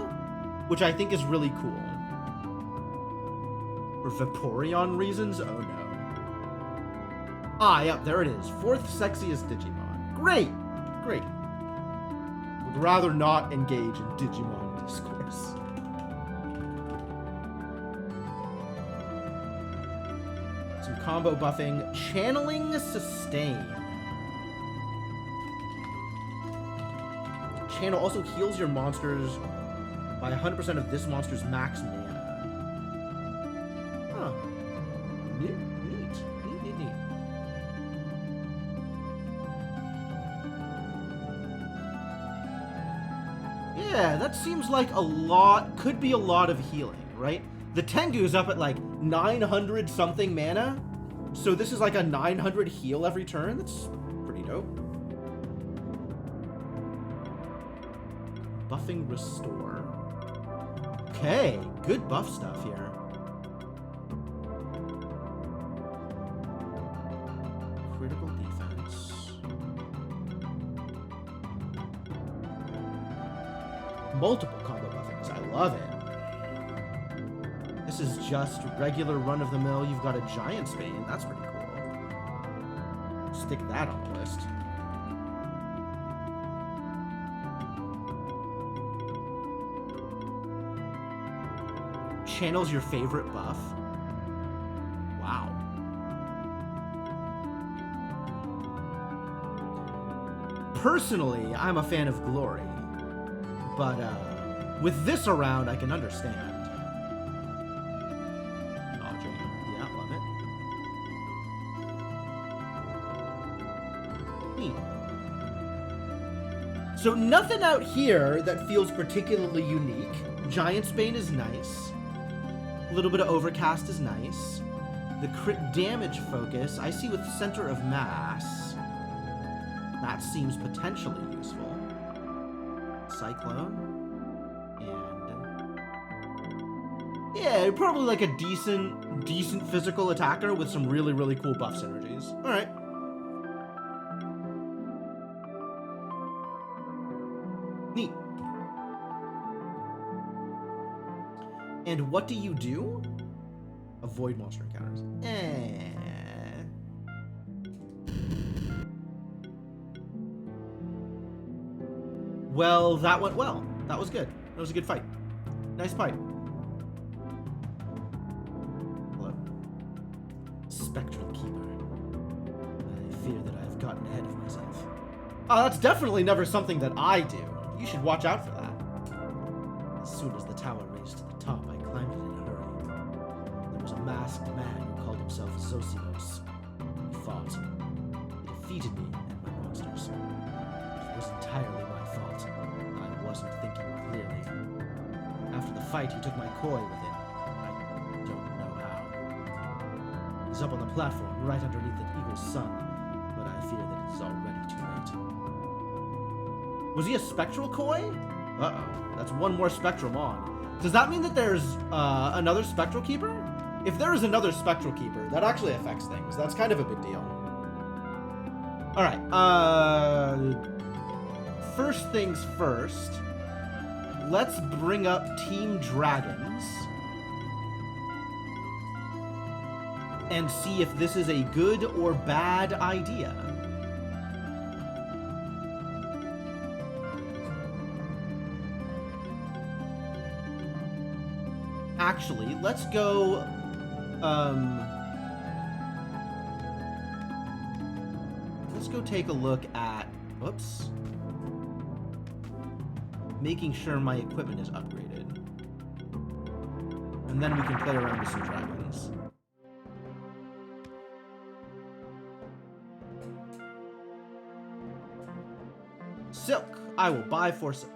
which I think is really cool. For Vaporeon reasons? Oh no. Ah, yep, there it is. 4th sexiest Digimon. Great! Great. Would rather not engage in Digimon discourse. Some combo buffing. Channeling Sustain. Channel also heals your monsters by 100% of this monster's max mana. Huh. Neat. Yeah, that seems like a lot, could be a lot of healing, right? The Tengu is up at like 900 something mana, so this is like a 900 heal every turn. That's pretty dope. Buffing Restore. Okay, good buff stuff here. Critical defense. Multiple combo buffings. I love it. This is just regular run-of-the-mill. You've got a Giant Spane. That's pretty cool. Stick that on the list. Channels your favorite buff. Wow. Personally, I'm a fan of Glory. But, with this around, I can understand. Dodging. Yeah, love it. Neat. So nothing out here that feels particularly unique. Giant Spane is nice. A little bit of Overcast is nice. The crit damage focus, I see with Center of Mass. That seems potentially useful. Cyclone. And yeah, probably like a decent physical attacker with some really, really cool buff synergies. Alright. Neat. And what do you do? Avoid monster encounters. Well, that went well. That was good. That was a good fight. Nice fight. Hello. Spectral Keeper. I fear that I've gotten ahead of myself. Oh, that's definitely never something that I do. You should watch out for that. As soon as the tower raised to the top, I climbed it in a hurry. There was a masked man who called himself Zosimos. He fought. He defeated me and my monsters. It was entirely my fault. I wasn't thinking clearly. After the fight, he took my koi with him. I don't know how. He's up on the platform, right underneath the eagle's sun, but I fear that it is already too late. Was he a spectral koi? Uh-oh. That's one more spectrum on. Does that mean that there's another spectral keeper? If there is another spectral keeper, that actually affects things. That's kind of a big deal. Alright, first things first, let's bring up Team Dragons and see if this is a good or bad idea. Actually, let's go, let's go take a look at, oops, making sure my equipment is upgraded. And then we can play around with some dragons. Silk. I will buy 4 silk.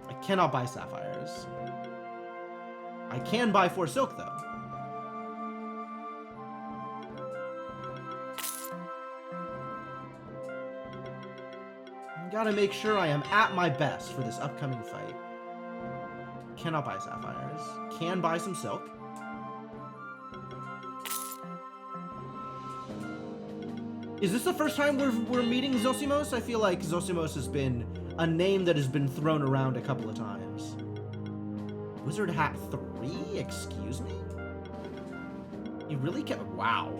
I cannot buy sapphires. I can buy 4 silk, though. Gotta make sure I am at my best for this upcoming fight. Cannot buy sapphires. Can buy some silk. Is this the first time we're meeting Zosimos? I feel like Zosimos has been a name that has been thrown around a couple of times. Wizard Hat 3? Excuse me? You really can't... Wow.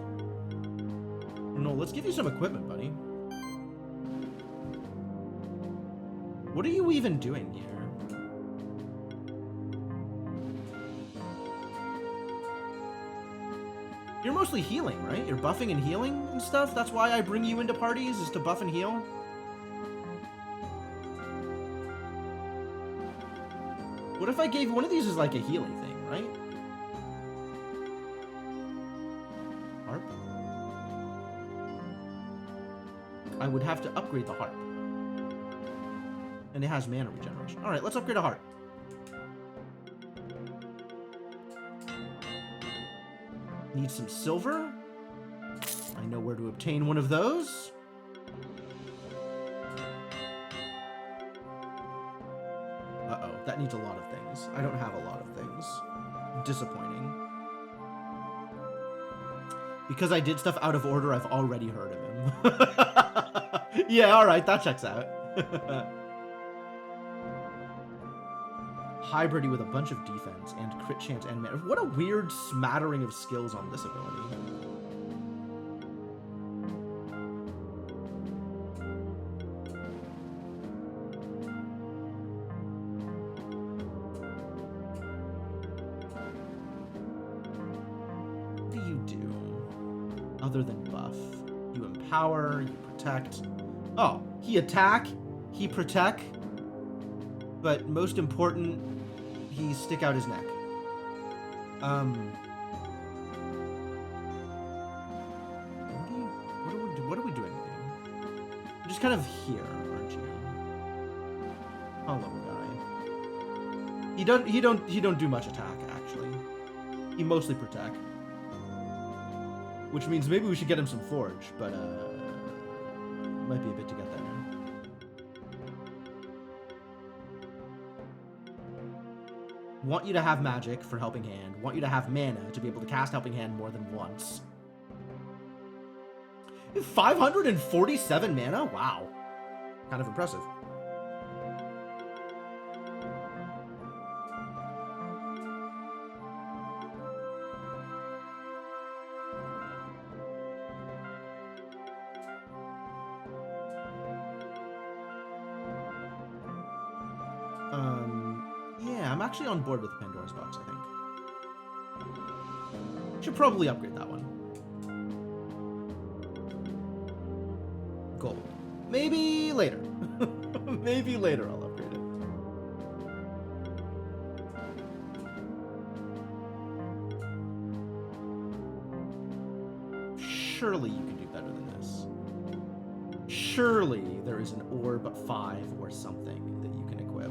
No, let's give you some equipment, buddy. What are you even doing here? You're mostly healing, right? You're buffing and healing and stuff? That's why I bring you into parties, is to buff and heal? What if I gave one of these as like a healing thing, right? Harp? I would have to upgrade the harp. And it has mana regeneration. Alright, let's upgrade a harp. Need some silver. I know where to obtain one of those. Uh-oh, that needs a lot of things. I don't have a lot of things. Disappointing. Because I did stuff out of order, I've already heard of him. Yeah, alright, that checks out. Hybridy with a bunch of defense and crit chance and mana. What a weird smattering of skills on this ability. What do you do other than buff? You empower, you protect. Oh, he attack, he protect, but most important, he stick out his neck. What are we doing with you? You're just kind of here, aren't you? Hello, guy. He don't do much attack, actually. He mostly protect. Which means maybe we should get him some forge, but might be a bit to get there. Want you to have magic for Helping Hand. Want you to have mana to be able to cast Helping Hand more than once. 547 mana? Wow. Kind of impressive. Yeah, I'm actually on board with the Pandora's Box, I think. Should probably upgrade that one. Gold. Maybe later. Maybe later I'll upgrade it. Surely you can do better than this. Surely there is an Orb 5 or something that you can equip.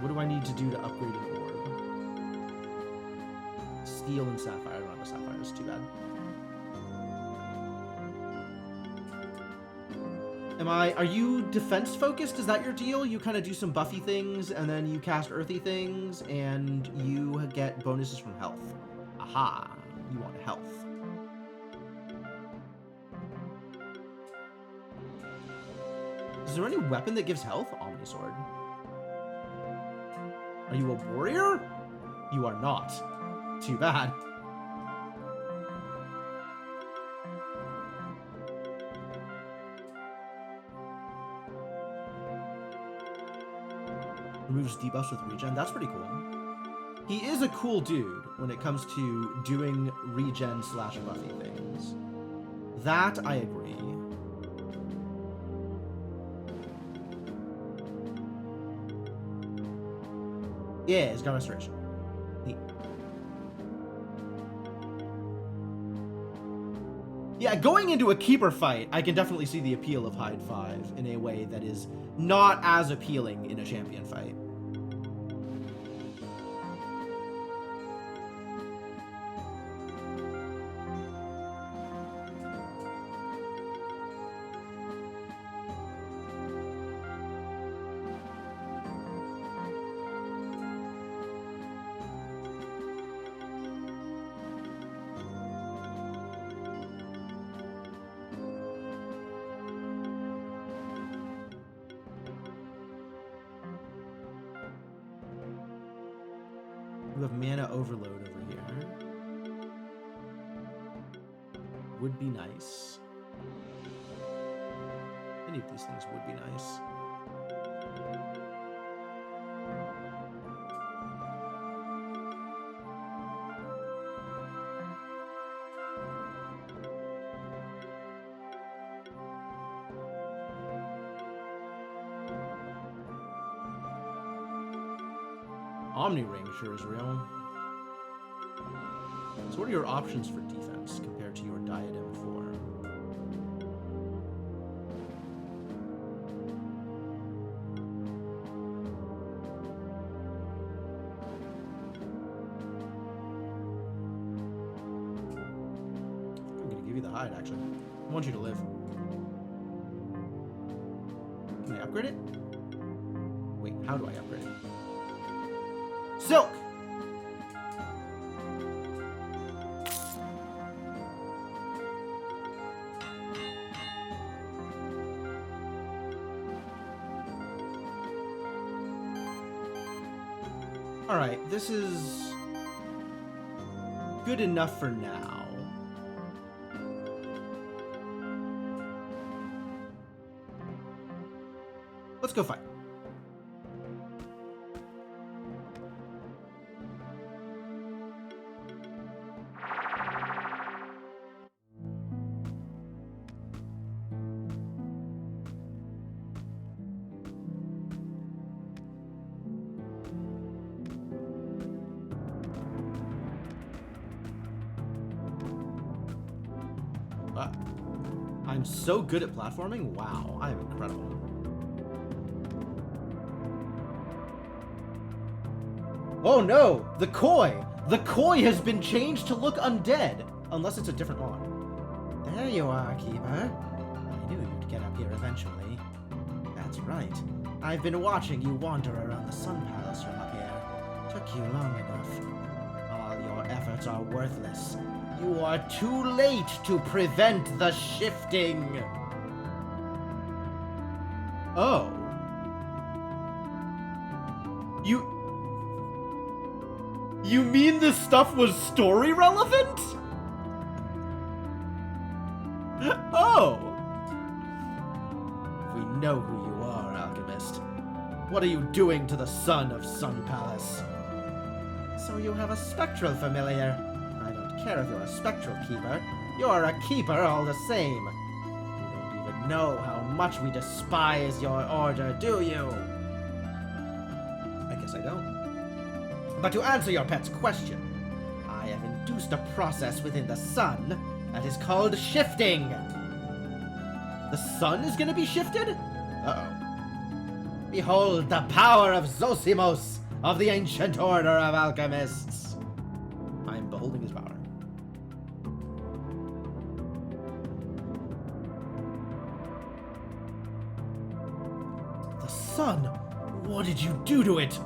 What do I need to do to upgrade an Orb? Steel and Sapphire. I don't have a Sapphire, it's too bad. Are you defense focused? Is that your deal? You kind of do some buffy things, and then you cast earthy things, and you get bonuses from health. Aha, you want health. Is there any weapon that gives health? Omnisword. Are you a warrior? You are not. Too bad. Removes debuffs with regen. That's pretty cool. He is a cool dude when it comes to doing regen / buffy things. That I agree. Yeah, it's got restoration. Neat. Yeah, going into a keeper fight, I can definitely see the appeal of Hide 5 in a way that is not as appealing in a champion fight. You have mana overload over here. Would be nice. Any of these things would be nice. Omni Ring sure is real. So what are your options for defense compared to your Diadem 4? I'm gonna give you the hide, actually. I want you to live. Can I upgrade it? Wait, how do I upgrade it? Silk! Alright, this is good enough for now. Let's go fight. I'm so good at platforming. Wow, I am incredible. Oh no, the koi! The koi has been changed to look undead, unless it's a different one. There you are, Keeper. I knew you'd get up here eventually. That's right. I've been watching you wander around the Sun Palace from up here. Took you long enough. All your efforts are worthless. You are too late to prevent the shifting. Oh. You mean this stuff was story relevant? Oh. We know who you are, Alchemist. What are you doing to the son of Sun Palace? So you have a spectral familiar. I don't care if you're a spectral keeper. You're a keeper all the same. You don't even know how much we despise your order, do you? I guess I don't. But to answer your pet's question, I have induced a process within the sun that is called shifting. The sun is gonna be shifted? Uh-oh. Behold the power of Zosimos of the Ancient Order of Alchemists. I am beholding his power. The sun? What did you do to it?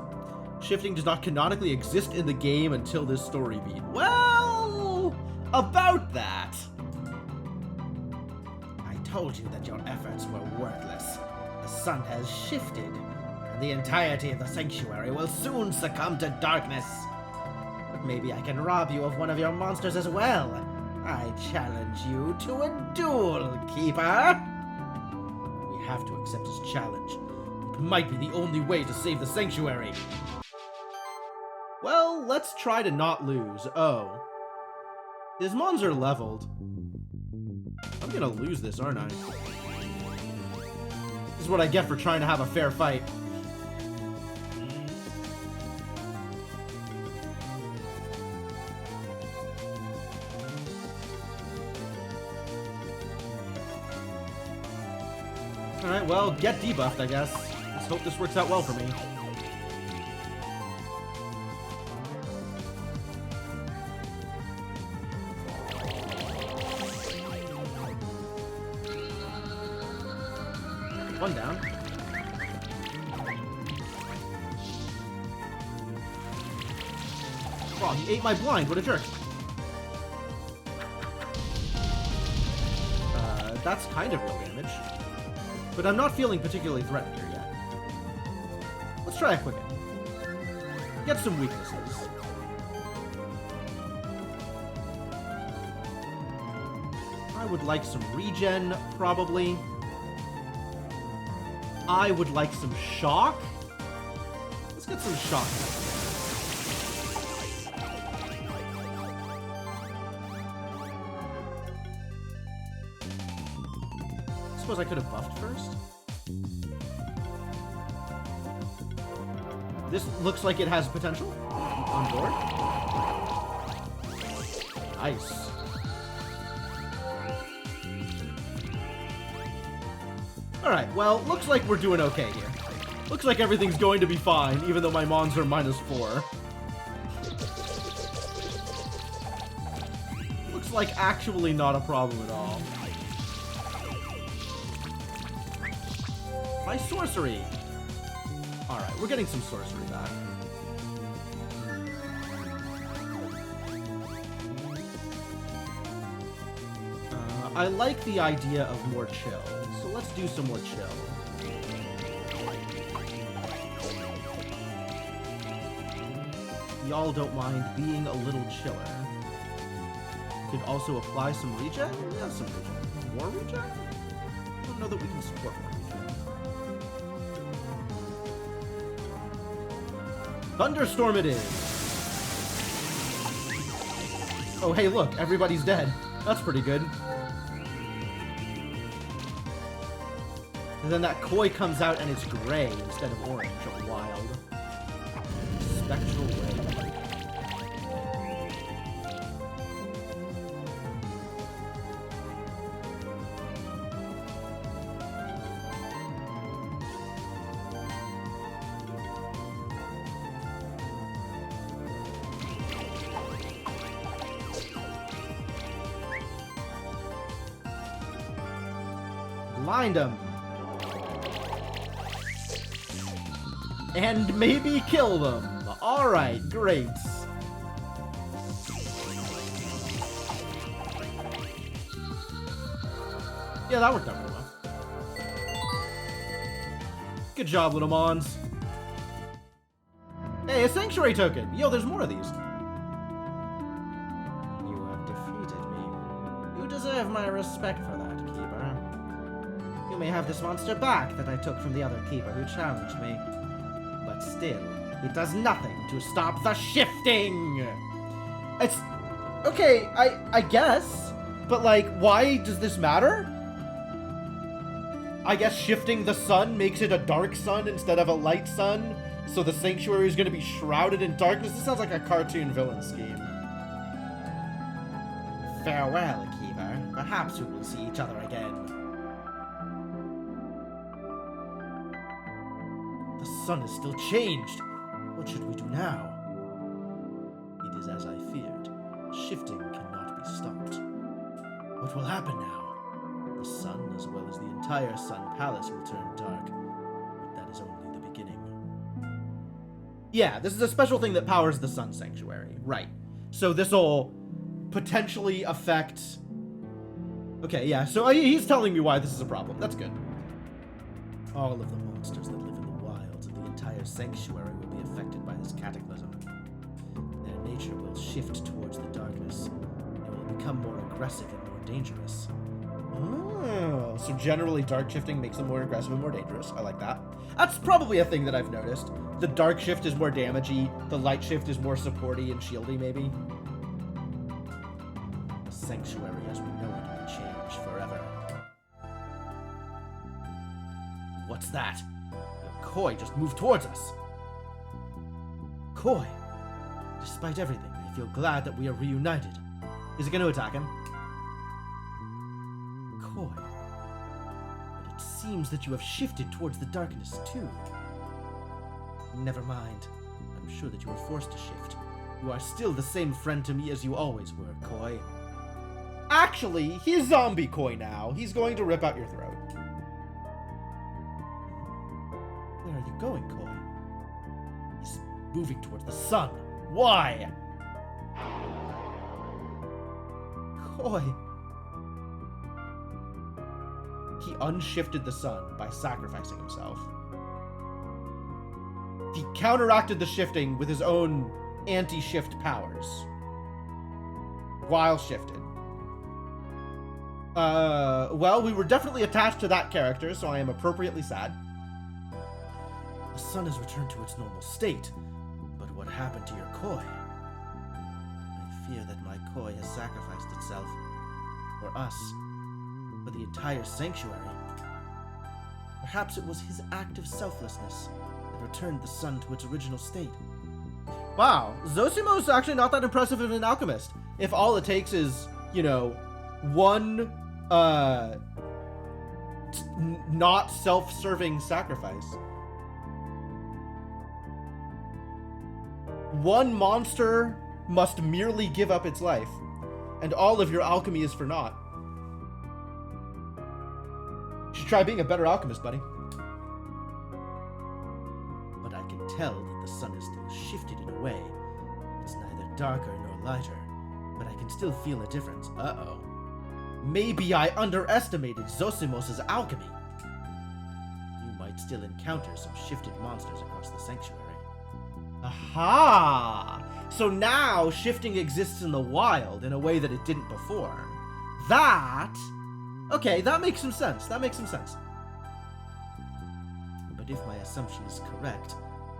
Shifting does not canonically exist in the game until this story beat. Well, about that. I told you that your efforts were worthless. The sun has shifted, and the entirety of the sanctuary will soon succumb to darkness. But maybe I can rob you of one of your monsters as well. I challenge you to a duel, Keeper. We have to accept his challenge. It might be the only way to save the sanctuary. Well, let's try to not lose. Oh. His mons are leveled. I'm gonna lose this, aren't I? This is what I get for trying to have a fair fight. Alright, well, get debuffed, I guess. Let's hope this works out well for me. One down. Oh, he ate my blind. What a jerk. That's kind of real damage. But I'm not feeling particularly threatened here yet. Let's try a quicken. Get some weaknesses. I would like some regen, probably. I would like some shock. Let's get some shock. I suppose I could have buffed first. This looks like it has potential. On board. Nice. Alright, well, looks like we're doing okay here. Looks like everything's going to be fine, even though my mons are -4. Looks like actually not a problem at all. My sorcery! Alright, we're getting some sorcery back. I like the idea of more chill, so let's do some more chill. Y'all don't mind being a little chiller. You could also apply some regen? We have some regen. More regen? I don't know that we can support more regen. Thunderstorm it is! Oh hey look, everybody's dead. That's pretty good. And then that koi comes out and it's gray instead of orange. Wild. Spectral ray. Blind him. And maybe kill them. Alright, great. Yeah, that worked out really well. Good job, little Mons. Hey, a sanctuary token! Yo, there's more of these. You have defeated me. You deserve my respect for that, Keeper. You may have this monster back that I took from the other Keeper who challenged me. But still, it does nothing to stop the shifting! It's... okay, I guess. But, like, why does this matter? I guess shifting the sun makes it a dark sun instead of a light sun, so the sanctuary is going to be shrouded in darkness. This sounds like a cartoon villain scheme. Farewell, Keeper. Perhaps we will see each other again. The sun is still changed. What should we do now? It is as I feared. Shifting cannot be stopped. What will happen now? The sun, as well as the entire Sun Palace, will turn dark. But that is only the beginning. Yeah, this is a special thing that powers the Sun Sanctuary. Right. So this will potentially affect... okay, yeah, so he's telling me why this is a problem. That's good. All of the monsters that live in the wilds of the entire sanctuary will be affected by this cataclysm. Their nature will shift towards the darkness. They will become more aggressive and more dangerous. Oh, so generally dark shifting makes them more aggressive and more dangerous. I like that. That's probably a thing that I've noticed. The dark shift is more damagey, the light shift is more supporty and shieldy, maybe. The sanctuary as we know it will change forever. What's that? Koi just moved towards us. Koi, despite everything, I feel glad that we are reunited. Is it going to attack him? Koi, but it seems that you have shifted towards the darkness too. Never mind. I'm sure that you were forced to shift. You are still the same friend to me as you always were, Koi. Actually, he's zombie Koi now. He's going to rip out your throat. Where are you going, Koi? He's moving towards the sun. Why? Koi. He unshifted the sun by sacrificing himself. He counteracted the shifting with his own anti-shift powers. While shifted. Well, we were definitely attached to that character, so I am appropriately sad. The sun has returned to its normal state, but what happened to your Koi? I fear that my Koi has sacrificed itself. For us. For the entire sanctuary. Perhaps it was his act of selflessness that returned the sun to its original state. Wow, Zosimo's actually not that impressive of an alchemist. If all it takes is, you know, one, not self-serving sacrifice. One monster must merely give up its life, and all of your alchemy is for naught. You should try being a better alchemist, buddy. But I can tell that the sun is still shifted in a way. It's neither darker nor lighter, but I can still feel a difference. Uh-oh. Maybe I underestimated Zosimos' alchemy. You might still encounter some shifted monsters across the sanctuary. Aha! So now shifting exists in the wild in a way that it didn't before. That... okay, that makes some sense. That makes some sense. But if my assumption is correct,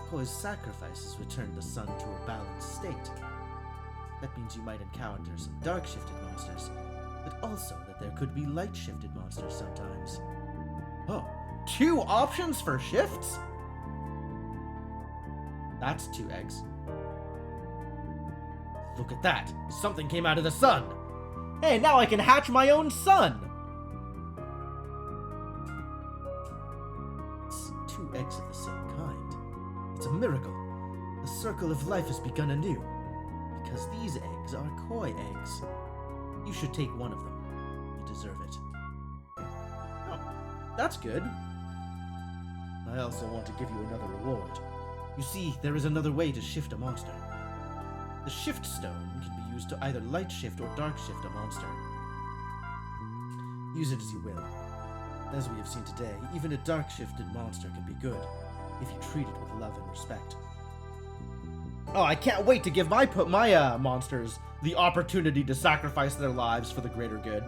Koi's sacrifices returned the sun to a balanced state. That means you might encounter some dark-shifted monsters, but also that there could be light-shifted monsters sometimes. Oh, 2 options for shifts? That's 2 eggs. Look at that. Something came out of the sun. Hey, now I can hatch my own sun. It's 2 eggs of the same kind. It's a miracle. The circle of life has begun anew. Because these eggs are Koi eggs. You should take one of them. You deserve it. Oh, that's good. I also want to give you another reward. You see, there is another way to shift a monster. The shift stone can be used to either light shift or dark shift a monster. Use it as you will. As we have seen today, even a dark shifted monster can be good, if you treat it with love and respect. Oh, I can't wait to give my monsters the opportunity to sacrifice their lives for the greater good.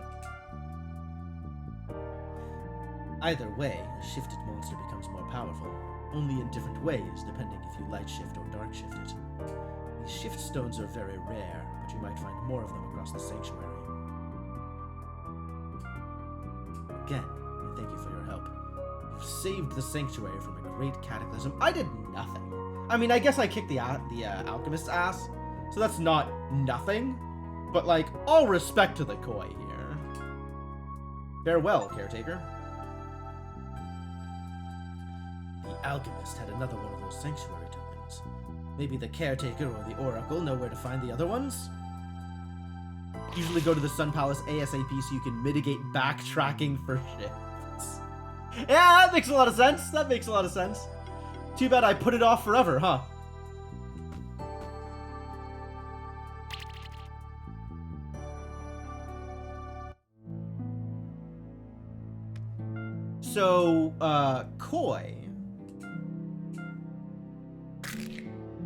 Either way, a shifted monster becomes more powerful, only in different ways depending if you light shift or dark shift it. These shift stones are very rare, but you might find more of them across the sanctuary. Again, I thank you for your help. You've saved the sanctuary from a great cataclysm. I did nothing. I mean, I guess I kicked the alchemist's ass, so that's not nothing, but like, all respect to the koi here. Farewell, caretaker. The alchemist had another one of those sanctuary tokens. Maybe the caretaker or the oracle know where to find the other ones? Usually go to the Sun Palace ASAP so you can mitigate backtracking for shifts. Yeah, that makes a lot of sense. That makes a lot of sense. Too bad I put it off forever, huh? So, Koi.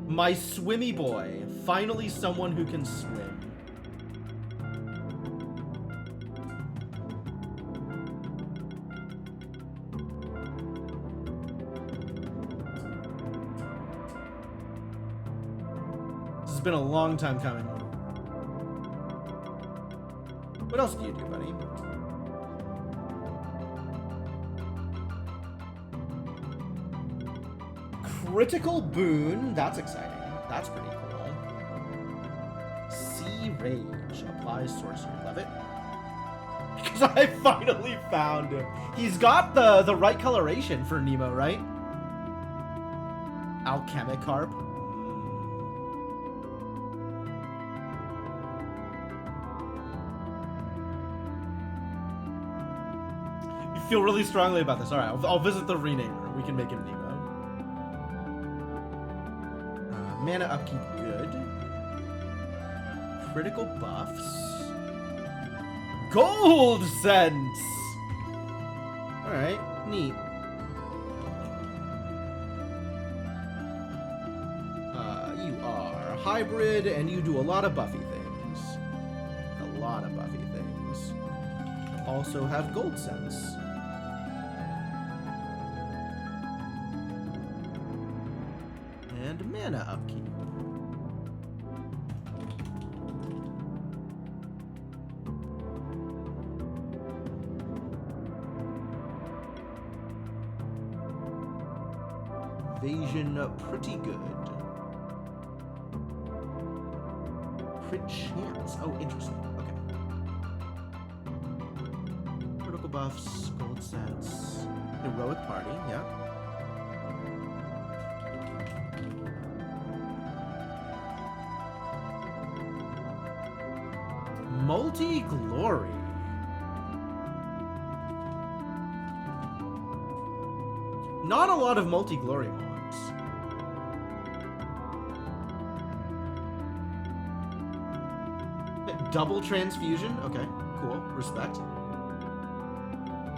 My swimmy boy. Finally someone who can swim. This has been a long time coming. What else do you do, buddy? Critical boon. That's exciting. That's pretty cool. Sea Rage. Applies sorcery. Love it. Because I finally found him. He's got the right coloration for Nemo, right? Alchemic Harp. You feel really strongly about this. Alright, I'll visit the renamer. We can make him Nemo. Mana upkeep, good. Critical buffs. Gold sense! Alright, neat. You are hybrid, and you do a lot of buffy things. A lot of buffy things. Also have gold sense. And mana upkeep. Evasion, pretty good. Crit chance. Oh, interesting. Okay. Critical buffs, gold sense, heroic party. Yeah. Multi-glory. Not a lot of multi-glory mods. Double transfusion. Okay, cool. Respect.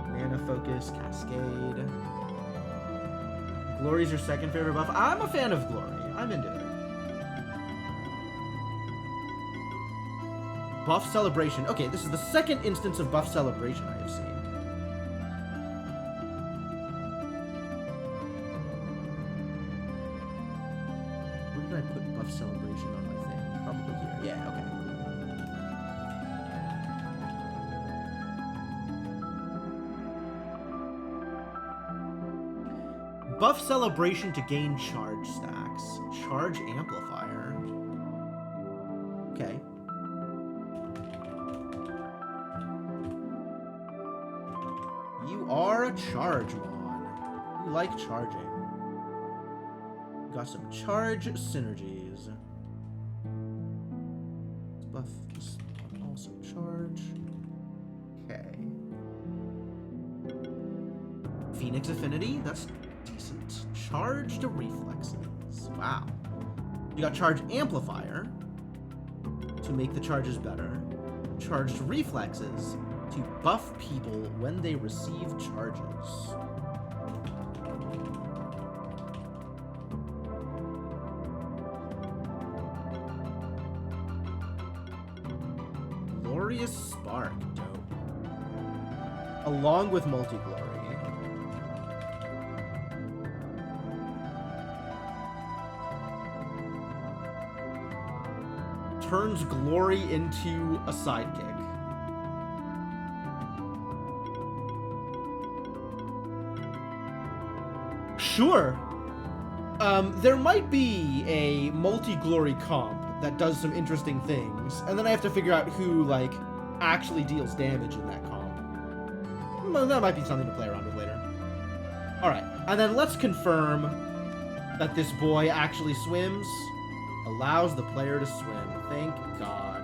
Mana focus, cascade. Glory's your second favorite buff. I'm a fan of glory. I'm into it. Buff celebration. Okay, this is the second instance of buff celebration I have seen. Where did I put buff celebration on my thing? Probably here. Yeah, okay. Buff celebration to gain charge stacks. Charge amplifier. Okay. You are a charge mon. You like charging. Got some charge synergies. Buff this one also charge. Okay. Phoenix affinity. That's decent. Charge to reflexes. things. Wow. You got Charge Amplifier to make the charges better. Charged Reflexes to buff people when they receive charges. Glorious Spark, dope. Along with Multi-Glory. Turns Glory into a sidekick. Sure. There might be a Multi-Glory comp that does some interesting things, and then I have to figure out who, like, actually deals damage in that comp. Well, that might be something to play around with later. Alright, and then let's confirm that this boy actually swims. Allows the player to swim. Thank God.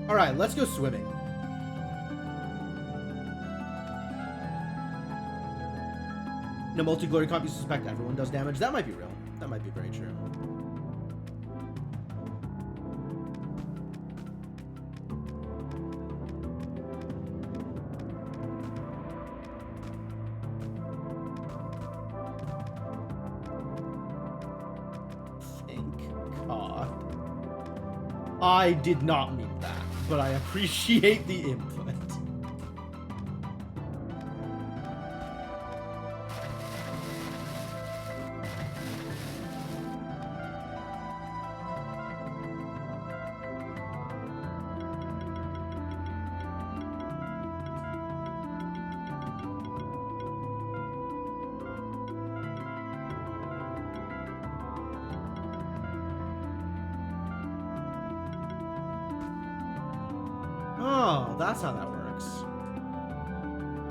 Alright, let's go swimming. No Multi-Glory comp, you suspect everyone does damage. That might be real. That might be very true. Thank God. I did not mean that, but I appreciate the input. Oh, that's how that works.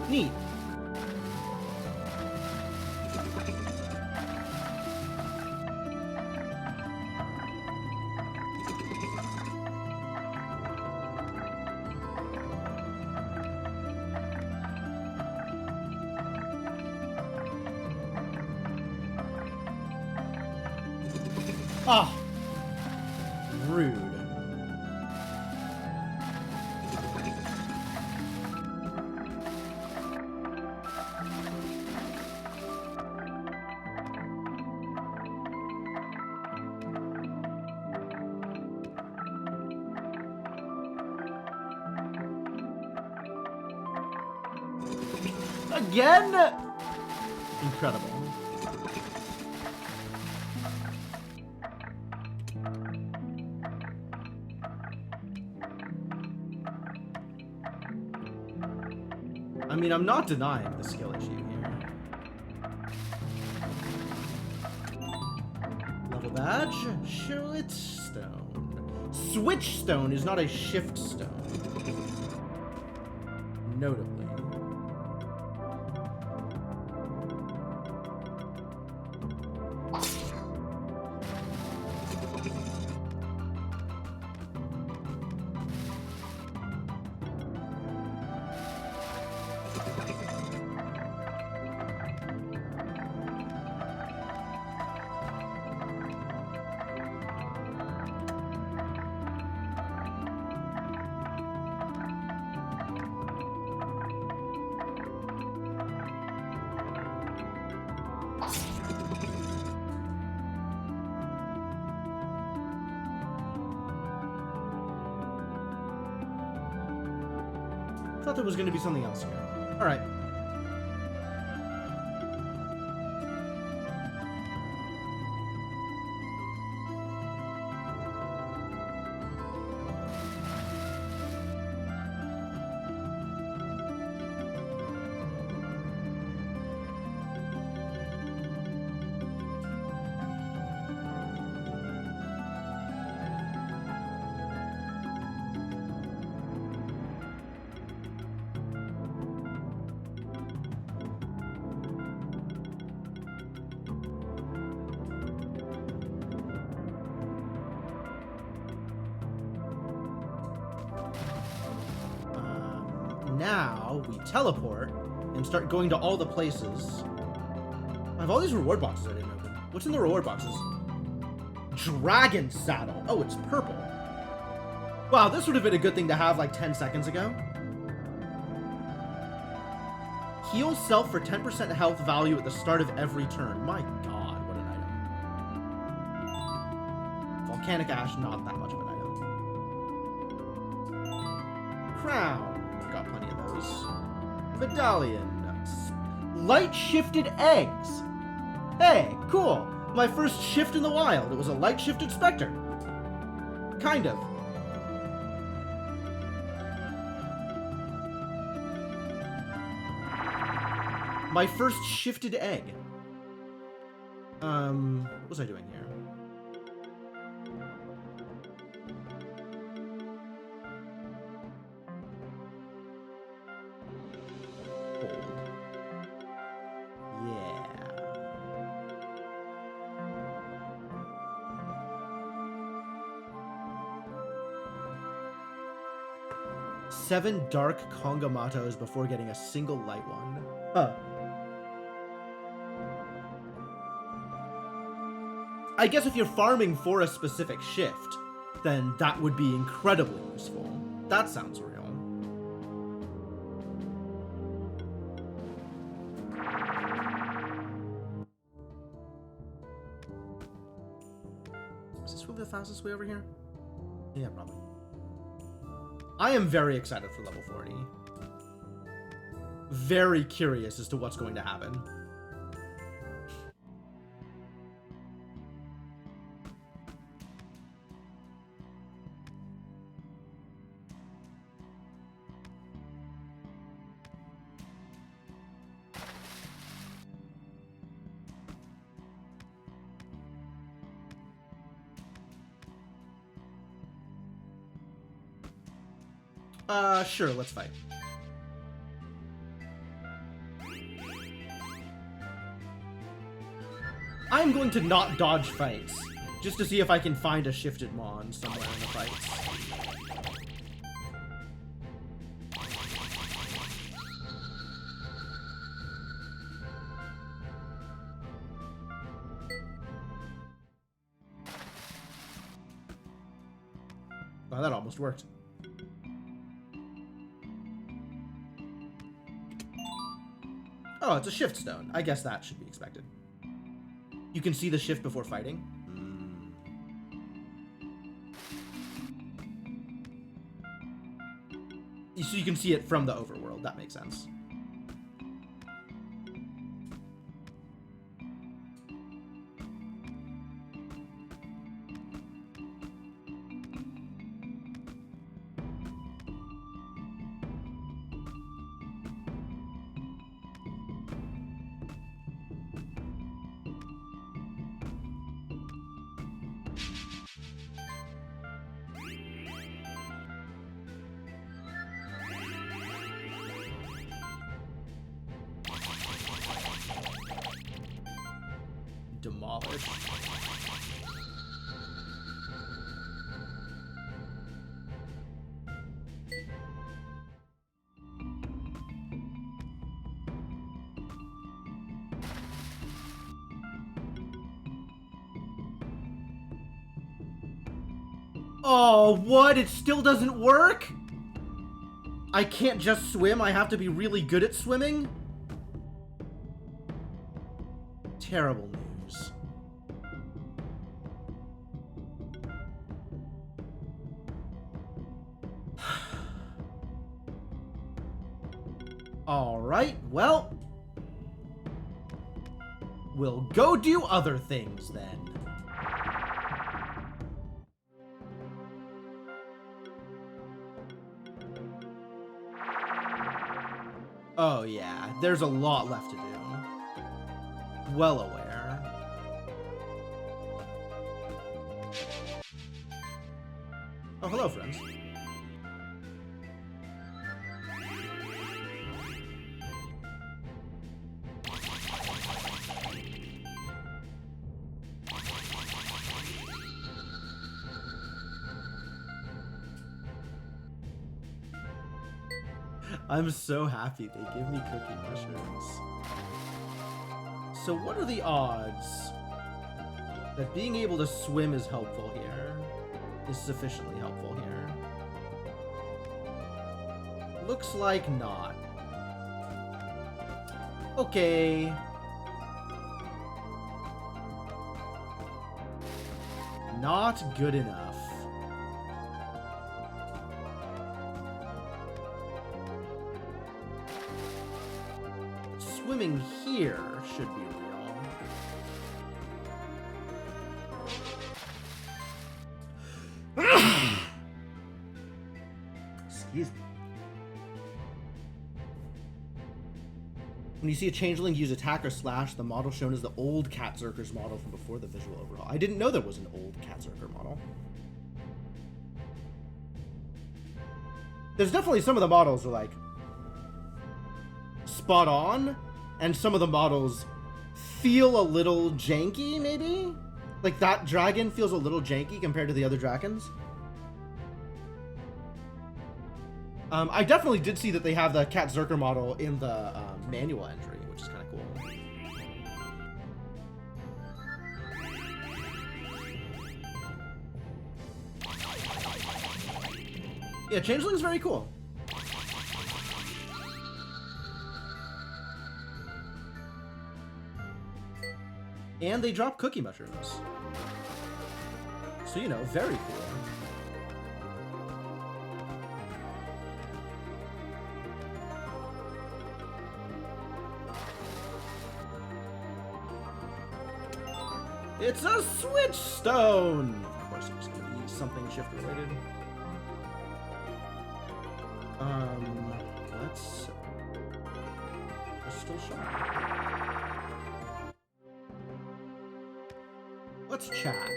Neat. Ah, rude. Again? Incredible. I mean, I'm not denying the skill issue here. Level badge, Shillett Stone. Switch Stone is not a shift stone. Notably. I thought there was going to be something else here. All right. now we teleport and start going to all the places. I have all these reward boxes I didn't open. What's in the reward boxes? Dragon saddle. Oh, it's purple. Wow, this would have been a good thing to have like 10 seconds ago. Heal self for 10% health value at the start of every turn. My god, what an item. Volcanic ash, not that much of an item. Crown. Got plenty of those. Medallion. Light shifted eggs. Hey, cool. My first shift in the wild. It was a light shifted specter. Kind of. My first shifted egg. What was I doing here? Hold. Yeah. Seven dark Kongamatos before getting a single light one. Huh. I guess if you're farming for a specific shift, then that would be incredibly useful. That sounds real. Is this really the fastest way over here? Yeah, probably. I am very excited for level 40. Very curious as to what's going to happen. Sure, let's fight. I'm going to not dodge fights, just to see if I can find a shifted Mon somewhere in the fights. Wow, that almost worked. Oh, it's a shift stone. I guess that should be expected. You can see the shift before fighting. So you can see it from the overworld. That makes sense. Demolish. Oh, what? It still doesn't work? I can't just swim, I have to be really good at swimming? Terrible news. Alright, well, we'll go do other things then. Oh yeah, there's a lot left to do. Well aware. Oh, hello, friends. I'm so happy they give me cookie mushrooms. So what are the odds that being able to swim is helpful here? Is sufficiently helpful here? Looks like not. Okay. Not good enough. Swimming here should be real. Excuse me. When you see a changeling use attack or slash, the model shown is the old Cat Zerker's model from before the visual overhaul. I didn't know there was an old Cat Zerker model. There's definitely some of the models are like spot on, and some of the models feel a little janky, maybe? Like that dragon feels a little janky compared to the other dragons. I definitely did see that they have the Cat Zerker model in the manual entry, which is kind of cool. Yeah, Changeling's very cool. And they drop cookie mushrooms. So, you know, very cool. It's a switch stone! Of course, it's going to be something shift related. Let's... Crystal shot. Let's chat.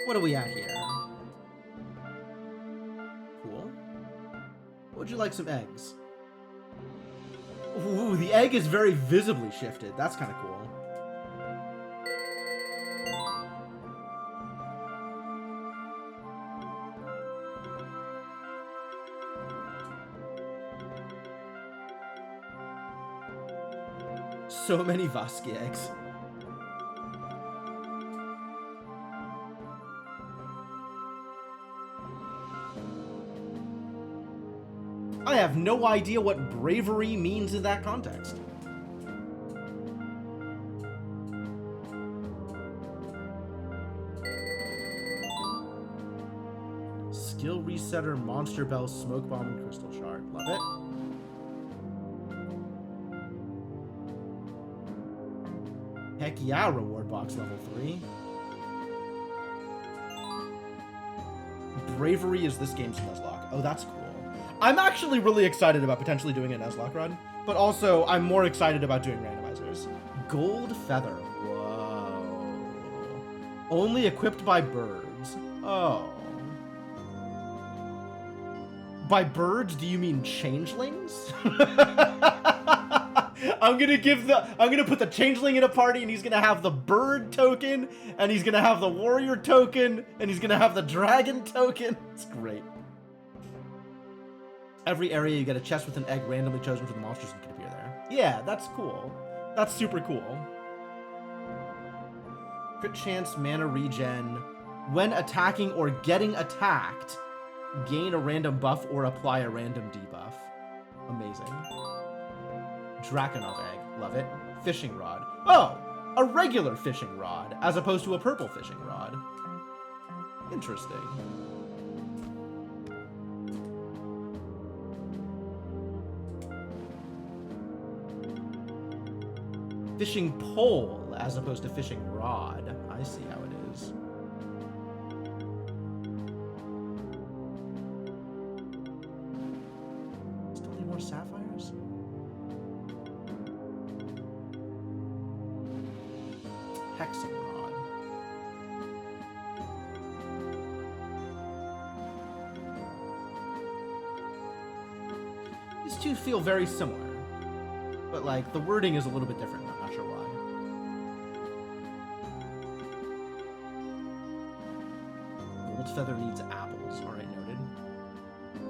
What are we at here? Cool. Would you like some eggs? Ooh, the egg is very visibly shifted. That's kind of cool. So many Vasky eggs. I have no idea what bravery means in that context. Skill resetter, monster bell, smoke bomb, and crystal shard. Love it. Heck yeah, reward box level 3. Bravery is this game's Nuzlocke. Oh, that's cool. I'm actually really excited about potentially doing an Nuzlocke run, but also I'm more excited about doing randomizers. Gold feather. Whoa. Only equipped by birds. Oh. By birds, do you mean changelings? I'm gonna put the changeling in a party, and he's gonna have the bird token, and he's gonna have the warrior token, and he's gonna have the dragon token. It's great. Every area you get a chest with an egg randomly chosen from the monsters that can appear there. Yeah, that's cool. That's super cool. Crit chance, mana regen. When attacking or getting attacked, gain a random buff or apply a random debuff. Amazing. Drakenov egg. Love it. Fishing rod. Oh! A regular fishing rod, as opposed to a purple fishing rod. Interesting. Fishing pole, as opposed to fishing rod. I see how it is. Still need more sapphires? Hexing rod. These two feel very similar, but like the wording is a little bit different. I'm not sure why. Gold feather needs apples. All right, noted.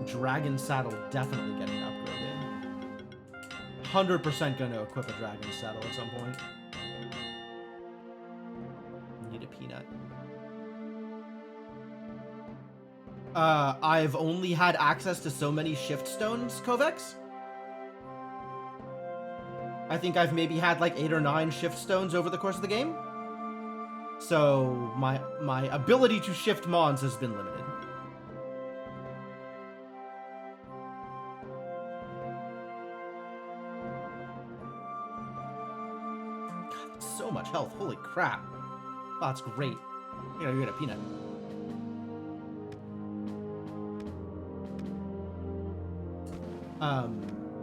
Dragon Saddle definitely getting upgraded. 100% gonna equip a Dragon Saddle at some point. Need a peanut. I've only had access to so many shift stones, Kovex. I think I've maybe had like 8 or 9 shift stones over the course of the game. So my ability to shift mons has been limited. God, that's so much health. Holy crap. Oh, that's great. You know, you get a peanut.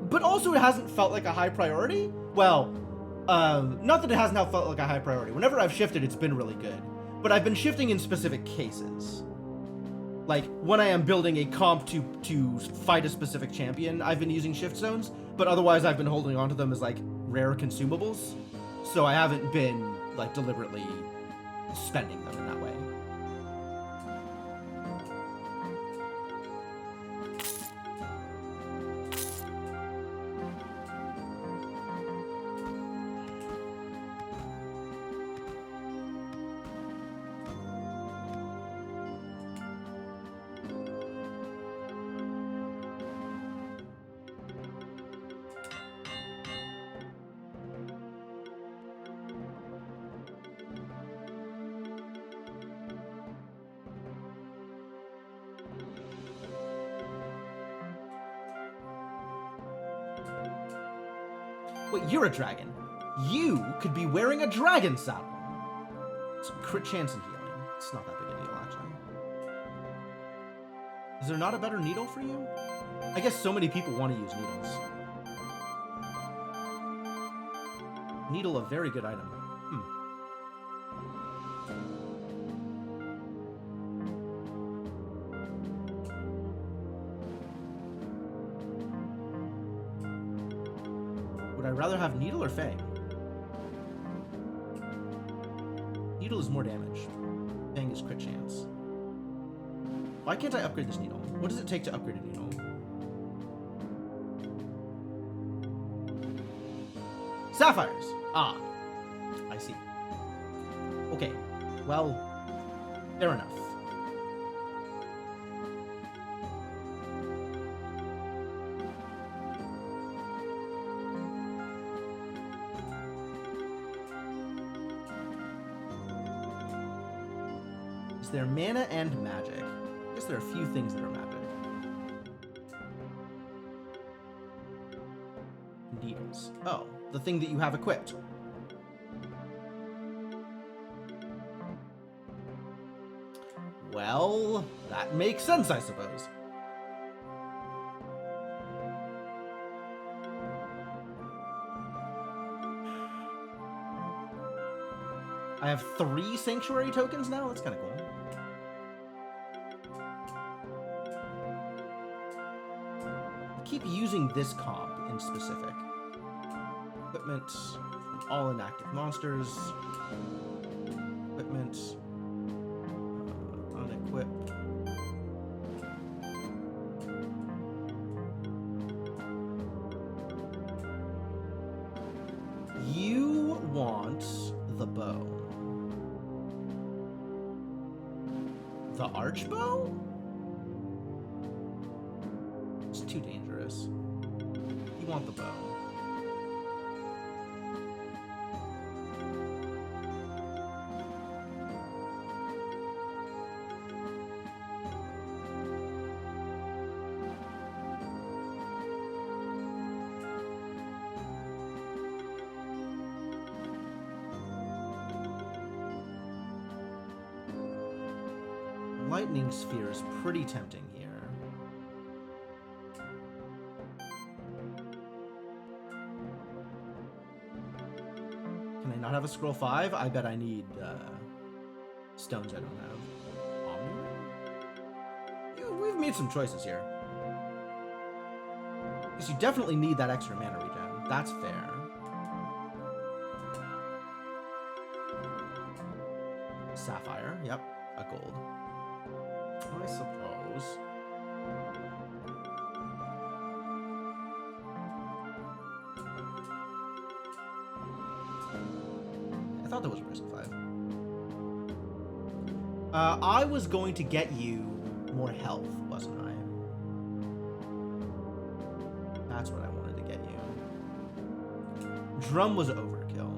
But also it hasn't felt like a high priority. Well, not that it has now felt like a high priority. Whenever I've shifted, it's been really good. But I've been shifting in specific cases. Like, when I am building a comp to fight a specific champion, I've been using shift zones. But otherwise, I've been holding onto them as, like, rare consumables. So I haven't been, like, deliberately spending them in that way. Wait, you're a dragon. You could be wearing a dragon saddle. It's crit chance and healing. It's not that big a deal, actually. Is there not a better needle for you? I guess so many people want to use needles. Needle, a very good item. Would I rather have Needle or Fang? Needle is more damage. Fang is crit chance. Why can't I upgrade this Needle? What does it take to upgrade a Needle? Sapphires! Ah. I see. Okay. Well, fair enough. Is there mana and magic? I guess there are a few things that are magic. Needles. Oh, the thing that you have equipped. Well, that makes sense, I suppose. I have 3 sanctuary tokens now? That's kind of cool. I keep using this comp in specific. Equipment from all inactive monsters. Equipment. Unequip. You want the bow. The archbow? It's too dangerous. You want the bow. Lightning Sphere is pretty tempting here. Can I not have a scroll 5? I bet I need stones I don't have. We've made some choices here. Because you definitely need that extra mana regen. That's fair. Sapphire, yep, a gold. I suppose. I thought that was a risk 5. I was going to get you more health, wasn't I? That's what I wanted to get you. Drum was overkill.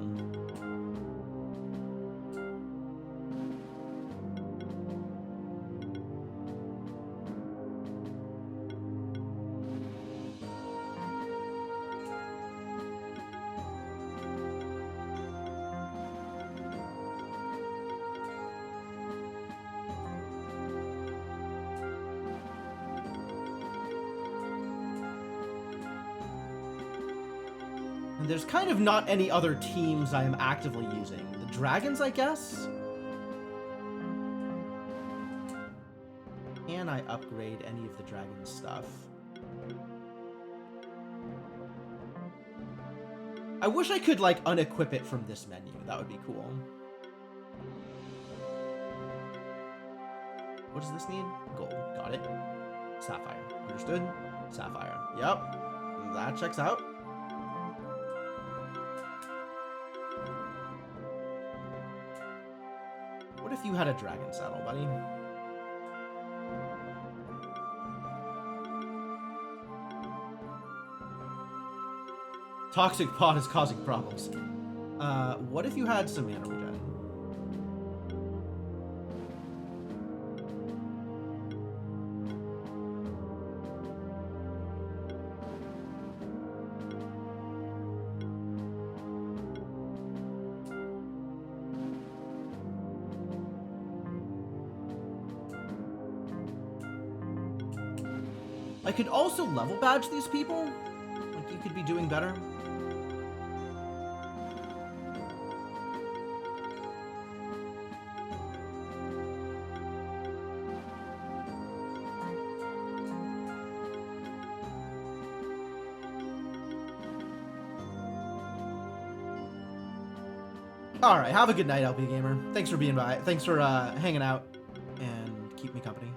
There's kind of not any other teams I am actively using. The dragons, I guess? Can I upgrade any of the dragon stuff? I wish I could, like, unequip it from this menu. That would be cool. What does this need? Gold. Got it. Sapphire. Understood? Sapphire. Yep. That checks out. What if you had a dragon saddle, buddy? Toxic pot is causing problems. What if you had some mana regen? I could also level badge these people. Like, you could be doing better. All right, have a good night, LP Gamer. Thanks for being by. Thanks for hanging out and keep me company.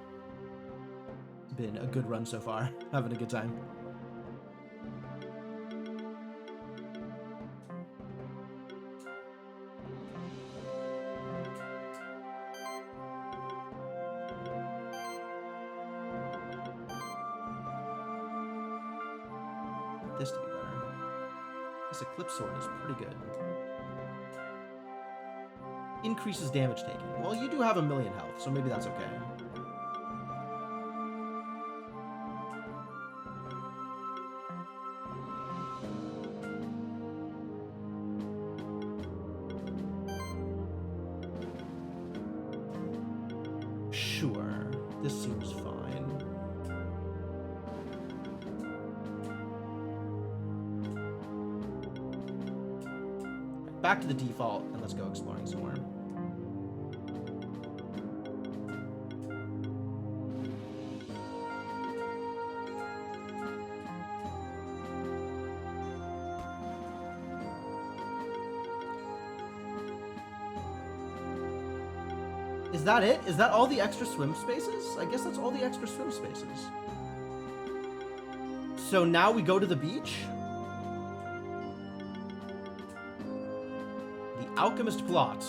It's been a good run so far. Having a good time. I want this to be better. This Eclipse Sword is pretty good. Increases damage taken. Well, you do have 1,000,000 health, so maybe that's okay. Sure, this seems fine. Back to the default, and let's go exploring somewhere. Is that it? Is that all the extra swim spaces? I guess that's all the extra swim spaces. So now we go to the beach? The Alchemist Plot.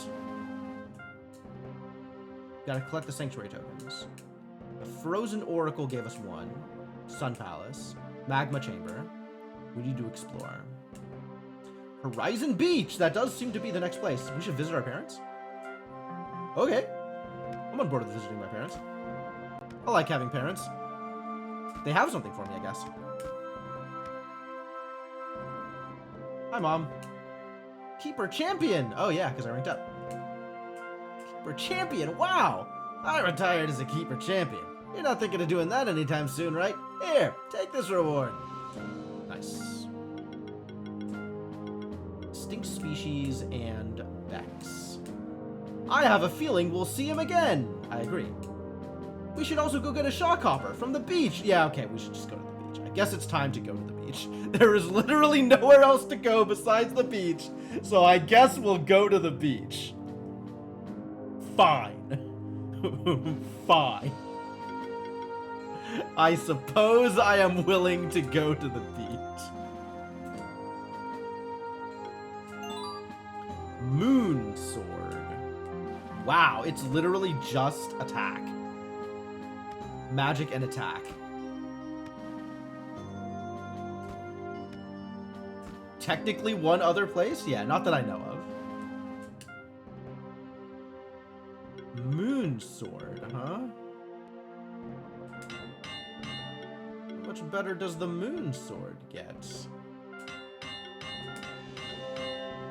Gotta collect the Sanctuary tokens. The Frozen Oracle gave us 1. Sun Palace. Magma Chamber. We need to explore. Horizon Beach! That does seem to be the next place. We should visit our parents? Okay. I'm on board with visiting my parents. I like having parents. They have something for me, I guess. Hi, Mom. Keeper Champion! Oh, yeah, because I ranked up. Keeper Champion! Wow! I retired as a Keeper Champion. You're not thinking of doing that anytime soon, right? Here, take this reward. Nice. Extinct Species and Bex. I have a feeling we'll see him again. I agree. We should also go get a Shawcopper from the beach. Yeah, okay, we should just go to the beach. I guess it's time to go to the beach. There is literally nowhere else to go besides the beach, so I guess we'll go to the beach. Fine. Fine. I suppose I am willing to go to the beach. Moon Moon Sword. Wow, it's literally just attack. Magic and attack. Technically one other place? Yeah, not that I know of. Moon Sword, huh? How much better does the Moon Sword get?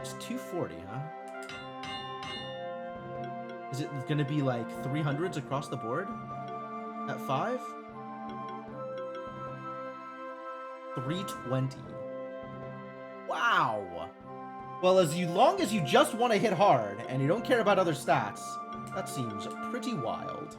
It's 240, huh? Is it gonna be like 300s across the board? At 5? 320. Wow! Well, as long as you just want to hit hard, and you don't care about other stats, that seems pretty wild.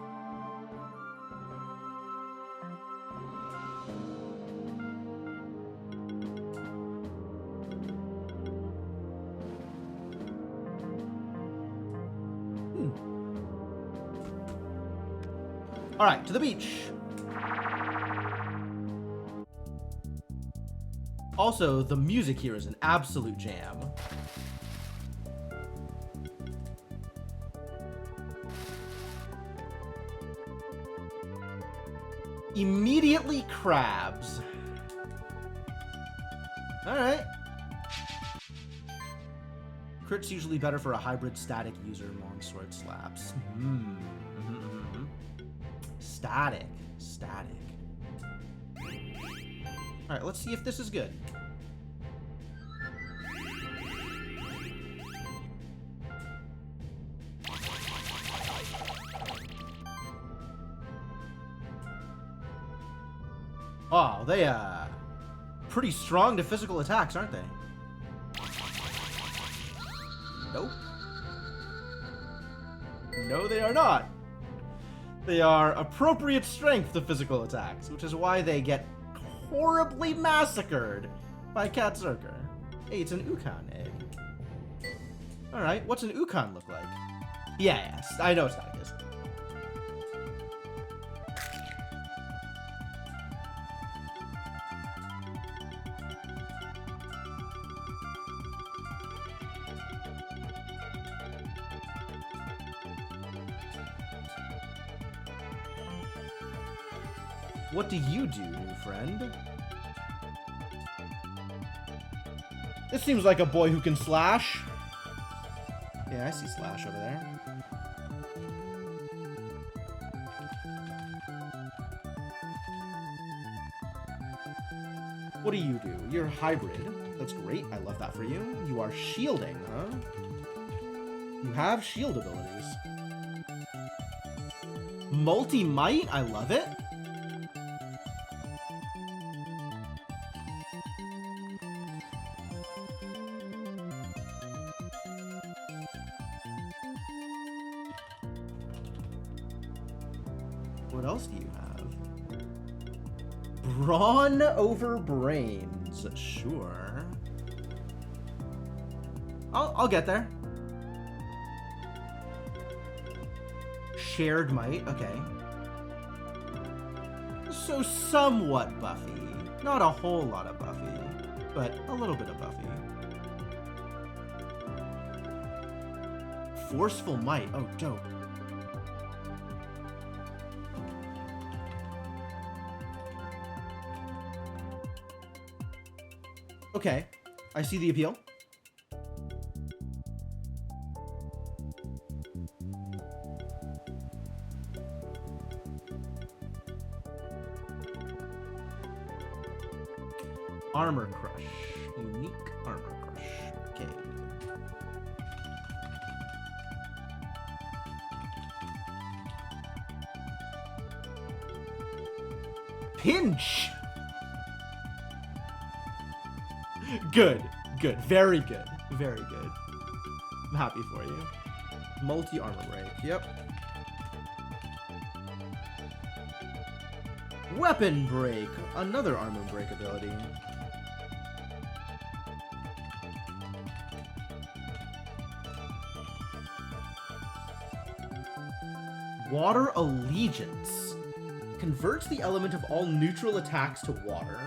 Alright, to the beach. Also, the music here is an absolute jam. Immediately crabs. Alright. Crit's usually better for a hybrid static user. Longsword slaps. Static. Static. Alright, let's see if this is good. Oh, they, pretty strong to physical attacks, aren't they? Nope. No, they are not. They are appropriate strength to physical attacks, which is why they get horribly massacred by Katzerker. Hey, it's an Ukan egg. Alright, what's an Ukan look like? Yes, I know it's not this. What do you do, new friend? This seems like a boy who can slash. Yeah, I see slash over there. What do you do? You're hybrid. That's great. I love that for you. You are shielding, huh? You have shield abilities. Multi-might? I love it. What else do you have? Brawn over brains. Sure. I'll get there. Shared might. Okay. So somewhat buffy. Not a whole lot of buffy, but a little bit of buffy. Forceful might. Oh, dope. Okay, I see the appeal. Armor Crush. Unique Armor Crush. Okay. Pinch! Good. Good. Very good. Very good. I'm happy for you. Multi-armor break. Yep. Weapon break. Another armor break ability. Water Allegiance. Converts the element of all neutral attacks to water.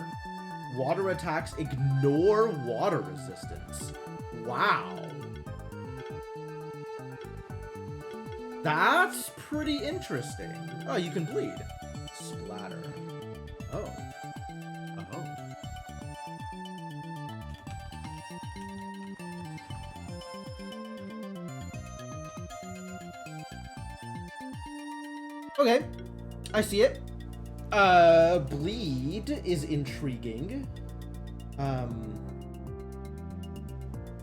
Water attacks ignore water resistance. Wow. That's pretty interesting. Oh, you can bleed. Splatter. Oh. Oh. Okay. I see it. Bleed is intriguing.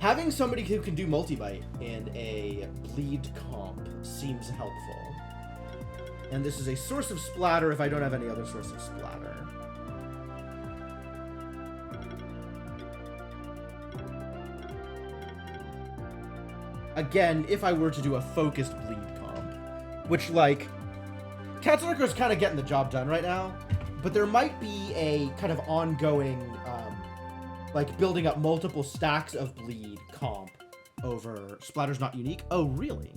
Having somebody who can do multi-bite and a bleed comp seems helpful. And this is a source of splatter if I don't have any other source of splatter. Again, if I were to do a focused bleed comp, which, like, Katsunarko's kind of getting the job done right now, but there might be a kind of ongoing, like, building up multiple stacks of bleed comp over Splatter's not unique. Oh, really?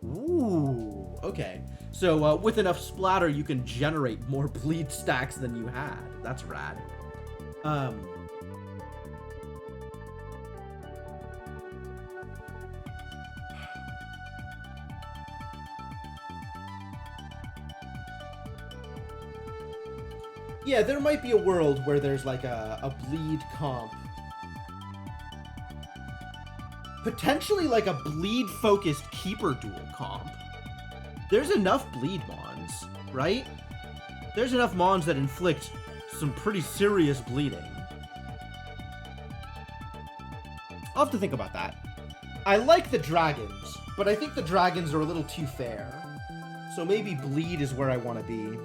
Ooh, okay. So, with enough Splatter, you can generate more bleed stacks than you had. That's rad. Yeah, there might be a world where there's like a bleed comp. Potentially like a bleed-focused Keeper duel comp. There's enough bleed mons, right? There's enough mons that inflict some pretty serious bleeding. I'll have to think about that. I like the dragons, but I think the dragons are a little too fair. So maybe bleed is where I want to be.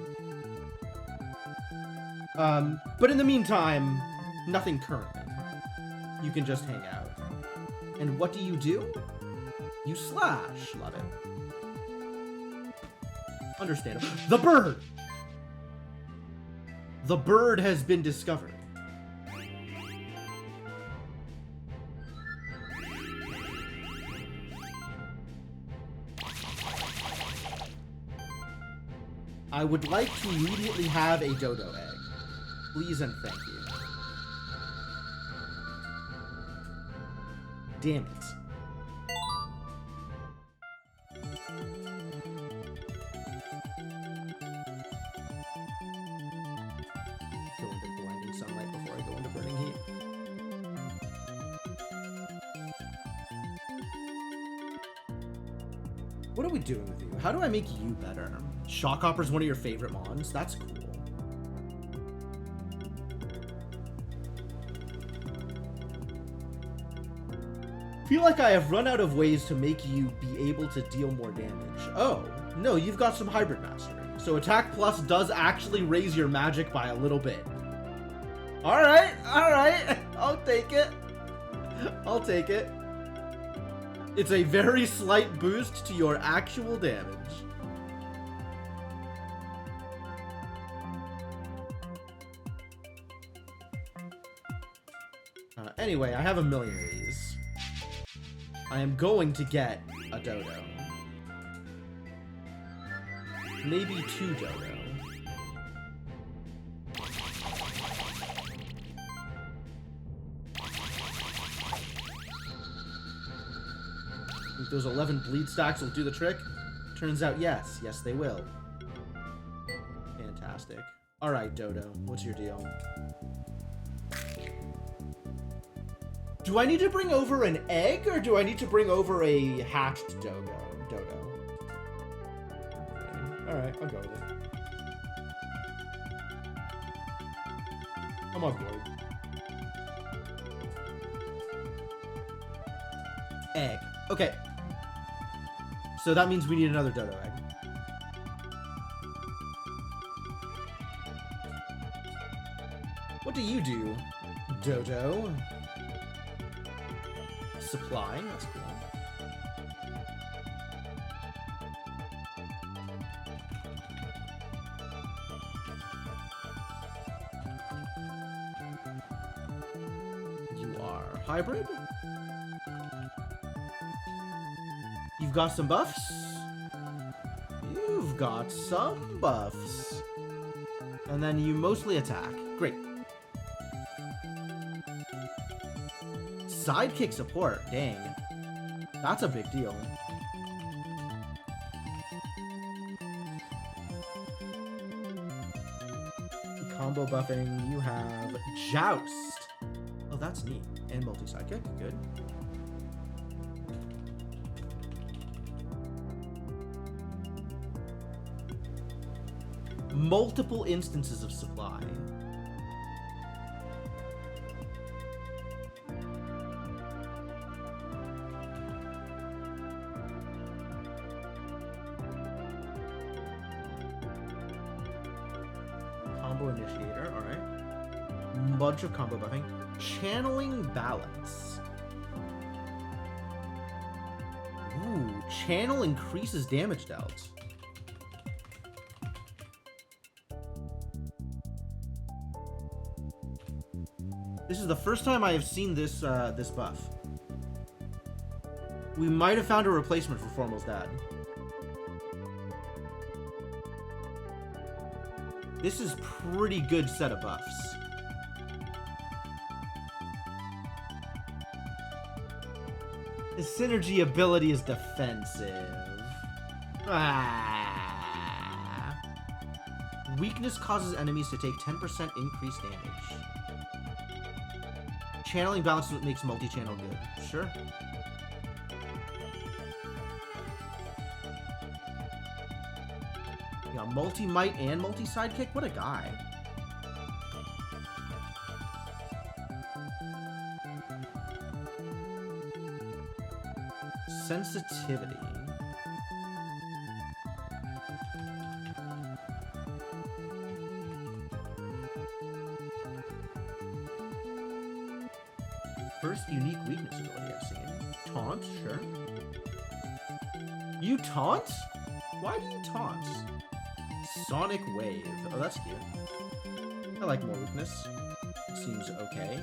But in the meantime, nothing currently. You can just hang out. And what do? You slash. Love it. Understandable. The bird! The bird has been discovered. I would like to immediately have a dodo egg. Please and thank you. Damn it. Go into blinding sunlight before I go into burning heat. What are we doing with you? How do I make you better? Shockhopper's one of your favorite mons? That's cool. I feel like I have run out of ways to make you be able to deal more damage. Oh, no, you've got some hybrid mastery. So attack plus does actually raise your magic by a little bit. Alright, I'll take it. I'll take it. It's a very slight boost to your actual damage. Anyway, I have a million of these. I am going to get a dodo. Maybe 2 dodo. Think those 11 bleed stacks will do the trick? Turns out yes. Yes, they will. Fantastic. Alright, Dodo. What's your deal? Do I need to bring over an egg, or do I need to bring over a hatched dodo? Alright, I'll go with it. I'm on board. Egg. Okay. So that means we need another dodo egg. What do you do, Dodo? Supply, that's cool. You are hybrid? You've got some buffs? You've got some buffs. And then you mostly attack. Great. Sidekick support, dang. That's a big deal. Combo buffing, you have Joust. Oh, that's neat. And multi-sidekick, good. Multiple instances of supply. Combo initiator, alright. Bunch of combo buffing. Channeling balance. Ooh, channel increases damage dealt. This is the first time I have seen this this buff. We might have found a replacement for Formal's dad. This is pretty good set of buffs. His synergy ability is defensive. Ah. Weakness causes enemies to take 10% increased damage. Channeling balance is what makes multi-channel good. Sure. Yeah, multi-might and multi-sidekick? What a guy. Sensitivity. First unique weakness ability I've seen. Taunt, sure. You taunt? Why do you taunt? Sonic Wave. Oh, that's cute. I like more weakness. Seems okay.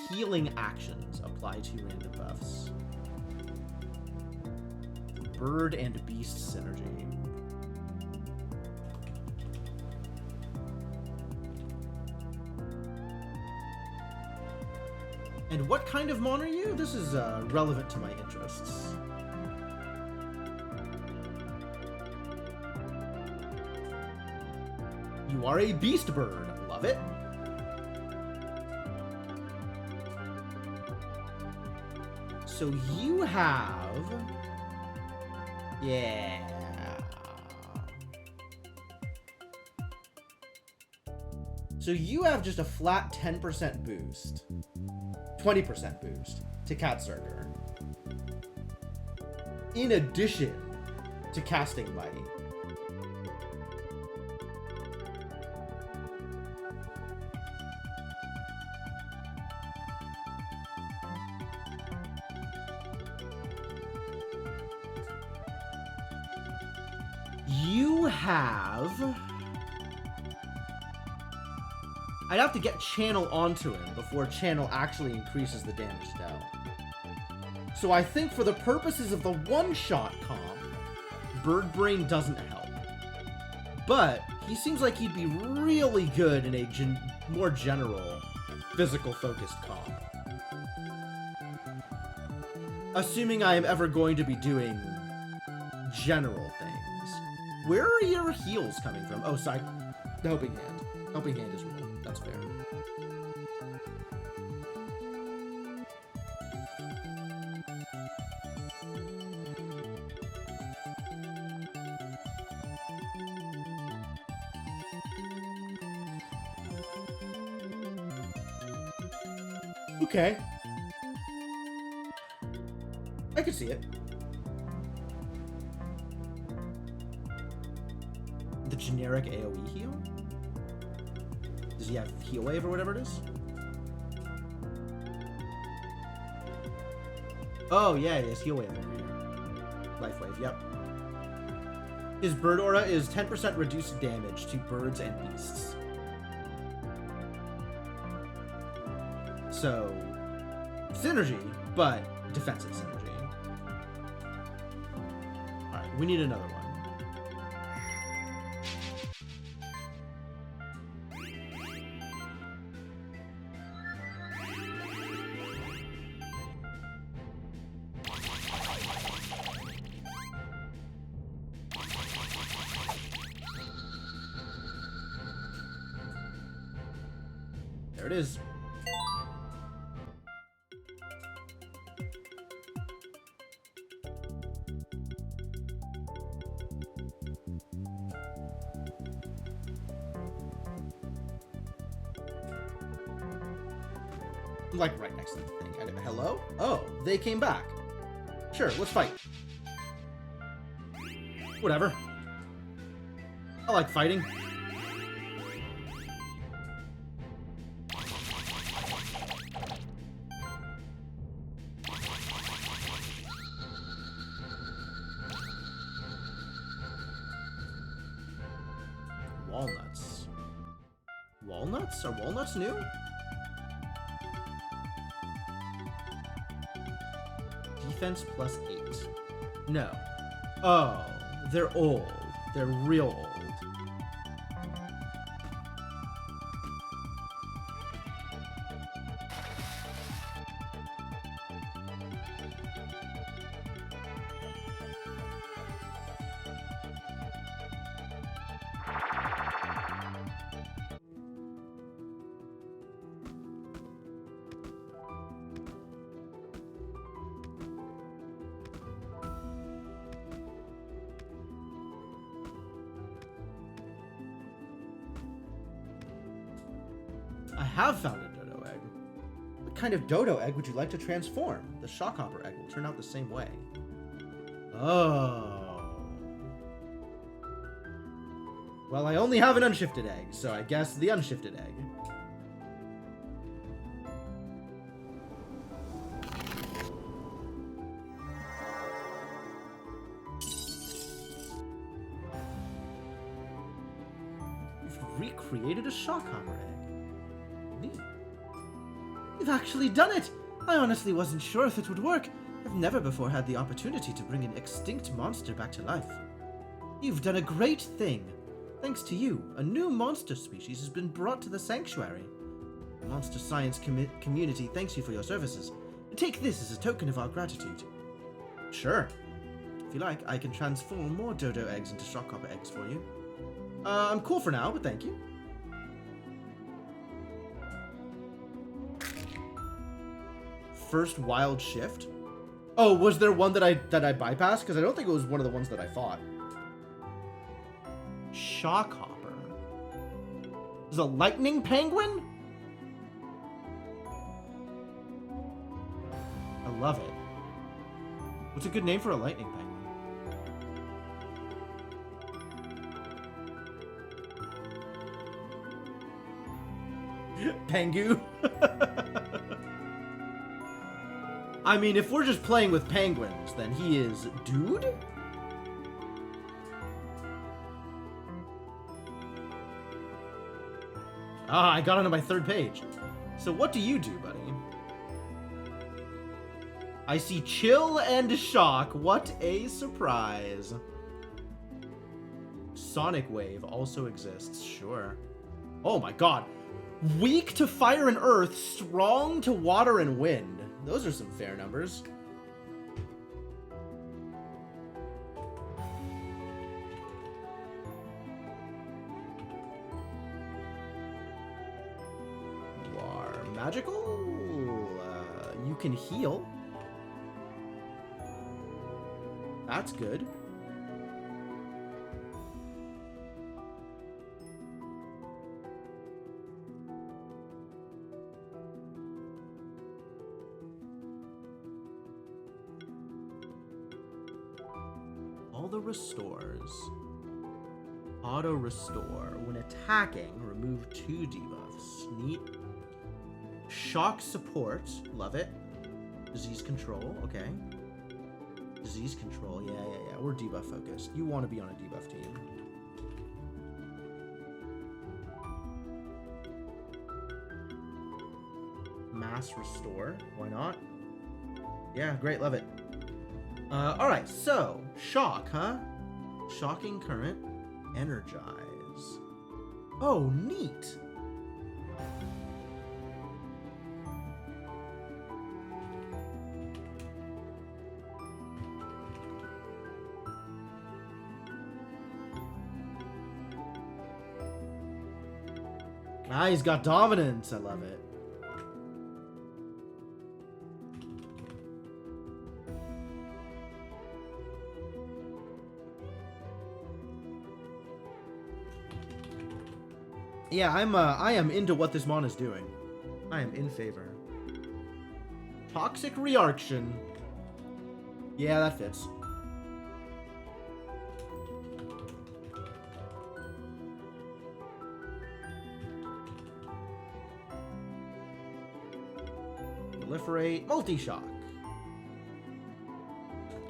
Healing actions apply to random buffs. Bird and beast synergy. And what kind of mon are you? This is relevant to my interests. You are a beast bird. Love it. So you have... Yeah. So you have just a flat 10% boost. 20% boost to Catsurger. In addition to Casting Might. You have... I'd have to get Channel onto him before Channel actually increases the damage dealt. So I think for the purposes of the one-shot comp, Bird Brain doesn't help. But he seems like he'd be really good in a more general, physical-focused comp. Assuming I am ever going to be doing general things. Where are your heals coming from? Oh, side. The Helping Hand. Helping Hand is real. That's fair. Okay. I can see it. The generic AoE heal? Does he have Heal Wave or whatever it is? Oh, yeah, it is Heal Wave over here. Life Wave, yep. His Bird Aura is 10% reduced damage to birds and beasts. So, synergy, but defensive synergy. Alright, we need another one. it is. Like right next to the thing. Hello? Oh, they came back. Sure, let's fight. Whatever. I like fighting. Walnuts. Walnuts? Are walnuts new? Defense plus 8. No. Oh, they're old. They're real old. I have found a dodo egg. What kind of dodo egg would you like to transform? The shockhopper egg will turn out the same way. Oh. Well, I only have an unshifted egg, so I guess the unshifted egg. You've recreated a shockhopper egg. Neat. You've actually done it! I honestly wasn't sure if it would work. I've never before had the opportunity to bring an extinct monster back to life. You've done a great thing. Thanks to you, a new monster species has been brought to the sanctuary. The monster science community thanks you for your services. Take this as a token of our gratitude. Sure. If you like, I can transform more dodo eggs into shockhopper eggs for you. I'm cool for now, but thank you. First wild shift? Oh, was there one that I bypassed? Because I don't think it was one of the ones that I fought. Shockhopper. Is a lightning penguin? I love it. What's a good name for a lightning penguin? Pengu? I mean, if we're just playing with penguins, then he is dude? Ah, I got onto my third page. So what do you do, buddy? I see chill and shock. What a surprise. Sonic Wave also exists, sure. Oh my god. Weak to fire and earth, strong to water and wind. Those are some fair numbers. You are magical. You can heal. That's good. All the restores. Auto restore. When attacking, remove 2 debuffs. Neat. Shock support. Love it. Disease control. Okay. Disease control. Yeah. We're debuff focused. You want to be on a debuff team. Mass restore. Why not? Yeah, great. Love it. Alright, so, shock, huh? Shocking current, energize. Oh, neat! Can Ah, he's got dominance. I love it. Yeah, I am into what this mon is doing. I am in favor. Toxic Reaction. Yeah, that fits. Proliferate. Multi-Shock.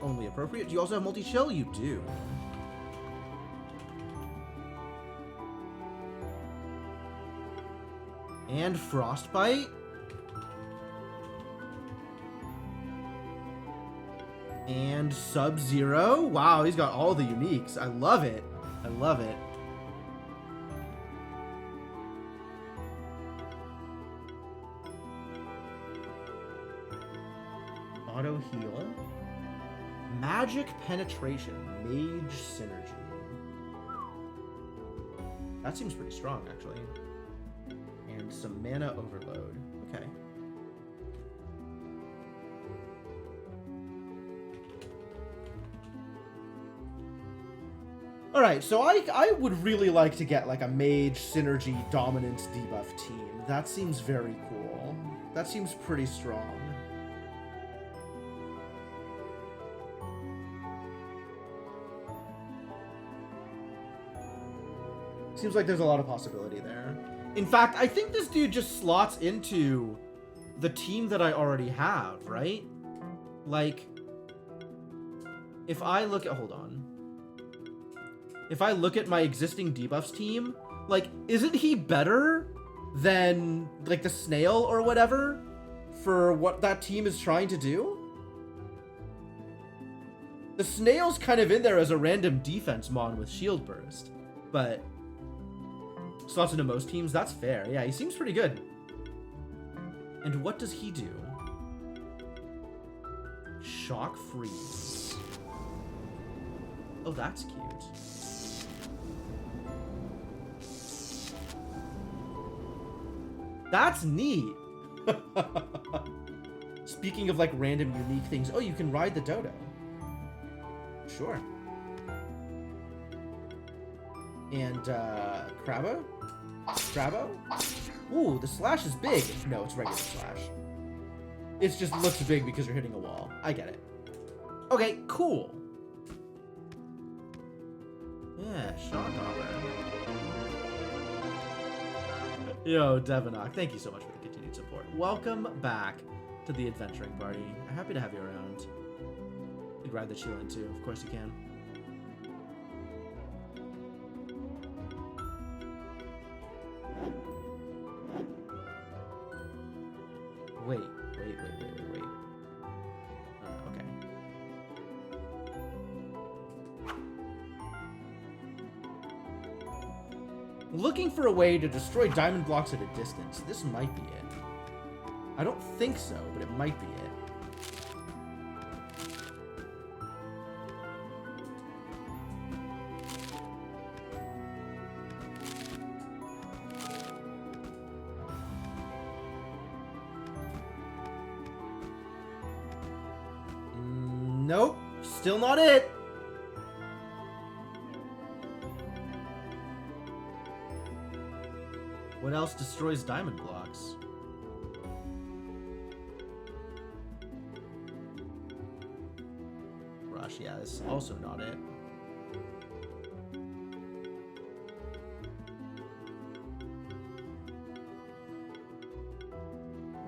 Only appropriate. Do you also have Multi-Chill? You do. And Frostbite. And Sub-Zero. Wow, he's got all the uniques. I love it. I love it. Auto Heal. Magic Penetration. Mage Synergy. That seems pretty strong, actually. And some Mana Overload. Okay. Alright, so I would really like to get like a Mage Synergy Dominance debuff team. That seems very cool. That seems pretty strong. Seems like there's a lot of possibility there. In fact, I think this dude just slots into the team that I already have, right? Like, if I look at... Hold on. If I look at my existing debuffs team, like, isn't he better than, like, the Snail or whatever for what that team is trying to do? The Snail's kind of in there as a random defense mon with Shield Burst, but slots into most teams, that's fair. Yeah, he seems pretty good. And what does he do? Shock Freeze. Oh, that's cute. That's neat. Speaking of like random unique things, oh, you can ride the dodo. Sure. And Crabbo? Crabbo? Ooh, the slash is big. No, it's regular slash. It just looks big because you're hitting a wall. I get it. Okay, cool. Yeah, shock armor. Yo, Devonok, thank you so much for the continued support. Welcome back to the adventuring party. I'm happy to have you around. You can ride the Chillin too, of course you can. Wait. Okay. Looking for a way to destroy diamond blocks at a distance. This might be it. I don't think so, but it might be it. Nope, still not it. What else destroys diamond blocks? Rush, yeah, this is also not it.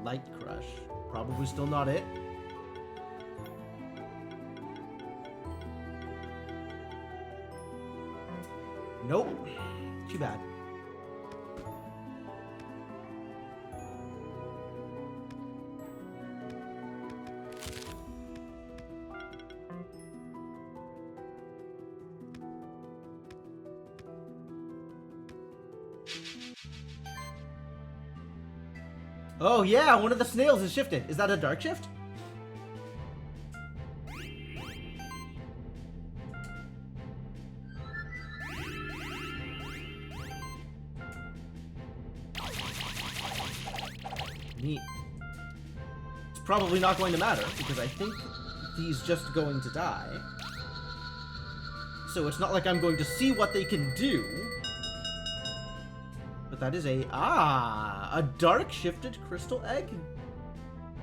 Light Crush, probably still not it. Nope. Too bad. Oh yeah, one of the snails is shifted. Is that a dark shift? Neat. It's probably not going to matter, because I think he's just going to die. So it's not like I'm going to see what they can do. But that is a dark shifted crystal egg.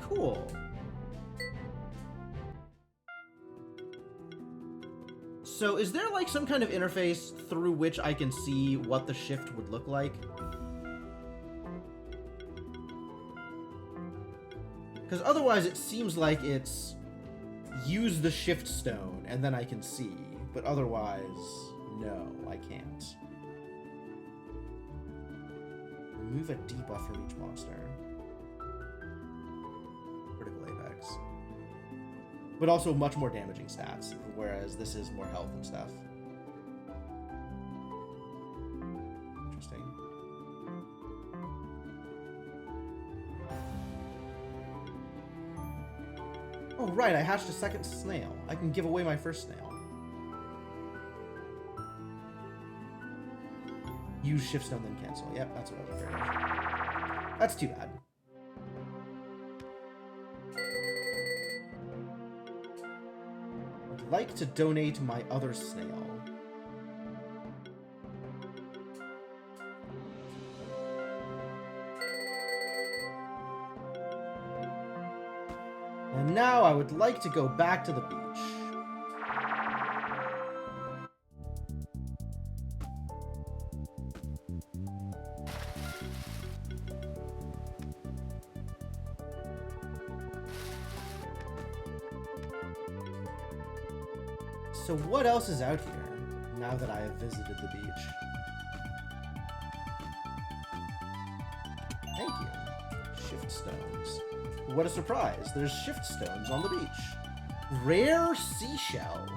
Cool. So is there like some kind of interface through which I can see what the shift would look like? Because otherwise it seems like it's use the shift stone and then I can see. But otherwise, no, I can't. Remove a debuff from each monster. Critical Apex. But also much more damaging stats, whereas this is more health and stuff. Interesting. Oh, right, I hatched a second snail. I can give away my first snail. Use shiftstone, then cancel. Yep, that's what I was afraid of. That's too bad. I'd like to donate my other snail. And now I would like to go back to the beach. So what else is out here, now that I have visited the beach? Thank you. Shift stones. What a surprise, there's shift stones on the beach. Rare seashell.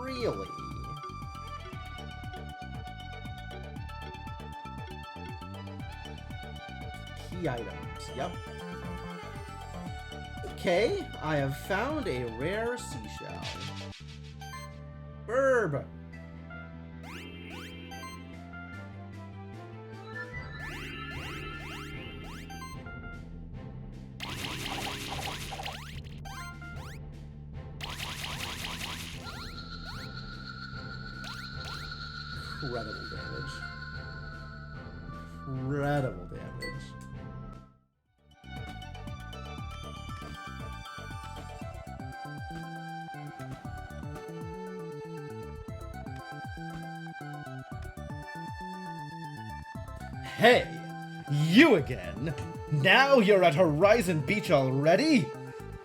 Really? Key items, yep. Okay, I have found a rare seashell. Burb! Incredible damage. Incredible damage. Hey, you again? Now you're at Horizon Beach already?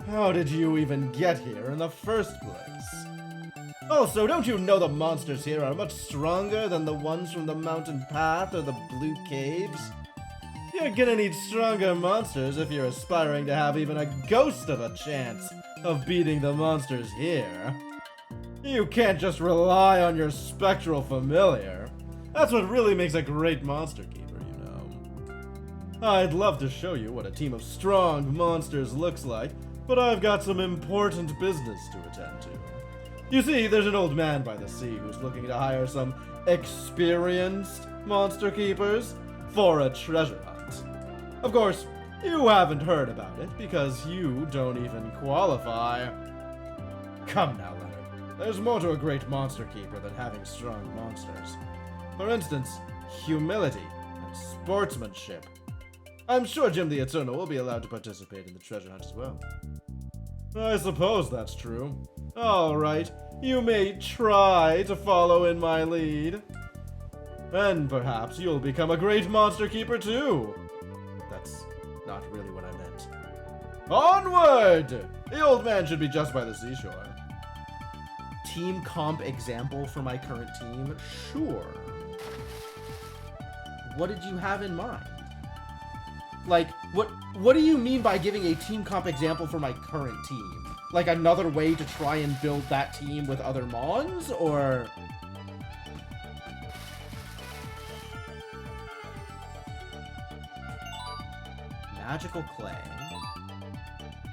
How did you even get here in the first place? Also, don't you know the monsters here are much stronger than the ones from the Mountain Path or the Blue Caves? You're gonna need stronger monsters if you're aspiring to have even a ghost of a chance of beating the monsters here. You can't just rely on your spectral familiar. That's what really makes a great monster keeper, you know. I'd love to show you what a team of strong monsters looks like, but I've got some important business to attend to. You see, there's an old man by the sea who's looking to hire some experienced monster keepers for a treasure hunt. Of course, you haven't heard about it because you don't even qualify. Come now, Leonard. There's more to a great monster keeper than having strong monsters. For instance, humility and sportsmanship. I'm sure Jim the Eternal will be allowed to participate in the treasure hunt as well. I suppose that's true. Alright, you may try to follow in my lead. Then perhaps you'll become a great monster keeper too. That's not really what I meant. Onward! The old man should be just by the seashore. Team comp example for my current team? Sure. What did you have in mind? Like, what do you mean by giving a team comp example for my current team? Like another way to try and build that team with other mons, or? Magical clay.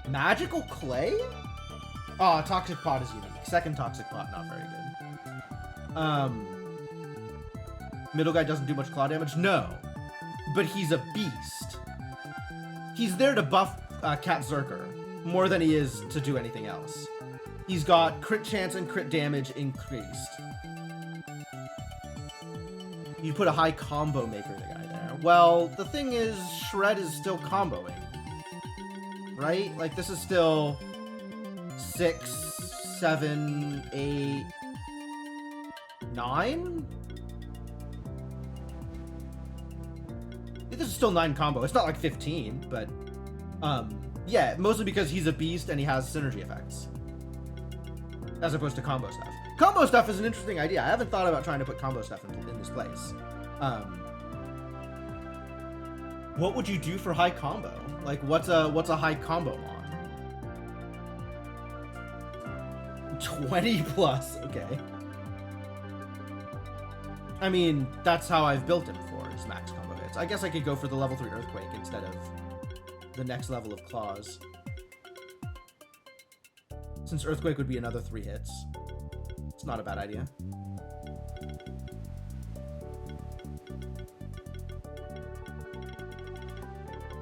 Magical clay? Oh, toxic pot is unique. Second toxic pot, not very good. Middle guy doesn't do much claw damage? No. but he's a beast. He's there to buff Cat Zerker more than he is to do anything else. He's got crit chance and crit damage increased. You put a high combo maker the guy there. Well, the thing is, Shred is still comboing. Right? Like, this is still 6, 7, 8, 9? This is still 9 combo. It's not like 15, but yeah, mostly because he's a beast and he has synergy effects. As opposed to combo stuff. Combo stuff is an interesting idea. I haven't thought about trying to put combo stuff in this place. What would you do for high combo? Like, what's a high combo on? 20 plus, okay. I mean, that's how I've built him for his max combo hits. I guess I could go for the level 3 Earthquake instead of the next level of Claws. Since Earthquake would be another 3 hits. It's not a bad idea.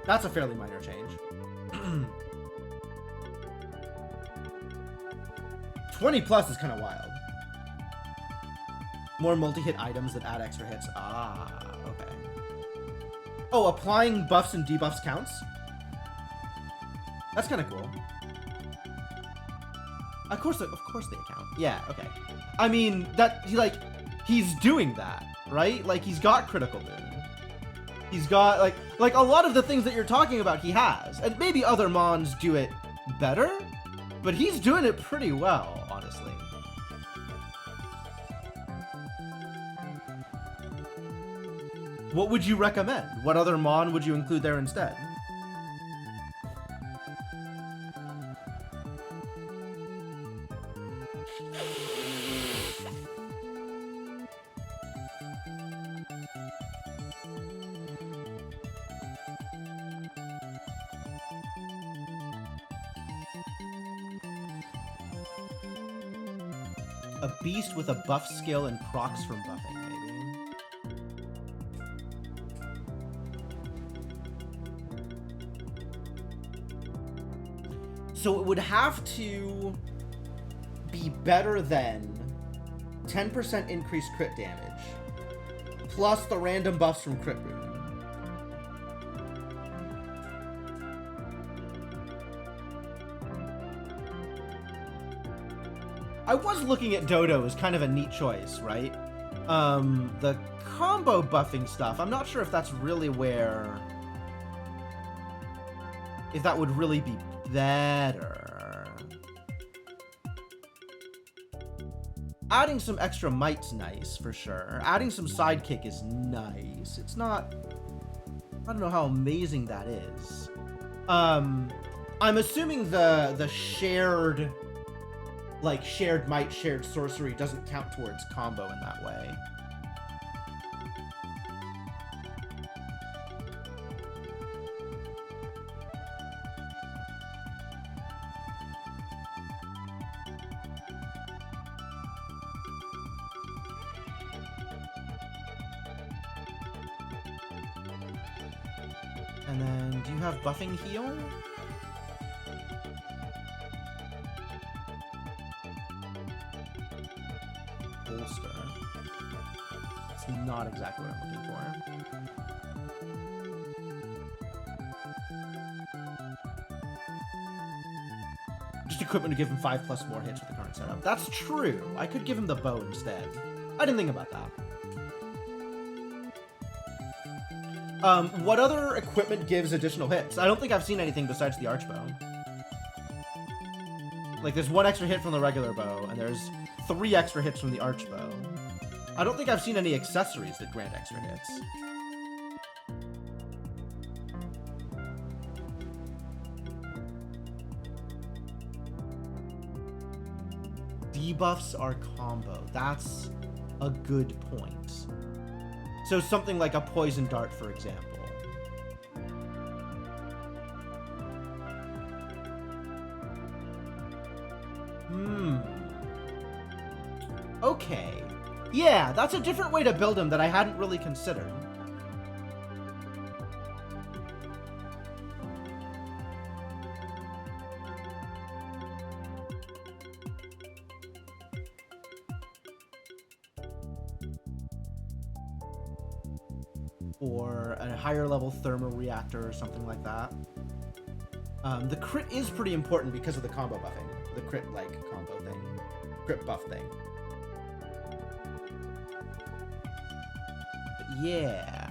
That's a fairly minor change. 20 plus is kind of wild. More multi-hit items that add extra hits. Ah, okay. Oh, applying buffs and debuffs counts? That's kind of cool. Of course they count. Yeah, okay. I mean, he's doing that, right? Like, he's got critical boon. He's got, like a lot of the things that you're talking about he has. And maybe other Mons do it better, but he's doing it pretty well, honestly. What would you recommend? What other Mon would you include there instead? A beast with a buff skill and procs from buffing, maybe. So it would have to be better than 10% increased crit damage, plus the random buffs from crit boon. I was looking at Dodo as kind of a neat choice, right? The combo buffing stuff, I'm not sure if that's really where... if that would really be better. Adding some extra might's nice, for sure. Adding some sidekick is nice. It's not... I don't know how amazing that is. I'm assuming the shared... like, shared might, shared sorcery doesn't count towards combo in that way. And then, do you have buffing heal? Not exactly what I'm looking for. Just equipment to give him 5 plus more hits with the current setup. That's true. I could give him the bow instead. I didn't think about that. What other equipment gives additional hits? I don't think I've seen anything besides the archbow. Like, there's 1 extra hit from the regular bow, and there's 3 extra hits from the archbow. I don't think I've seen any accessories that grant extra hits. Debuffs are combo. That's a good point. So something like a poison dart, for example. Okay. Yeah, that's a different way to build him that I hadn't really considered. or a higher level thermal reactor or something like that. The crit is pretty important because of the combo buffing. The crit, like, combo thing. Crit buff thing. But yeah.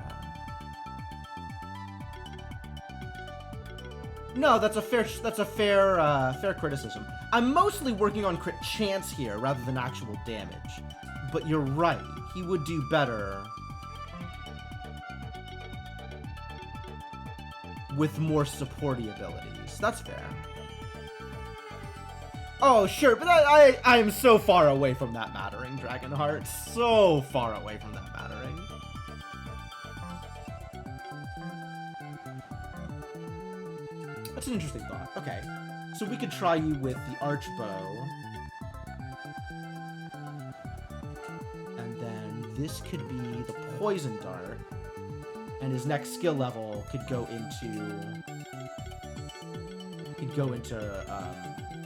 No, that's a fair criticism. I'm mostly working on crit chance here rather than actual damage. But you're right. He would do better with more supporty abilities. That's fair. Oh, sure, but I am so far away from that mattering, Dragonheart. So far away from that mattering. That's an interesting thought. Okay, so we could try you with the Archbow. And then this could be the Poison Dart. And his next skill level could go into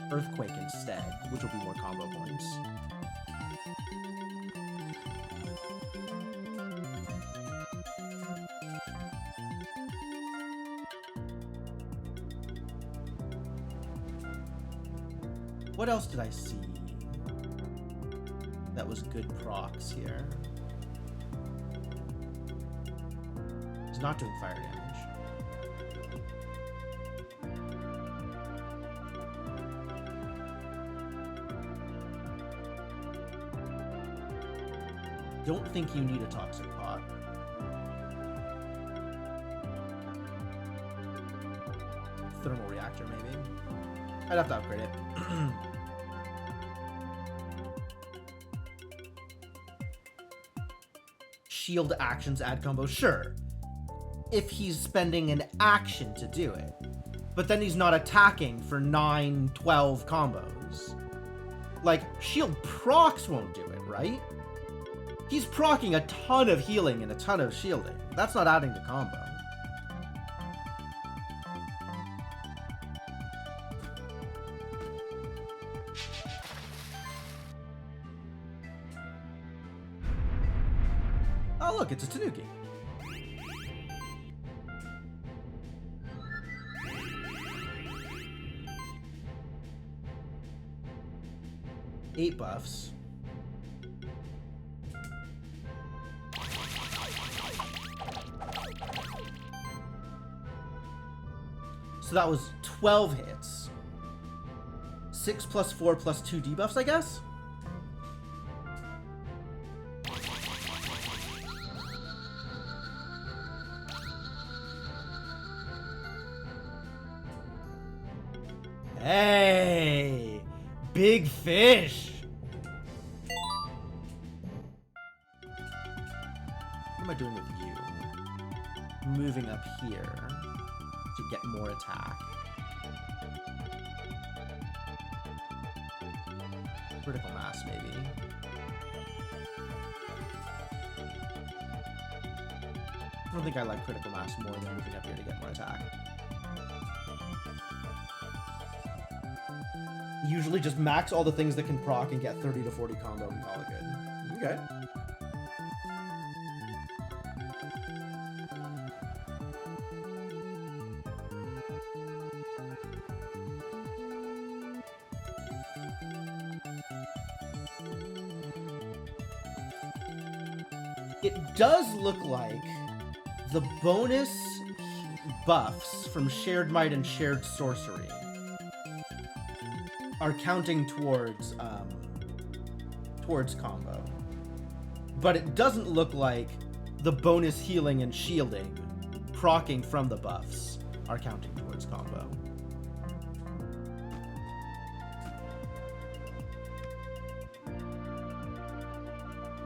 Earthquake instead, which will be more combo points. What else did I see that was good procs here? He's not doing fire damage. Don't think you need a toxic pot. Thermal reactor, maybe. I'd have to upgrade it. Shield actions add combo, sure. If he's spending an action to do it. But then he's not attacking for 9, 12 combos. Like, shield procs won't do it, right? He's proccing a ton of healing and a ton of shielding. That's not adding to combo. Oh, look, it's a Tanuki. Eight buffs. So that was 12 hits. 6 plus 4 plus 2 debuffs, I guess? Hey! Big fish! What am I doing with you? Moving up here to get more attack. Critical mass, maybe. I don't think I like critical mass more than moving up here to get more attack. Usually just max all the things that can proc and get 30 to 40 combo and call it good. Okay. It does look like the bonus buffs from Shared Might and Shared Sorcery are counting towards combo. But it doesn't look like the bonus healing and shielding proccing from the buffs are counting towards combo.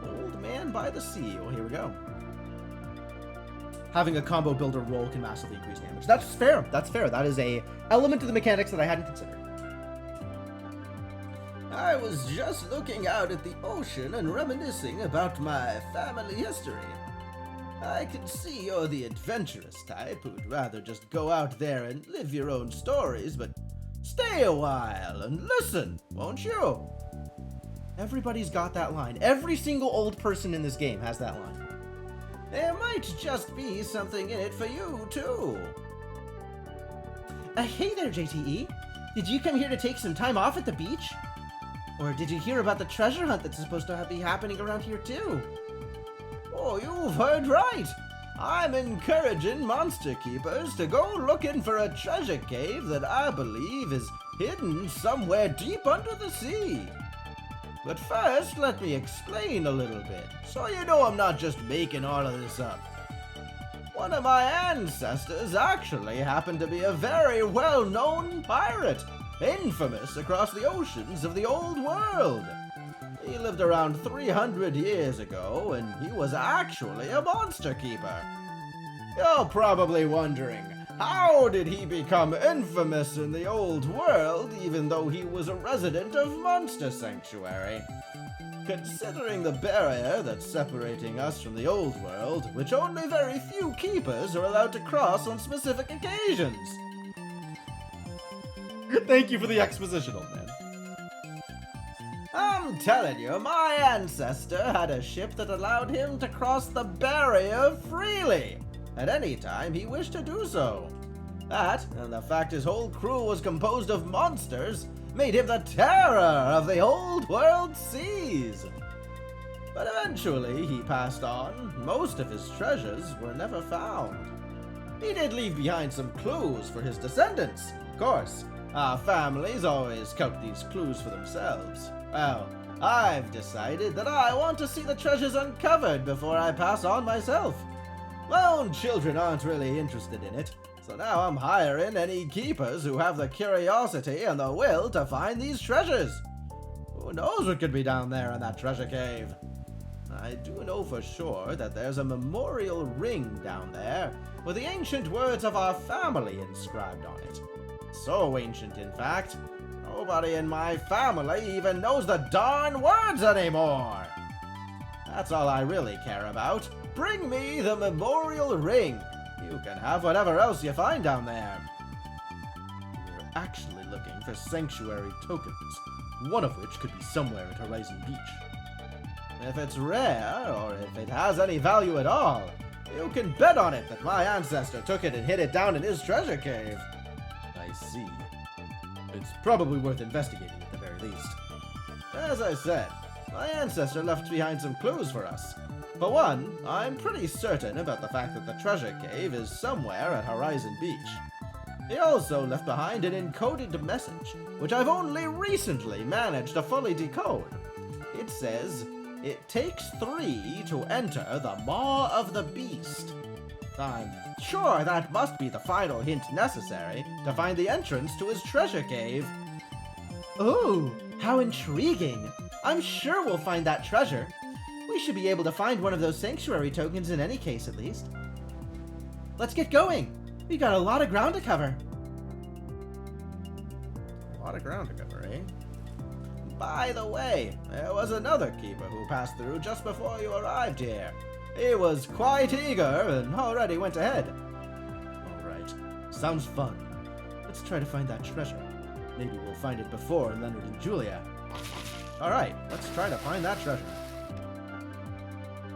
Old Man by the Sea. Well, here we go. Having a combo builder roll can massively increase damage. That's fair. That's fair. That is a element of the mechanics that I hadn't considered. I was just looking out at the ocean and reminiscing about my family history. I can see you're the adventurous type who'd rather just go out there and live your own stories, but stay a while and listen, won't you? Everybody's got that line. Every single old person in this game has that line. There might just be something in it for you, too. Hey there, JTE. Did you come here to take some time off at the beach? Or did you hear about the treasure hunt that's supposed to be happening around here, too? Oh, you've heard right. I'm encouraging monster keepers to go looking for a treasure cave that I believe is hidden somewhere deep under the sea. But first, let me explain a little bit, so you know I'm not just making all of this up. One of my ancestors actually happened to be a very well-known pirate, infamous across the oceans of the old world. He lived around 300 years ago, and he was actually a monster keeper. You're probably wondering, how did he become infamous in the old world even though he was a resident of Monster Sanctuary? Considering the barrier that's separating us from the old world, which only very few keepers are allowed to cross on specific occasions. Thank you for the expositional, man. I'm telling you, my ancestor had a ship that allowed him to cross the barrier freely, at any time he wished to do so. That, and the fact his whole crew was composed of monsters, made him the terror of the old world seas. But eventually he passed on. Most of his treasures were never found. He did leave behind some clues for his descendants. Of course, our families always count these clues for themselves. Well, I've decided that I want to see the treasures uncovered before I pass on myself. My own children aren't really interested in it, so now I'm hiring any keepers who have the curiosity and the will to find these treasures. Who knows what could be down there in that treasure cave? I do know for sure that there's a memorial ring down there with the ancient words of our family inscribed on it. So ancient, in fact, nobody in my family even knows the darn words anymore. That's all I really care about. Bring me the memorial ring. You can have whatever else you find down there. We're actually looking for sanctuary tokens, one of which could be somewhere at Horizon Beach. If it's rare, or if it has any value at all, you can bet on it that my ancestor took it and hid it down in his treasure cave. I see. It's probably worth investigating at the very least. As I said, my ancestor left behind some clues for us. For one, I'm pretty certain about the fact that the treasure cave is somewhere at Horizon Beach. He also left behind an encoded message, which I've only recently managed to fully decode. It says, "It takes 3 to enter the Maw of the Beast." I'm sure that must be the final hint necessary to find the entrance to his treasure cave. Ooh, how intriguing! I'm sure we'll find that treasure. We should be able to find one of those sanctuary tokens in any case, at least. Let's get going! We got a lot of ground to cover. A lot of ground to cover, eh? By the way, there was another keeper who passed through just before you arrived here. He was quite eager and already went ahead. Alright, sounds fun. Let's try to find that treasure. Maybe we'll find it before Leonard and Julia. Alright, let's try to find that treasure.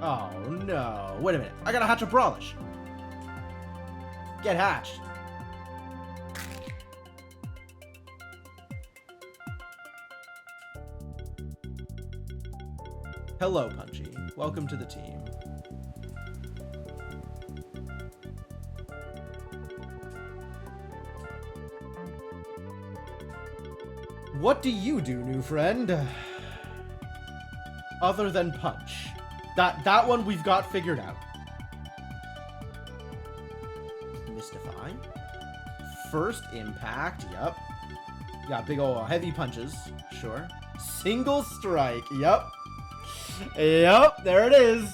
Oh no, wait a minute, I gotta hatch a Brawlish. Get hatched. Hello, Punchy. Welcome to the team. What do you do, new friend? Other than punch. That one we've got figured out. Mystify. First impact, yup. Got big ol' heavy punches, sure. Single strike, yup. Yup, there it is.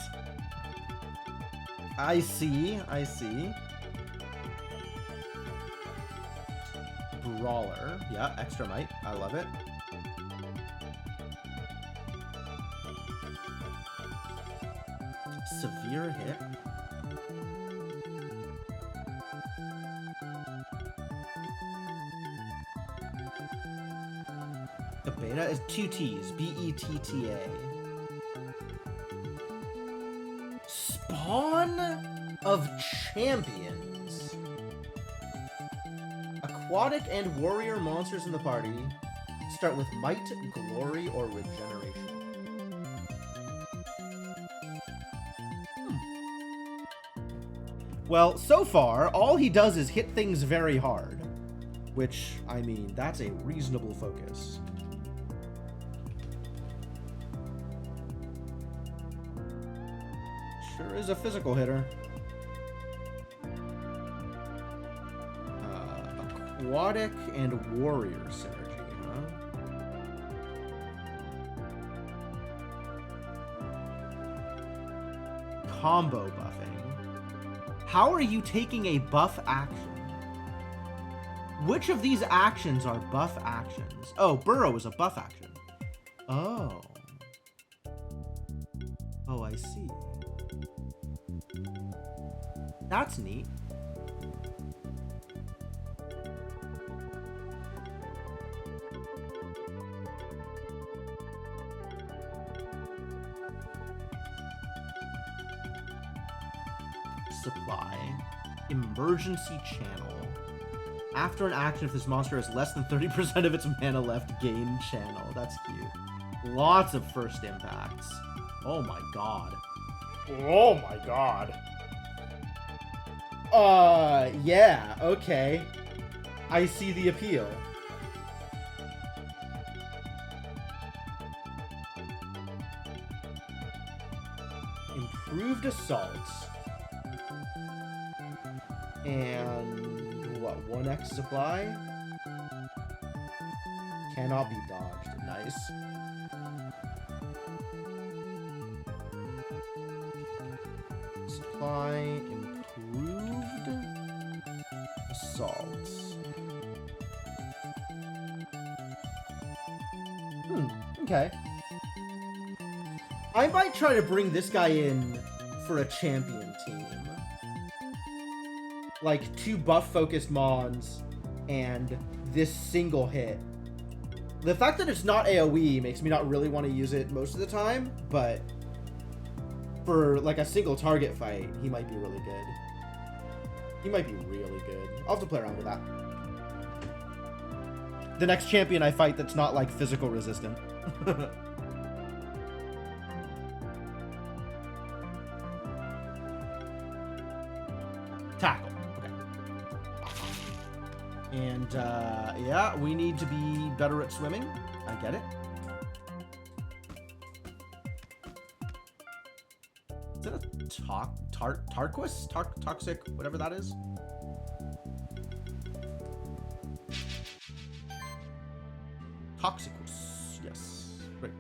I see. Brawler, yeah, extra might, I love it. Severe hit. The beta is 2 T's, B-E-T-T-A. Spawn? Dawn of Champions. Aquatic and warrior monsters in the party start with might, glory, or regeneration. Well, so far, all he does is hit things very hard. Which, I mean, that's a reasonable focus. Sure is a physical hitter. Aquatic and warrior synergy, huh? Combo buffing. How are you taking a buff action? Which of these actions are buff actions? Oh, Burrow is a buff action. Oh. Oh, I see. That's neat. Supply. Emergency channel. After an action, if this monster has less than 30% of its mana left, gain channel. That's cute. Lots of first impacts. Oh my god. Oh my god. Yeah, okay. I see the appeal. Improved assaults. And what, 1x supply? Cannot be dodged. Nice. Supply improved assaults. Okay. I might try to bring this guy in for a champion team. Like 2 buff-focused mons and this single hit. The fact that it's not AoE makes me not really want to use it most of the time, but for like a single target fight, he might be really good. He might be really good. I'll have to play around with that. The next champion I fight that's not like physical resistant. Tackle. And, yeah, we need to be better at swimming. I get it. Is that a Tarquis? Toxic, whatever that is? Toxicus, yes. Great.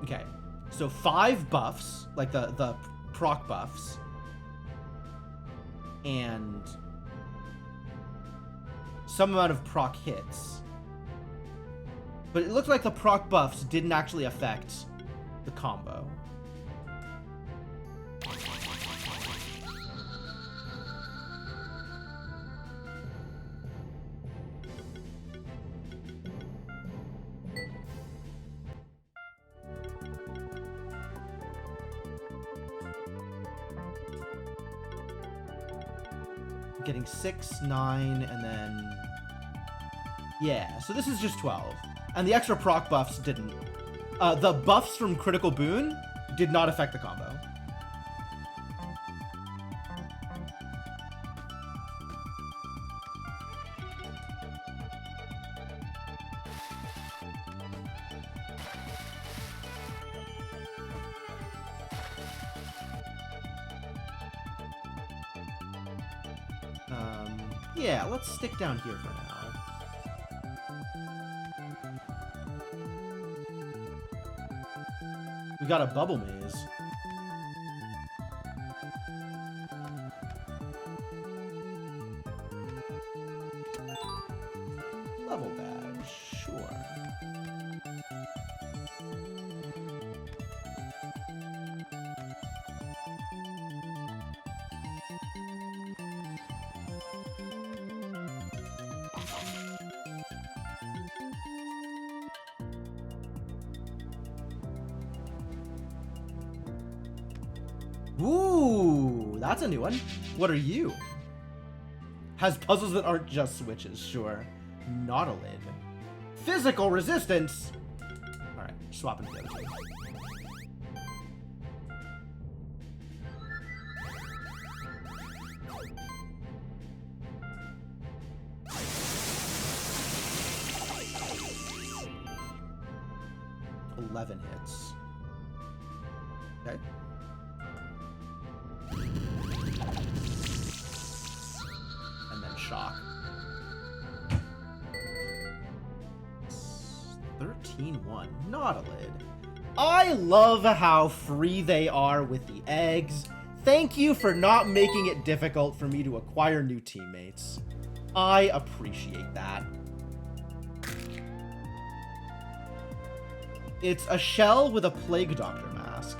Okay, so 5 buffs, like the proc buffs, and some amount of proc hits. But it looked like the proc buffs didn't actually affect the combo. Getting 6, 9, and then... Yeah, so this is just 12. And the extra proc buffs didn't. The buffs from Critical Boon did not affect the combo. Yeah, let's stick down here for now. We got a bubble maze. Level badge, sure. Ooh, that's a new one. What are you? Has puzzles that aren't just switches, sure. Nautilid. Physical resistance! Alright, swapping the other two. Hits. Okay. And then shock. 13-1. Nautilid. I love how free they are with the eggs. Thank you for not making it difficult for me to acquire new teammates. I appreciate that. It's a shell with a Plague Doctor mask.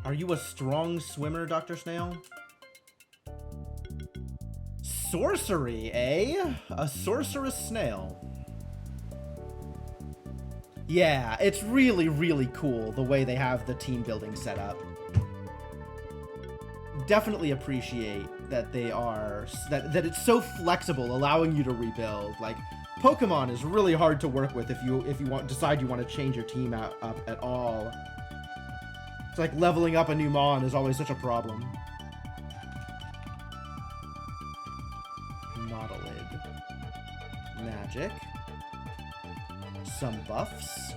Are you a strong swimmer, Dr. Snail? Sorcery, eh? A sorceress snail. Yeah, it's really, really cool the way they have the team building set up. Definitely appreciate that they are that it's so flexible, allowing you to rebuild. Like, Pokemon is really hard to work with if you decide you want to change your team up at all. It's like leveling up a new Mon is always such a problem. Nautilid. Magic. Some buffs.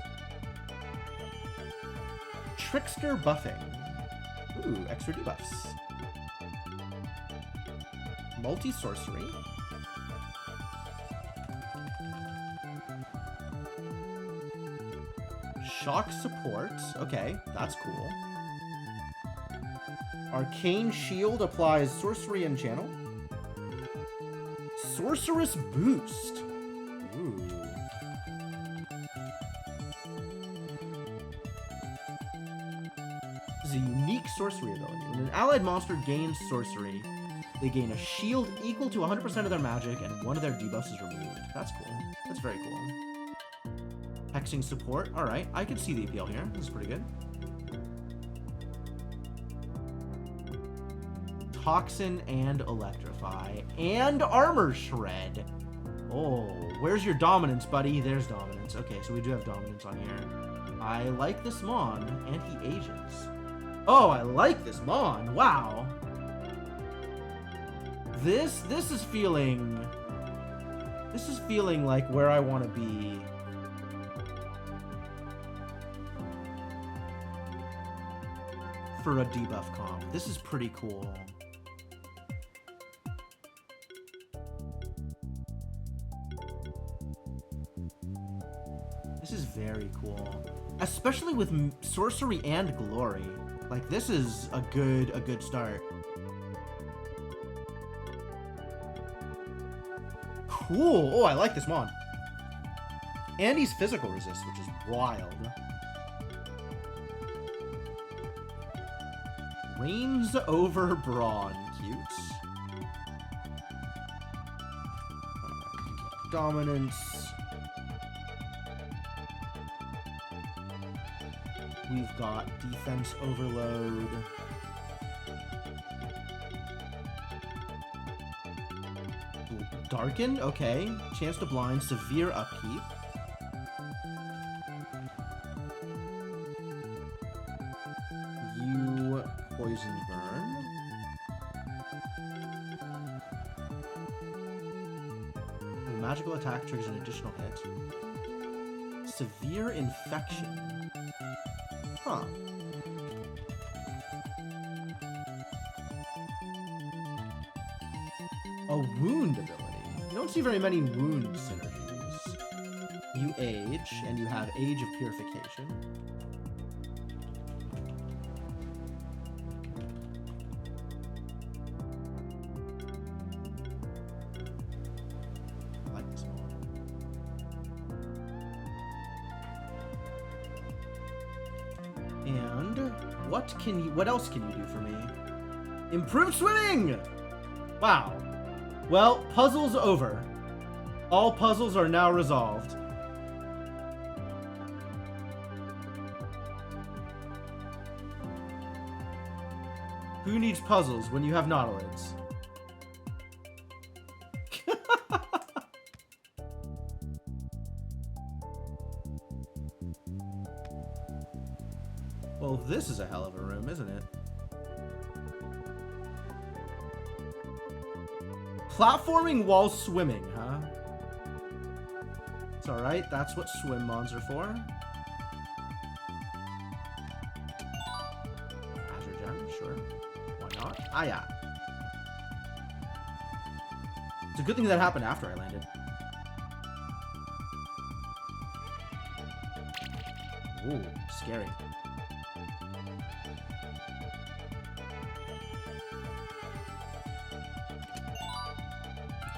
Trickster buffing. Ooh, extra debuffs. Multi-sorcery. Shock support. Okay, that's cool. Arcane Shield applies sorcery and channel. Sorceress Boost. Ooh. This is a unique sorcery ability. When an allied monster gains sorcery, they gain a shield equal to 100% of their magic, and one of their debuffs is removed. That's cool. That's very cool. Hexing support. Alright, I can see the appeal here. This is pretty good. Toxin and Electrify. And Armor Shred. Oh, where's your dominance, buddy? There's dominance. Okay, so we do have dominance on here. I like this Mon, and he ages. Oh, I like this Mon. Wow. This is feeling like where I want to be. For a debuff comp. This is pretty cool. This is very cool. Especially with sorcery and glory. Like, this is a good start. Cool. Oh, I like this Mon. And he's physical resist, which is wild. Reigns over Brawn. Cute. Dominance. We've got Defense Overload. Darken? Okay. Chance to blind. Severe upkeep. You Poison Burn. Magical attack triggers an additional hit. Severe Infection. Huh. A wound ability. You don't see very many wound synergies. You age, and you have Age of Purification. I like this one. What else can you do for me? Improve swimming! Wow. Well, puzzle's over. All puzzles are now resolved. Who needs puzzles when you have Nautiloids? Well, this is a hell of a room, isn't it? Platforming while swimming, huh? It's alright, that's what swim mods are for. Azure Gem, sure. Why not? Ah, yeah. It's a good thing that happened after I landed. Ooh, scary.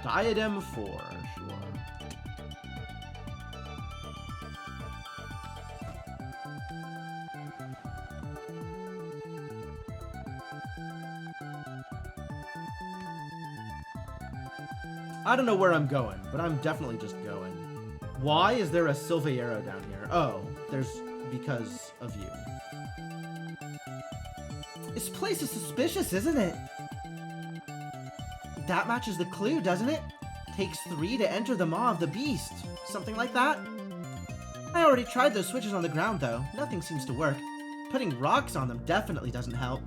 Diadem 4, sure. I don't know where I'm going, but I'm definitely just going. Why is there a Silveiro down here? Oh, there's because of you. This place is suspicious, isn't it? That matches the clue, doesn't it? Takes 3 to enter the maw of the beast. Something like that? I already tried those switches on the ground, though. Nothing seems to work. Putting rocks on them definitely doesn't help.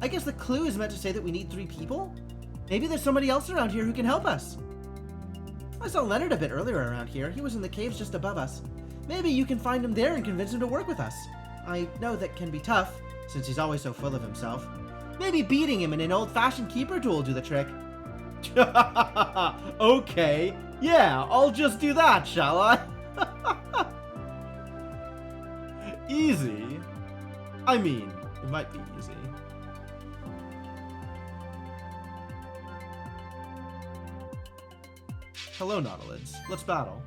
I guess the clue is meant to say that we need 3 people? Maybe there's somebody else around here who can help us. I saw Leonard a bit earlier around here. He was in the caves just above us. Maybe you can find him there and convince him to work with us. I know that can be tough, since he's always so full of himself. Maybe beating him in an old-fashioned keeper duel will do the trick. Okay, yeah, I'll just do that, shall I? Easy? I mean, it might be easy. Hello, Nautilids. Let's battle.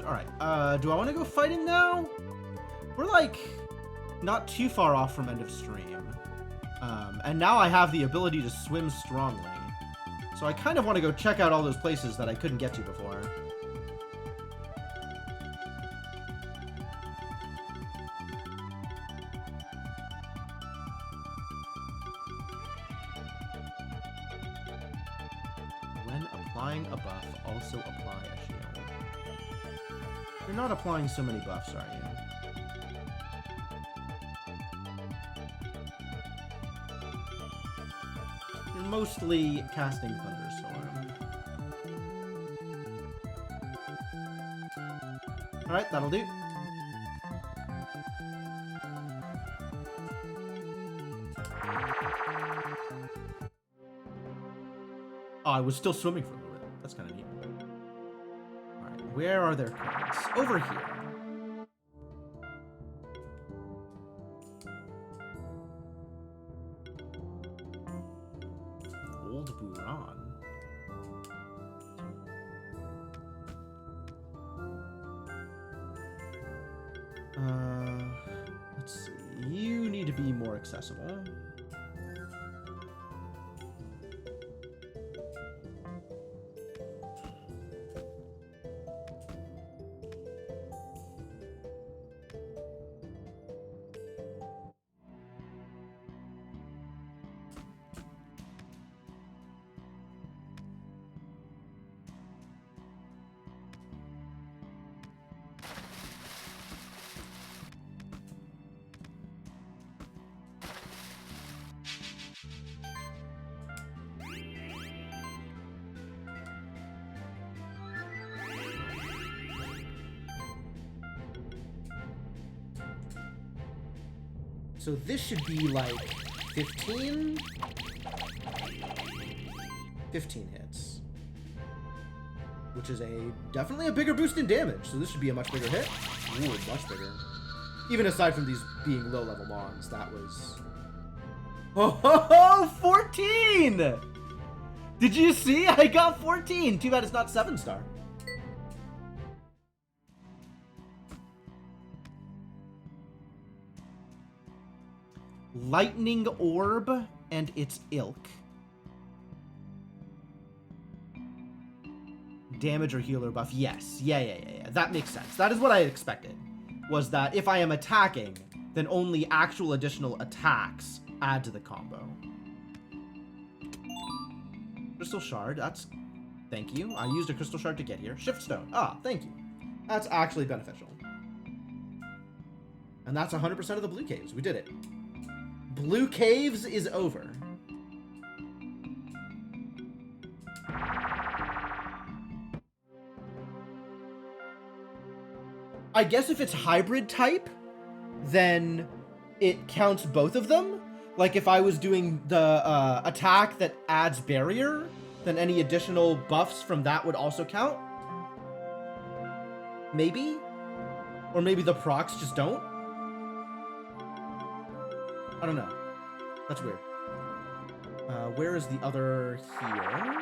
Alright, do I want to go fight him now? We're like not too far off from end of stream. And now I have the ability to swim strongly. So I kind of want to go check out all those places that I couldn't get to before. When applying a buff, also apply a shield. You're not applying so many buffs, are you? You're mostly casting Thunderstorm. Alright, that'll do. Oh, I was still swimming for a little bit. That's kind of neat. Alright, where are their cards? Over here. Old Buran. Let's see. You need to be more accessible. So this should be like 15? 15 hits. Which is definitely a bigger boost in damage, so this should be a much bigger hit. Ooh, much bigger. Even aside from these being low-level mons, that was... Oh, 14! Did you see? I got 14! Too bad it's not 7-star. Lightning Orb and its ilk. Damage or healer buff. Yes. Yeah. That makes sense. That is what I expected. Was that if I am attacking, then only actual additional attacks add to the combo. Crystal Shard. That's... Thank you. I used a Crystal Shard to get here. Shift Stone. Ah, thank you. That's actually beneficial. And that's 100% of the Blue Caves. We did it. Blue Caves is over. I guess if it's hybrid type, then it counts both of them. Like if I was doing the attack that adds barrier, then any additional buffs from that would also count. Maybe? Or maybe the procs just don't? I don't know. That's weird. Where is the other here?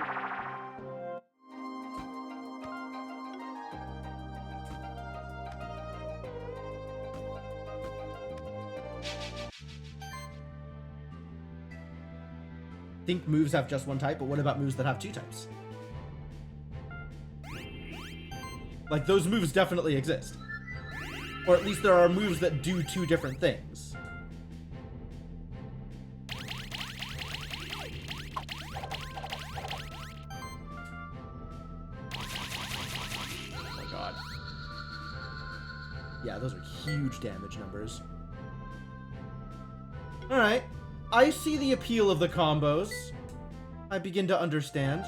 Think moves have just one type, but what about moves that have two types? Like, those moves definitely exist. Or at least there are moves that do two different things. Oh my god. Yeah, those are huge damage numbers. Alright. I see the appeal of the combos. I begin to understand.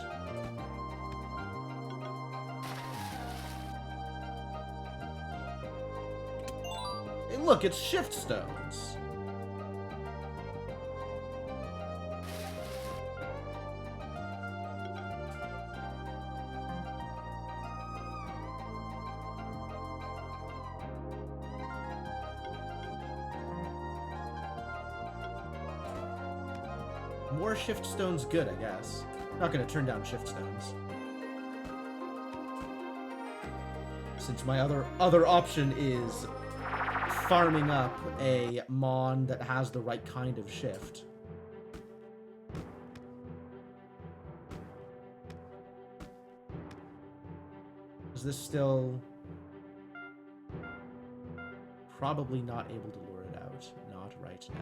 Hey, look, it's Shift Stones. More Shift Stones good, I guess. Not gonna turn down Shift Stones. Since my other option is farming up a Mon that has the right kind of shift. Is this still... Probably not able to lure it out. Not right now.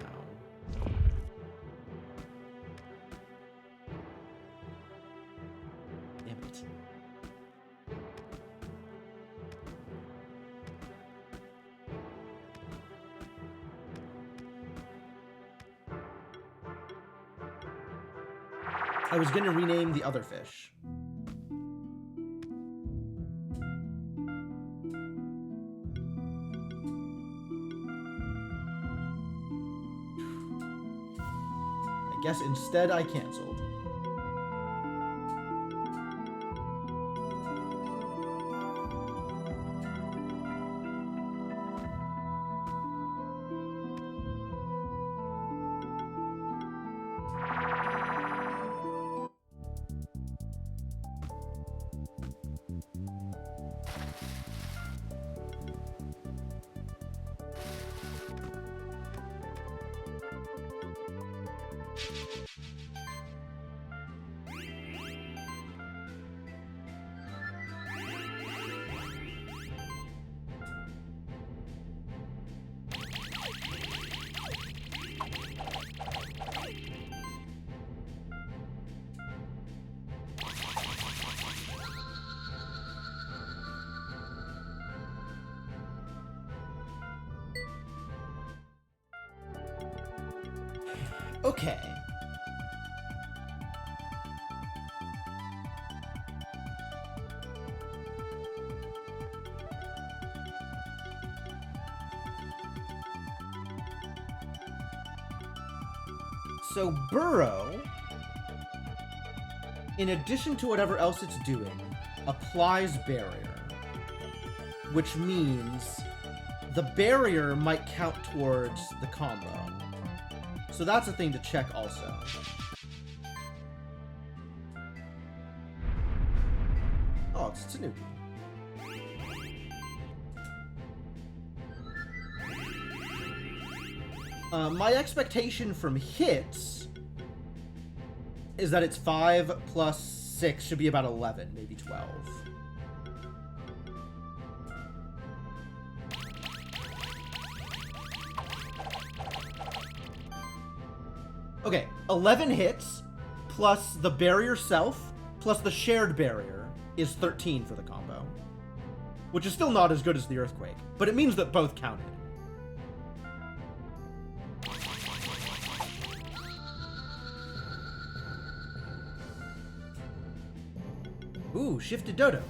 Damn it. I was gonna rename the other fish. I guess instead I canceled. Okay. So Burrow, in addition to whatever else it's doing, applies barrier, which means the barrier might count towards the combo. So that's a thing to check also. Oh, it's Tanuki. My expectation from hits is that it's 5 plus 6 should be about 11, maybe 12. Okay, 11 hits plus the barrier self plus the shared barrier is 13 for the combo, which is still not as good as the earthquake, but it means that both counted. Ooh, shifted dodo.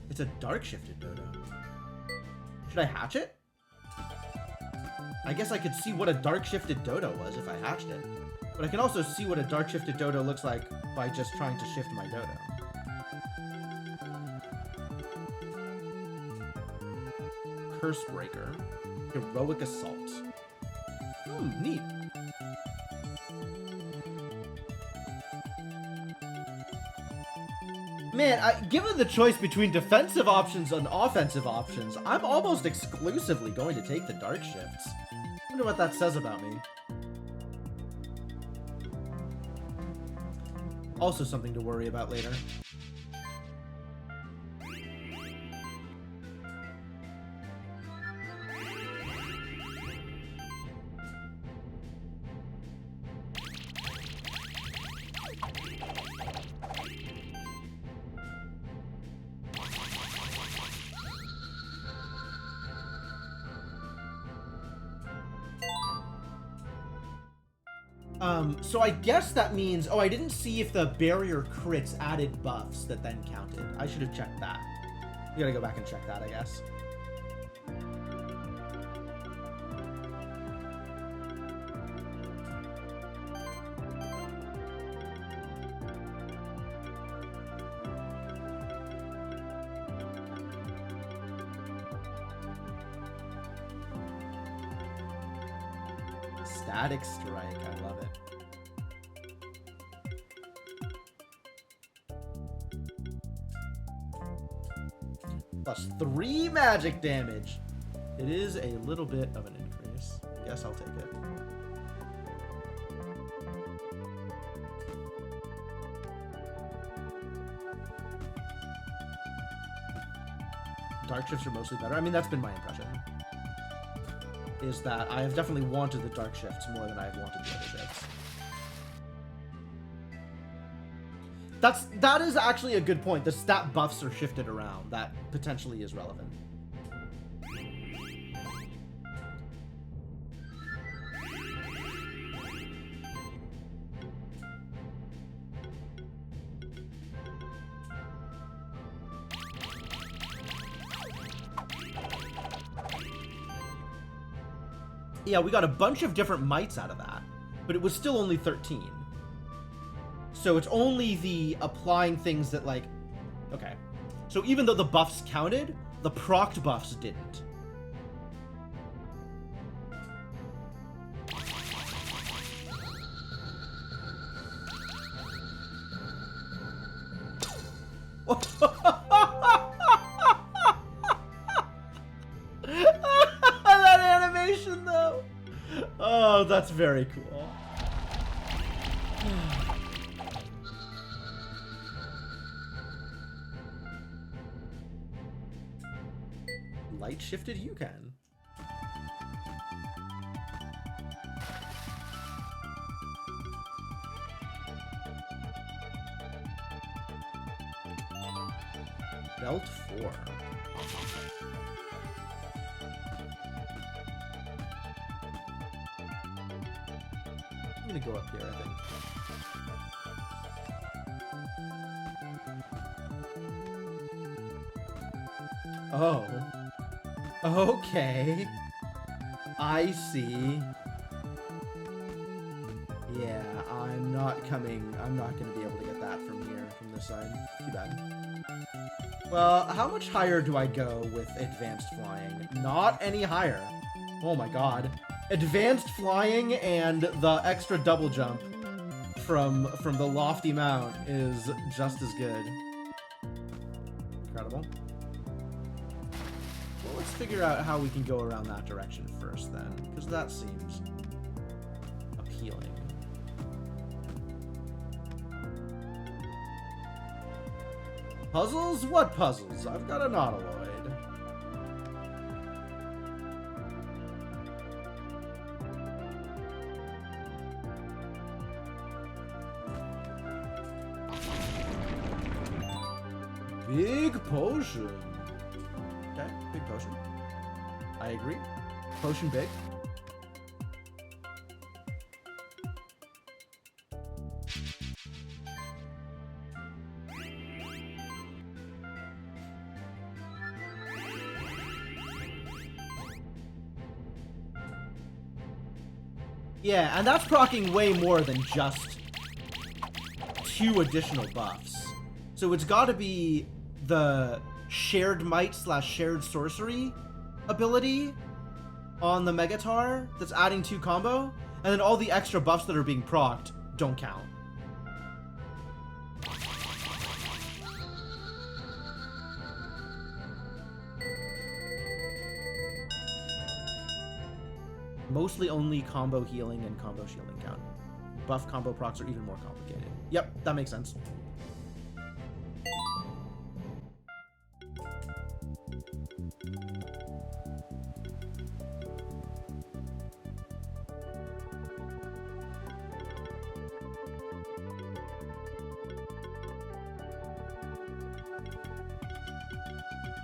It's a dark shifted dodo. Should I hatch it? I guess I could see what a dark shifted dodo was if I hatched it. But I can also see what a dark shifted dodo looks like by just trying to shift my dodo. Curse Breaker. Heroic Assault. Neat. Man, given the choice between defensive options and offensive options, I'm almost exclusively going to take the dark shifts. I wonder what that says about me. Also something to worry about later. So I guess that means... Oh, I didn't see if the barrier crits added buffs that then counted. I should have checked that. You gotta go back and check that, I guess. Static Strike, I love it. Plus 3 magic damage. It is a little bit of an increase. Yes, I'll take it. Dark shifts are mostly better. I mean, that's been my impression. Is that I have definitely wanted the dark shifts more than I have wanted the other shifts. That is actually a good point. The stat buffs are shifted around. That potentially is relevant. Yeah, we got a bunch of different mites out of that, but it was still only 13. So it's only the applying things that, like... Okay. So even though the buffs counted, the procced buffs didn't. That animation, though! Oh, that's very cool. Light shifted Yukon. Belt 4. I'm gonna go up here, I think. Oh. Okay. I see. Yeah, incoming. I'm not going to be able to get that from here, from this side. Too bad. Well, how much higher do I go with advanced flying? Not any higher. Oh my god. Advanced flying and the extra double jump from the lofty mount is just as good. Incredible. Well, let's figure out how we can go around that direction first then, because that seems appealing. Puzzles? What puzzles? I've got a Nautiloid. Big potion. Okay, big potion. I agree. Potion big. Yeah, and that's proccing way more than just 2 additional buffs. So it's got to be the shared might / shared sorcery ability on the Megatar that's adding 2 combo, and then all the extra buffs that are being procced don't count. Mostly only combo healing and combo shielding count. Buff combo procs are even more complicated. Yep, that makes sense.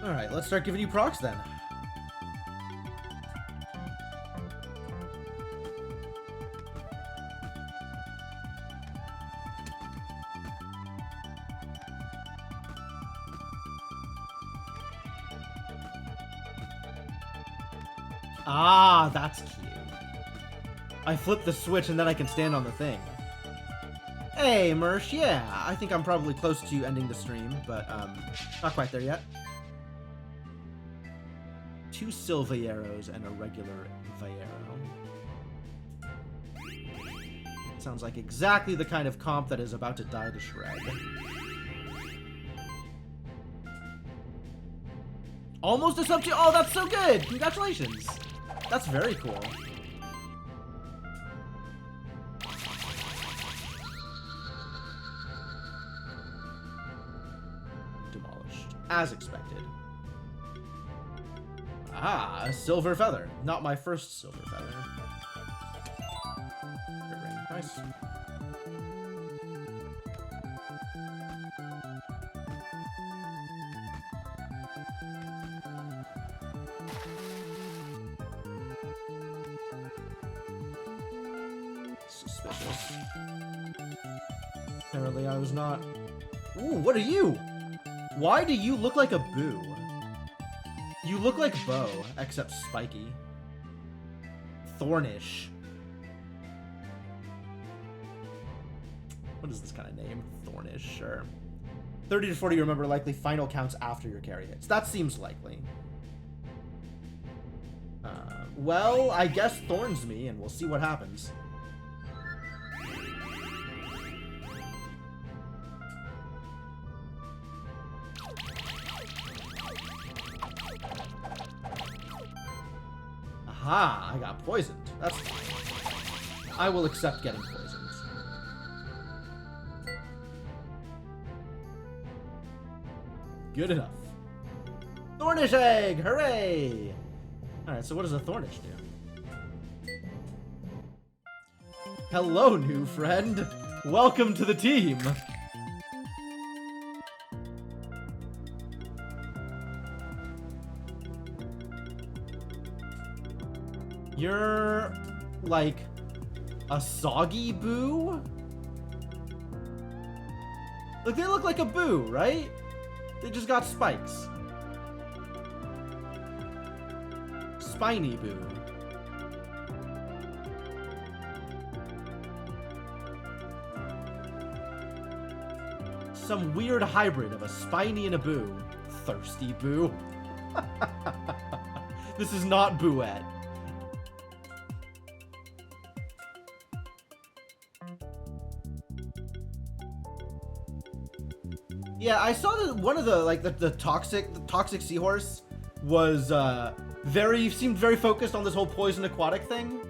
Alright, let's start giving you procs then. Ah, that's cute. I flip the switch and then I can stand on the thing. Hey, Mersh, yeah, I think I'm probably close to ending the stream, but not quite there yet. 2 Silveieros and a regular Viero. Sounds like exactly the kind of comp that is about to die to shred. Almost a sub 2. Oh, that's so good! Congratulations! That's very cool. Demolished. As expected. Ah, a silver feather. Not my first silver feather. Nice. Suspicious. Apparently I was not... Ooh, what are you? Why do you look like a Boo? You look like Bo, except spiky. Thornish. What is this kind of name? Thornish, sure. 30 to 40, remember, likely final counts after your carry hits. That seems likely. Well, I guess Thorns me, and we'll see what happens. Aha, I got poisoned. That's fine. I will accept getting poisoned. Good enough. Thornish egg! Hooray! Alright, so what does a Thornish do? Hello, new friend. Welcome to the team. You're like a soggy Boo? Like, they look like a Boo, right? They just got spikes. Spiny Boo. Some weird hybrid of a Spiny and a Boo. Thirsty Boo. This is not Booette. Yeah, I saw that one of the toxic seahorse was seemed very focused on this whole poison aquatic thing.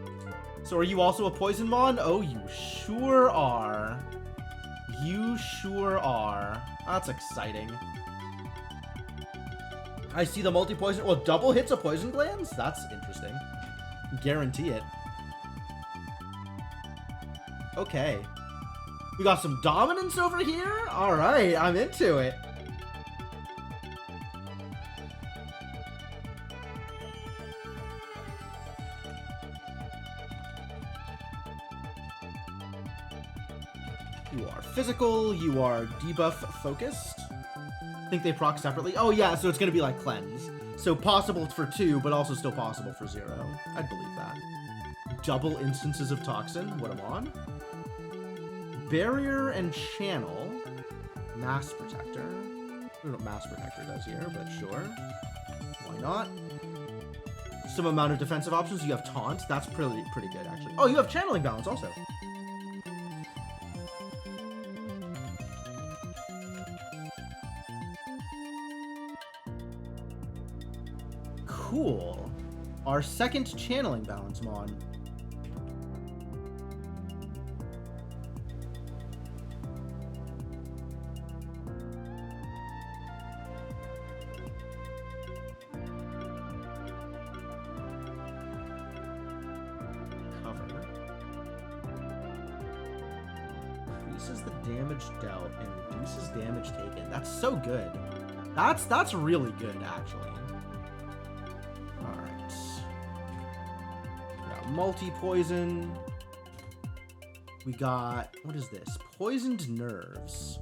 So are you also a poison mon? Oh, you sure are. You sure are. That's exciting. I see the multi-poison. Well, double hits of poison glands? That's interesting. Guarantee it. Okay. We got some dominance over here? Alright, I'm into it. You are physical, you are debuff focused. I think they proc separately. Oh yeah, so it's gonna be like cleanse. So possible for 2, but also still possible for 0. I'd believe that. Double instances of toxin, what I'm on. Barrier and channel. Mass protector. I don't know what mass protector does here, but sure. Why not? Some amount of defensive options. You have taunt. That's pretty good, actually. Oh, you have channeling balance also. Cool. Our second channeling balance mon. Cover. Increases the damage dealt and reduces damage taken. That's so good. That's really good, actually. Multi-poison. We got, what is this? Poisoned nerves.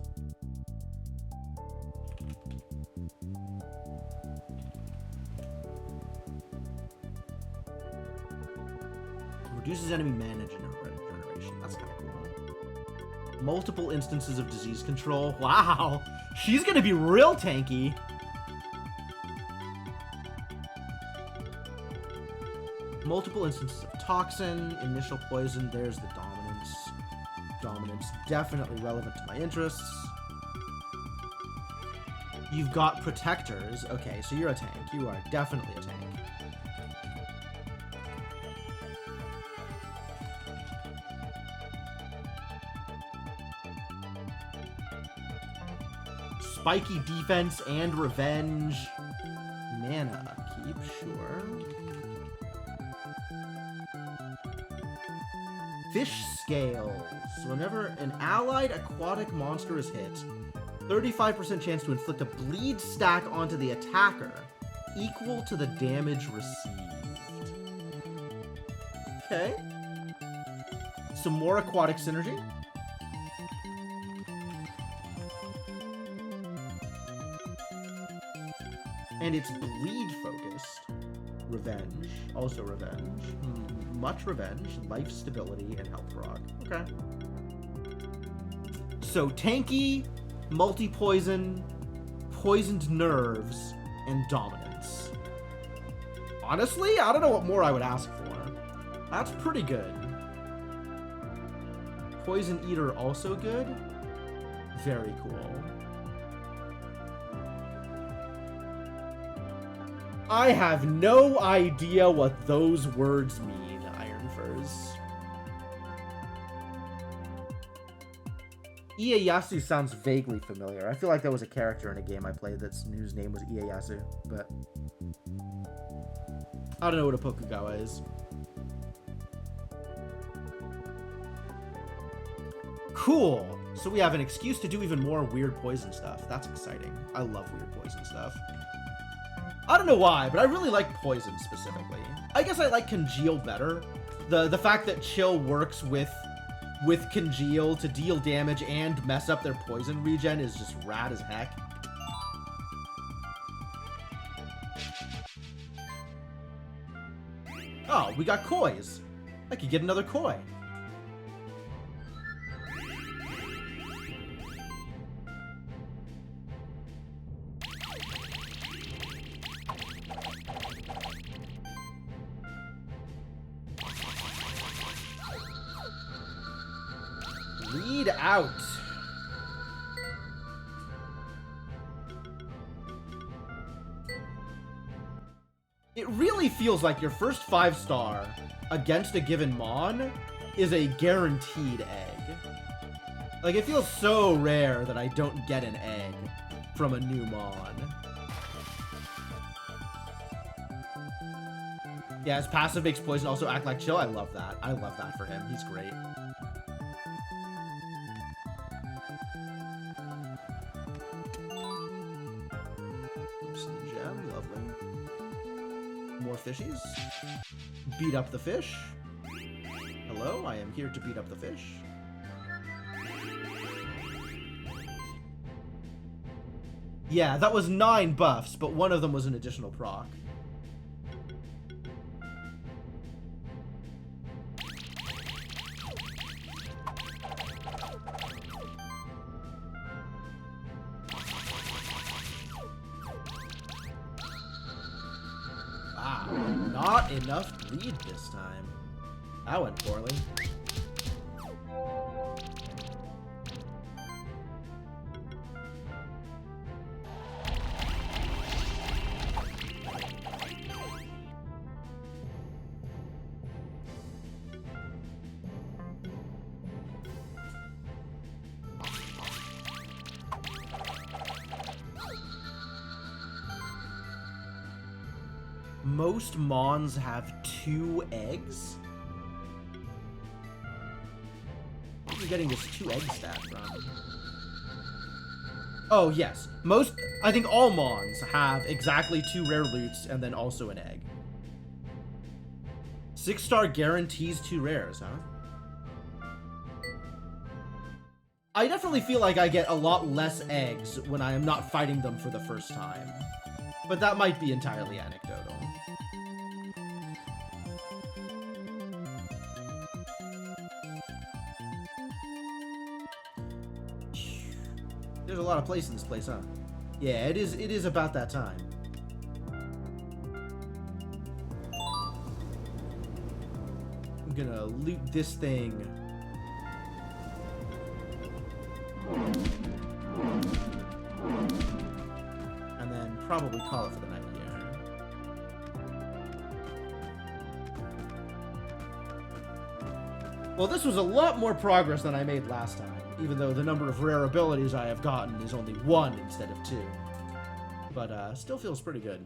Reduces enemy mana generation. That's kind of cool. Multiple instances of disease control. Wow, she's gonna be real tanky. Multiple instances of toxin, initial poison, there's the dominance. Dominance, definitely relevant to my interests. You've got protectors. Okay, so you're a tank. You are definitely a tank. Spiky defense and revenge. Mana upkeep, sure. Fish scales. Whenever an allied aquatic monster is hit, 35% chance to inflict a bleed stack onto the attacker, equal to the damage received. Okay. Some more aquatic synergy. And it's bleed focused. Revenge. Also revenge. Much revenge, life stability, and health proc. Okay. So tanky, multi-poison, poisoned nerves, and dominance. Honestly, I don't know what more I would ask for. That's pretty good. Poison Eater also good. Very cool. I have no idea what those words mean. Ieyasu sounds vaguely familiar. I feel like that was a character in a game I played whose name was Ieyasu, but I don't know what a Pokugawa is. Cool. So we have an excuse to do even more weird poison stuff. That's exciting. I love weird poison stuff. I don't know why, but I really like poison specifically. I guess I like Congeal better. The fact that Chill works with Congeal to deal damage and mess up their poison regen is just rad as heck. Oh, we got Kois. I could get another Koi. Need out. It really feels like your first 5-star against a given Mon is a guaranteed egg. Like, it feels so rare that I don't get an egg from a new Mon. Yeah, his passive makes Poison also act like chill. I love that. I love that for him. He's great. Obsidian gem, lovely. More fishies. Beat up the fish. Hello, I am here to beat up the fish. Yeah, that was 9 buffs, but one of them was an additional proc. Wow, not enough bleed this time. That went poorly. Most Mons have 2 eggs? Where are you getting this 2 egg stat from? Oh, yes. I think all Mons have exactly 2 rare loots and then also an egg. 6-star guarantees 2 rares, huh? I definitely feel like I get a lot less eggs when I am not fighting them for the first time. But that might be entirely anecdotal. There's a lot of place in this place, huh? Yeah, it is about that time. I'm gonna loot this thing. And then probably call it for the night here. Well, this was a lot more progress than I made last time, even though the number of rare abilities I have gotten is only 1 instead of 2. But still feels pretty good.